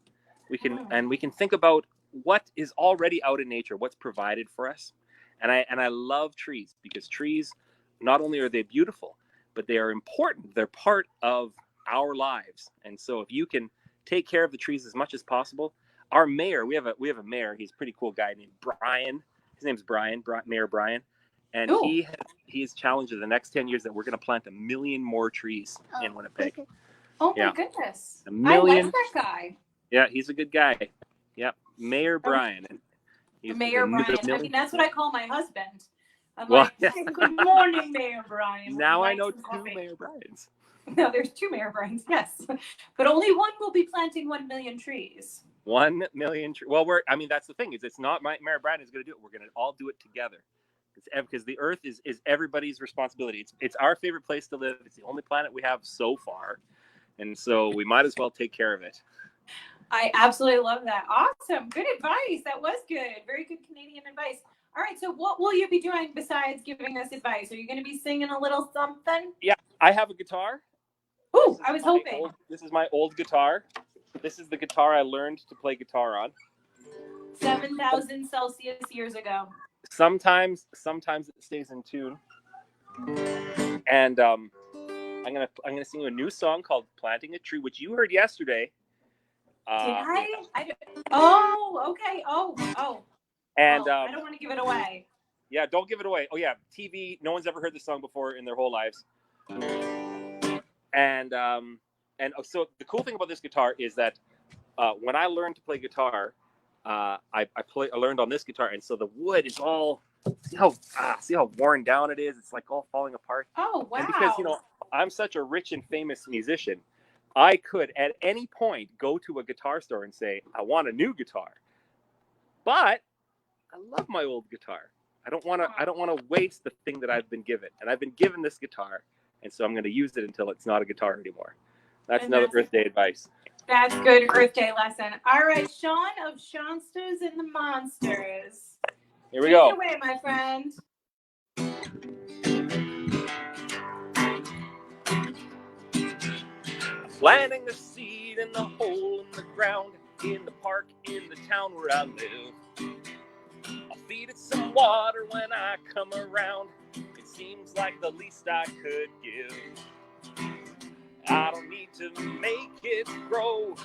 We can think about what is already out in nature, what's provided for us. And I love trees, because trees, not only are they beautiful, but they are important. They're part of our lives. And so if you can take care of the trees as much as possible. Our mayor, we have a mayor, he's a pretty cool guy named Brian. His name's Brian, Mayor Brian. And he has challenged in the next 10 years that we're going to plant 1 million more trees in Winnipeg. Oh my goodness. 1 million. I like that guy. Yeah, he's a good guy. Yeah, Mayor Brian. And Mayor Brian. I mean, that's what I call my husband. I'm Well, like, good morning, Mayor Brian. Now I Nice know and 2 coffee. Mayor Brians. No, there's 2 Mayor Brians, yes. But only one will be planting 1 million trees. 1 million. Well, that's the thing, is it's not Mayor Brian is going to do it. We're going to all do it together. Because the Earth is everybody's responsibility. It's our favorite place to live. It's the only planet we have so far. And so we might as well take care of it. I absolutely love that. Awesome. Good advice. That was good. Very good Canadian advice. All right. So what will you be doing besides giving us advice? Are you going to be singing a little something? Yeah, I have a guitar. Ooh, I was hoping. This is my old guitar. This is the guitar I learned to play guitar on. 7,000 Celsius years ago. Sometimes it stays in tune. And I'm gonna sing you a new song called "Planting a Tree," which you heard yesterday. Did I? Oh, okay. Oh. And I don't want to give it away. Yeah, don't give it away. Oh yeah, TV. No one's ever heard this song before in their whole lives. And so the cool thing about this guitar is that when I learned to play guitar, I learned on this guitar, and so the wood is all see how worn down it is. It's like all falling apart. Oh wow! And because I'm such a rich and famous musician, I could at any point go to a guitar store and say I want a new guitar, but I love my old guitar. I don't want to waste the thing that I've been given, and I've been given this guitar, and so I'm going to use it until it's not a guitar anymore. That's another Earth Day advice. That's good Earth Day lesson. All right, Sean of Seansters and the Monsters. Here we go. Take it away, my friend. Planting a seed in the hole in the ground, in the park, in the town where I live. I'll feed it some water when I come around. It seems like the least I could give. I don't need to make it grow.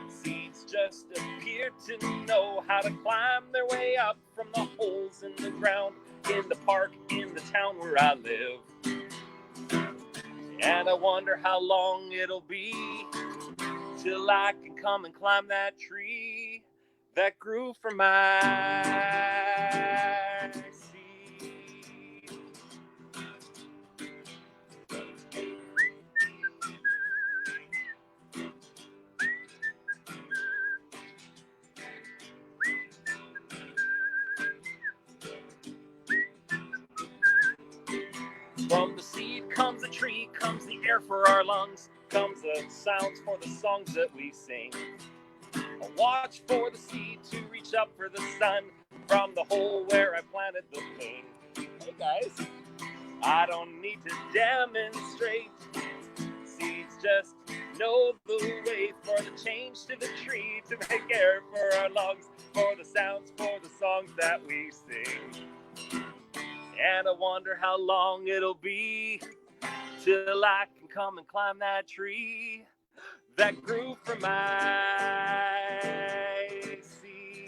Seeds just appear to know how to climb their way up from the holes in the ground, in the park, in the town where I live. And I wonder how long it'll be till I can come and climb that tree that grew from my seed. tree comes the air for our lungs, comes the sounds for the songs that we sing. A watch for the seed to reach up for the sun from the hole where I planted the thing. Hey guys, I don't need to demonstrate. Seeds just know the way for the change to the tree, to make air for our lungs, for the sounds, for the songs that we sing. And I wonder how long it'll be till I can come and climb that tree that grew from my seed.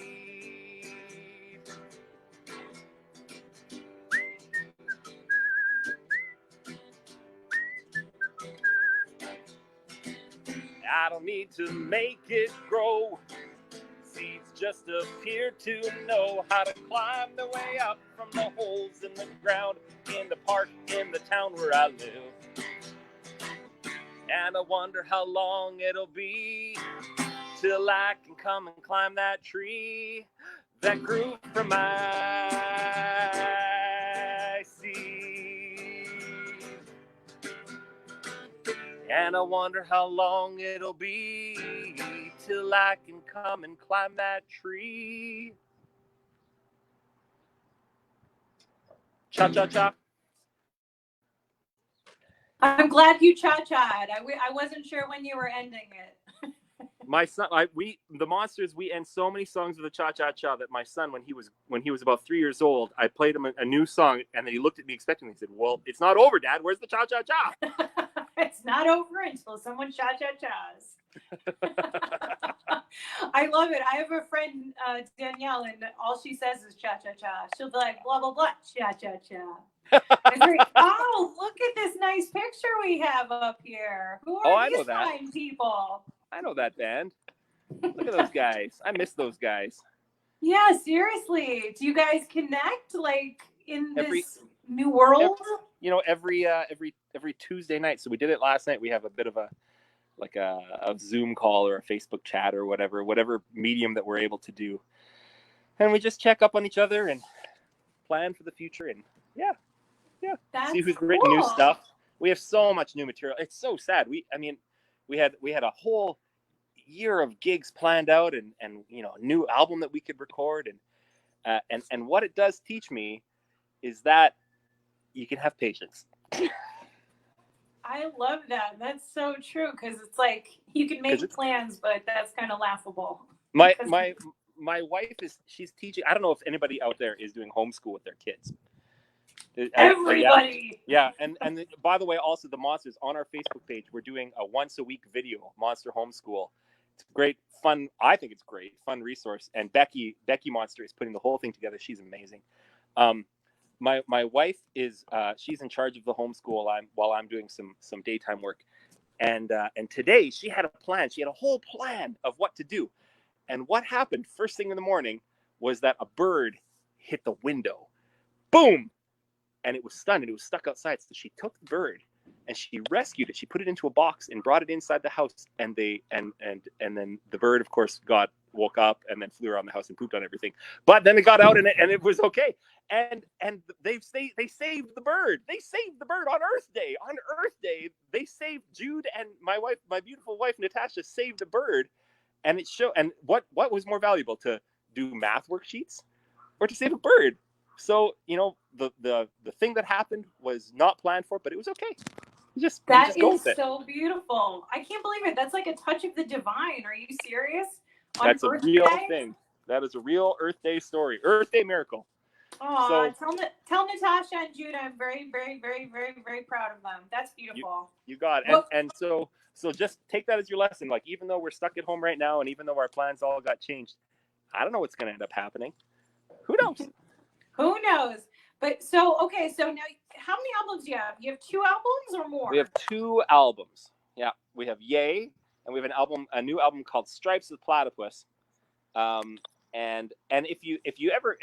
I don't need to make it grow. Seeds just appear to know how to climb their way up from the holes in the ground, in the park, in the town where I live. And I wonder how long it'll be till I can come and climb that tree that grew from my seed. And I wonder how long it'll be till I can come and climb that tree. Cha-cha-cha. I'm glad you cha-cha'd. I wasn't sure when you were ending it. My son, the Monsters, we end so many songs with a cha-cha-cha that my son, when he was about 3 years old, I played him a new song, and then he looked at me expectingly. He said, "Well, it's not over, Dad. Where's the cha-cha-cha?" It's not over until someone cha-cha-chas. I love it. I have a friend, Danielle, and all she says is cha-cha-cha. She'll be like, blah, blah, blah, cha-cha-cha. It's like, oh, look at this nice picture we have up here. Who are I know these that. fine people? I know that band. Look at those guys. I miss those guys. Yeah, seriously. Do you guys connect like in this new world? Every Tuesday night. So we did it last night. We have a bit of a Zoom call or a Facebook chat or whatever medium that we're able to do. And we just check up on each other and plan for the future and see who's written new stuff. We have so much new material. It's so sad. We had a whole year of gigs planned out and a new album that we could record and what it does teach me is that you can have patience. I love that. That's so true because it's like you can make plans, but that's kind of laughable. My wife she's teaching. I don't know if anybody out there is doing homeschool with their kids. Everybody. Yeah. And by the way, also the Monsters on our Facebook page, we're doing a once a week video, Monster Homeschool. It's great, fun. I think it's great, fun resource. And Becky Monster is putting the whole thing together. She's amazing. My wife is she's in charge of the homeschool while I'm doing some daytime work. And today she had a plan. She had a whole plan of what to do. And what happened first thing in the morning was that a bird hit the window. Boom! And it was stunned and it was stuck outside. So she took the bird and she rescued it. She put it into a box and brought it inside the house. And then the bird, of course, woke up and then flew around the house and pooped on everything. But then it got out and it was okay. And they saved the bird. They saved the bird on Earth Day. On Earth Day, they saved Jude and my beautiful wife Natasha saved a bird. And it showed. And what was more valuable, to do math worksheets or to save a bird? So the thing that happened was not planned for, but it was okay. That is so beautiful. I can't believe it. That's like a touch of the divine. Are you serious? That's a real thing. That is a real Earth Day story. Earth Day miracle. Oh, tell Natasha and Jude I'm very, very, very, very, very proud of them. That's beautiful. You got it. And so just take that as your lesson. Like, even though we're stuck at home right now and even though our plans all got changed, I don't know what's going to end up happening. Who knows? Who knows? But so now how many albums do you have? You have 2 albums or more? We have 2 albums. Yeah, we have Yay, and we have a new album called Stripes of the Platypus. And if you ever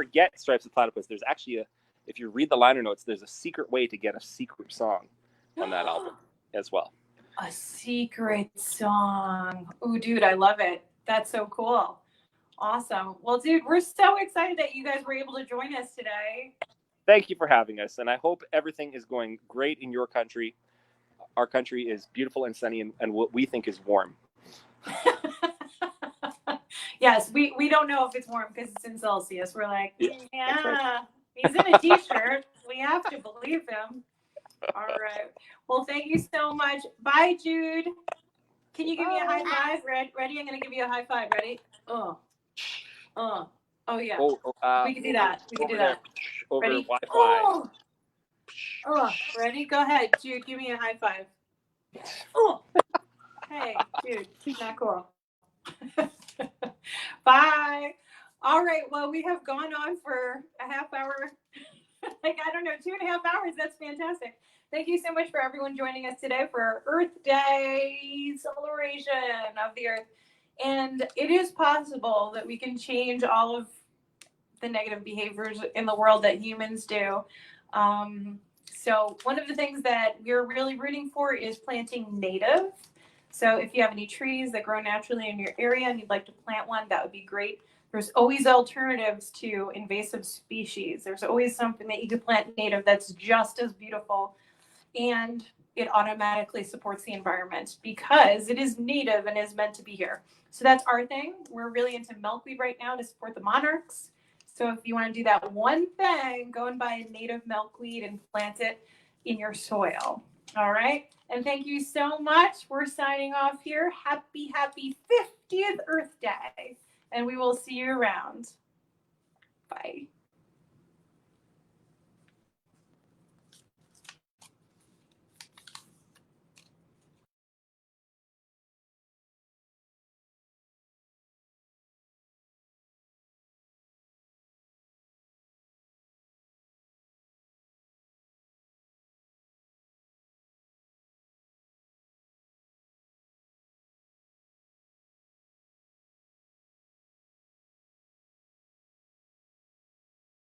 get Stripes of the Platypus, there's actually if you read the liner notes, there's a secret way to get a secret song on that album as well. A secret song. Oh, dude, I love it. That's so cool. Awesome. Well, dude, we're so excited that you guys were able to join us today. thank you for having us, and I hope everything is going great in your country. Our country is beautiful and sunny, and what we think is warm. Yes, we don't know if it's warm because it's in Celsius. We're like, that's right. yeah, he's in a t-shirt. We have to believe him. All right. Well, thank you so much. Bye, Jude. Can you give me a high five? Ready? I'm gonna give you a high five. Ready? Oh yeah. We can do that. We can do that. Over Ready? Wi-Fi. Ready? Go ahead, Jude. Give me a high five. Oh. Hey, Jude. Not cool. Bye. All right. Well, we have gone on for a half hour. Like, I don't know, 2.5 hours. That's fantastic. Thank you so much for everyone joining us today for our Earth Day celebration of the Earth. And it is possible that we can change all of the negative behaviors in the world that humans do. So one of the things that we're really rooting for is planting native. So if you have any trees that grow naturally in your area and you'd like to plant one, that would be great. There's always alternatives to invasive species. There's always something that you could plant native that's just as beautiful, and it automatically supports the environment because it is native and is meant to be here. So that's our thing. We're really into milkweed right now to support the monarchs. So if you want to do that one thing, go and buy a native milkweed and plant it in your soil. All right. And thank you so much. We're signing off here. Happy 50th Earth Day. And we will see you around.